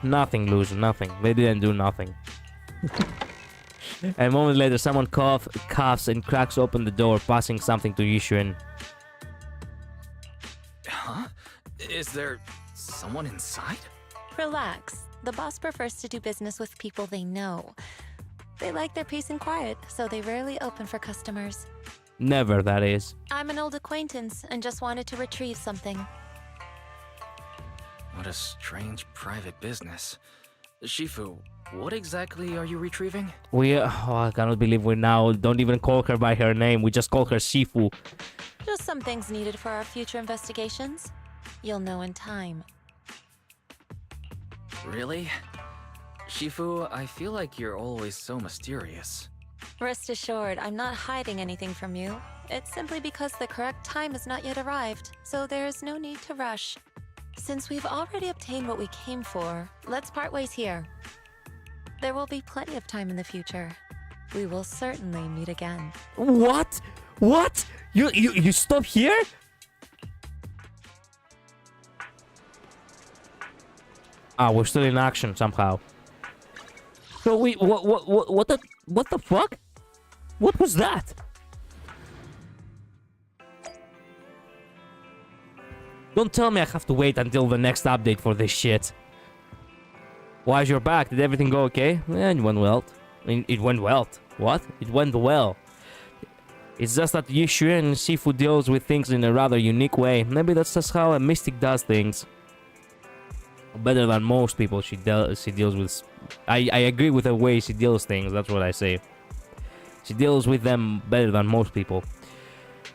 Nothing, loser, nothing. They didn't do nothing. A moment later, someone coughs and cracks open the door, passing something to Yishuan. Huh? Is there someone inside? Relax. The boss prefers to do business with people they know. They like their peace and quiet, so they rarely open for customers. Never, that is. I'm an old acquaintance and just wanted to retrieve something. What a strange private business. Shifu, what exactly are you retrieving? I cannot believe we now don't even call her by her name. We just call her Shifu. Just some things needed for our future investigations. You'll know in time. Really? Shifu, I feel like you're always so mysterious. Rest assured, I'm not hiding anything from you. It's simply because the correct time has not yet arrived, so there is no need to rush. Since we've already obtained what we came for, let's part ways here. There will be plenty of time in the future. We will certainly meet again. What? What? You stop here? Ah, we're still in action somehow. So what the fuck? What was that? Don't tell me I have to wait until the next update for this shit. Why is your back? Did everything go okay? Yeah, it went well. It went well. What? It went well. It's just that Yushu and Shifu deals with things in a rather unique way. Maybe that's just how a mystic does things. Better than most people she deals with. I agree with the way she deals things, that's what I say. She deals with them better than most people.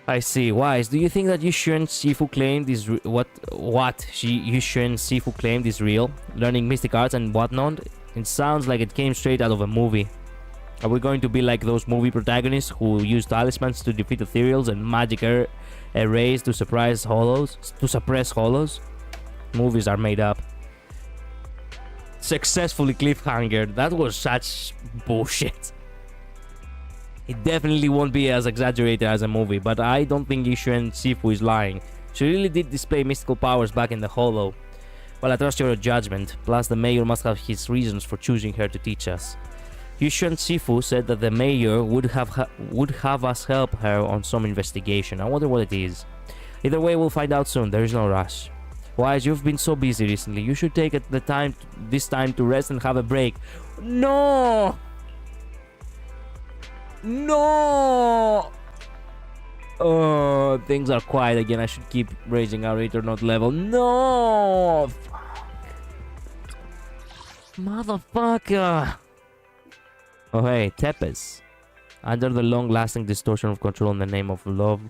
I see. Wise, do you think that Yushu and Shifu claimed is Yushu and Shifu claimed is real? Learning mystic arts and whatnot? It sounds like it came straight out of a movie. Are we going to be like those movie protagonists who use talismans to defeat ethereals and magic arrays to suppress hollows? Movies are made up. Successfully cliffhanger. That was such bullshit. It definitely won't be as exaggerated as a movie, but I don't think Yushu and Shifu is lying. She really did display mystical powers back in the hollow. Well, I trust your judgment. Plus, the mayor must have his reasons for choosing her to teach us. Yushu and Shifu said that the mayor would have us help her on some investigation. I wonder what it is. Either way, we'll find out soon. There is no rush. Wise, you've been so busy recently. You should take this time to rest and have a break. No! No! Oh, things are quiet again. I should keep raising our Eternal level. No! Fuck. Motherfucker! Oh hey, Tepes. Under the long-lasting distortion of control in the name of love,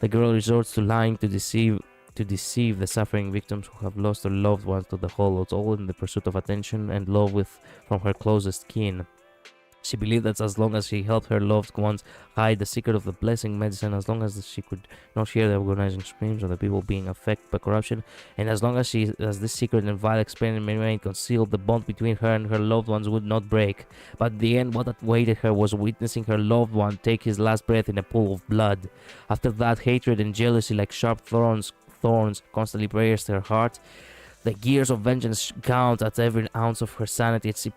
the girl resorts to lying to deceive the suffering victims who have lost their loved ones to the hollows, all in the pursuit of attention and love from her closest kin. She believed that as long as she helped her loved ones hide the secret of the blessing medicine, as long as she could not hear the agonizing screams of the people being affected by corruption, and as long as this secret and vile experiment remained concealed, the bond between her and her loved ones would not break. But in the end, what awaited her was witnessing her loved one take his last breath in a pool of blood. After that, hatred and jealousy like sharp thorns constantly pierced her heart. The gears of vengeance gouged at every ounce of her sanity as she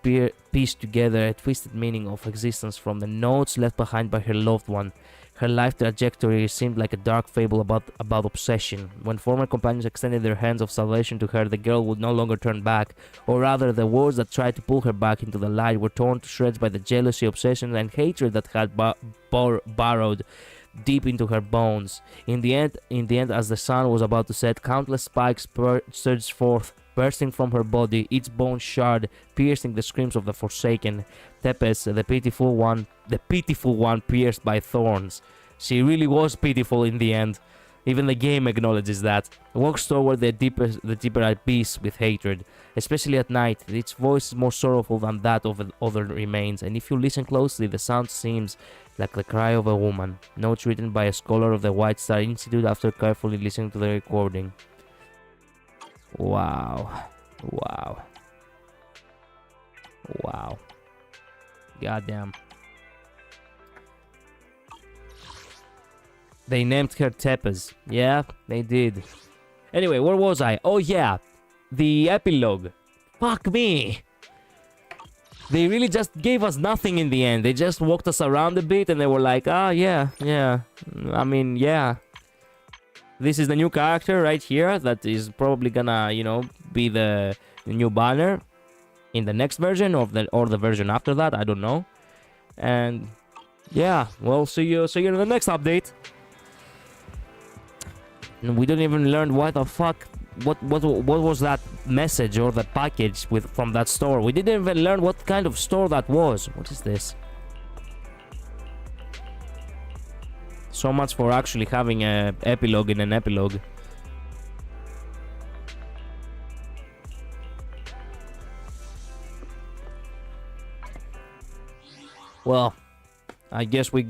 pieced together a twisted meaning of existence from the notes left behind by her loved one. Her life trajectory seemed like a dark fable about obsession. When former companions extended their hands of salvation to her, the girl would no longer turn back. Or rather, the words that tried to pull her back into the light were torn to shreds by the jealousy, obsession, and hatred that had burrowed deep into her bones. In the end, as the sun was about to set, countless spikes surged forth, bursting from her body, each bone shard piercing the screams of the forsaken. Tepes, the pitiful one pierced by thorns. She really was pitiful in the end. Even the game acknowledges that. Walks toward the deeper abyss with hatred, especially at night. Its voice is more sorrowful than that of other remains, and if you listen closely, the sound seems like the cry of a woman. Notes written by a scholar of the White Star Institute after carefully listening to the recording. Wow. Wow. Wow. Goddamn. They named her Tepes. Yeah, they did. Anyway, where was I? Oh yeah, the epilogue. Fuck me. They really just gave us nothing in the end. They just walked us around a bit and they were like, yeah. I mean, yeah. This is the new character right here that is probably gonna, be the new banner in the next version or the version after that. I don't know. And yeah, well, see you in the next update. And we didn't even learn what the fuck. What was that message or the package from that store? We didn't even learn what kind of store that was. What is this? So much for actually having an epilogue in an epilogue. Well, I guess we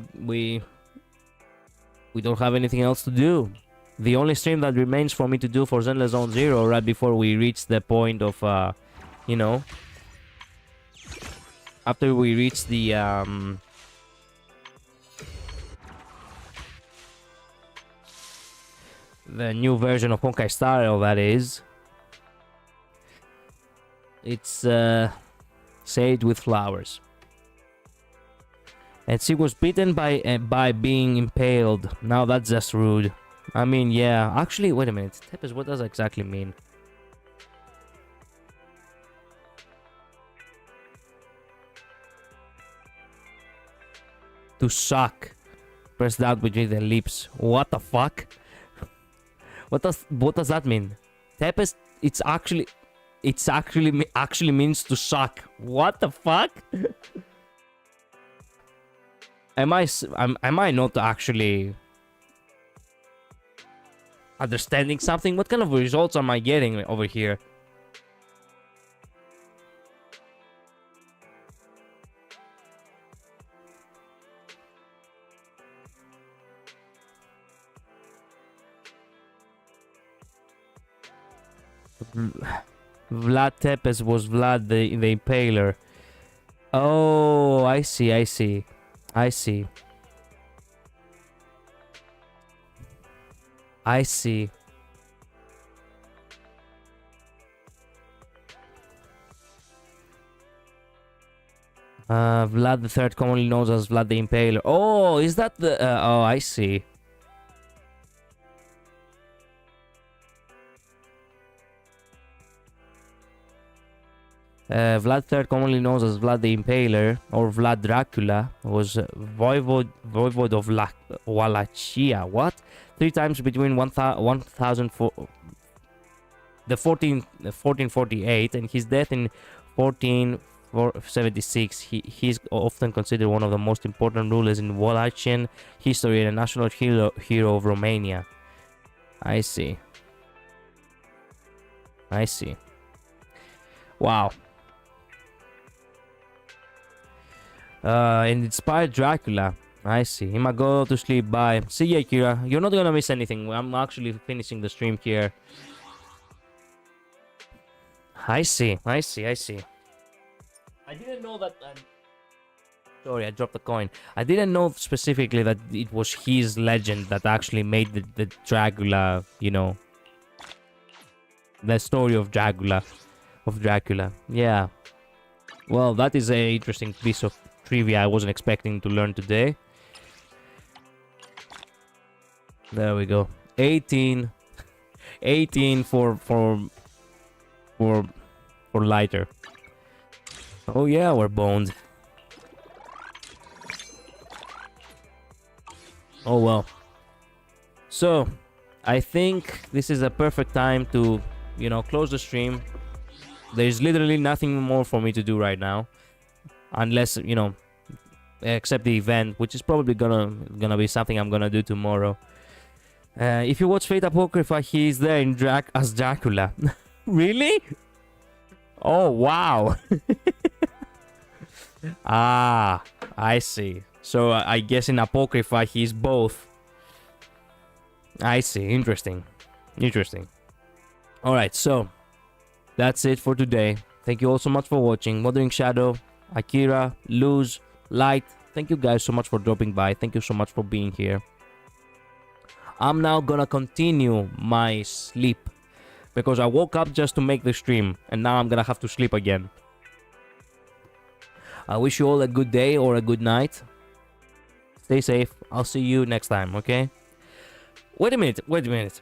don't have anything else to do. The only stream that remains for me to do for Zenless Zone Zero right before we reach the point of, after we reach the, new version of Honkai Star Rail, that is. It's, Sage with Flowers. And she was beaten by being impaled. Now that's just rude. I mean, yeah. Actually, wait a minute. Tepes, what does that exactly mean? To suck. Pressed out between the lips. What the fuck? What does that mean? Tepes, actually means to suck. What the fuck? Am I not actually understanding something? What kind of results am I getting over here? Vlad Tepes was Vlad the Impaler. Oh, I see. Vlad the Third, commonly known as Vlad the Impaler. Oh, is that the... oh, I see. Vlad III, commonly known as Vlad the Impaler, or Vlad Dracula, was voivode of Wallachia. What? 3 times between 1448 and his death in 1476. He's often considered one of the most important rulers in Wallachian history and a national hero of Romania. I see. Wow. And inspired Dracula. I see. I'ma go to sleep. Bye. See ya, Kira. You're not gonna miss anything. I'm actually finishing the stream here. I see. I didn't know that... sorry, I dropped the coin. I didn't know specifically that it was his legend that actually made the Dracula, you know... the story of Dracula. Yeah. Well, that is an interesting piece of trivia I wasn't expecting to learn today. There we go. 18 for lighter. Oh yeah, we're boned. Oh well. So, I think this is a perfect time to, you know, close the stream. There's literally nothing more for me to do right now. Unless, you know, except the event, which is probably gonna be something I'm gonna do tomorrow. If you watch Fate Apocrypha, he's there in as Dracula. Really? Oh, wow. Ah, I see. So I guess in Apocrypha he's both. I see. Interesting. Alright, so that's it for today. Thank you all so much for watching. Mothering Shadow, Akira, Luz, Light, thank you guys so much for dropping by. Thank you so much for being here. I'm now gonna continue my sleep because I woke up just to make the stream and now I'm gonna have to sleep again. I wish you all a good day or a good night. Stay safe. I'll see you next time, okay? Wait a minute.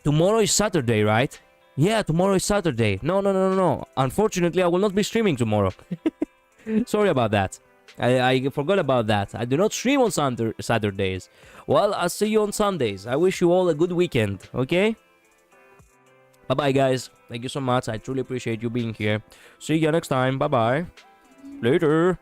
Tomorrow is Saturday, right? Yeah, tomorrow is Saturday. No. Unfortunately, I will not be streaming tomorrow. Sorry about that. I forgot about that. I do not stream on Saturdays. Well, I'll see you on Sundays. I wish you all a good weekend, okay? Bye-bye, guys. Thank you so much. I truly appreciate you being here. See you next time. Bye-bye. Later.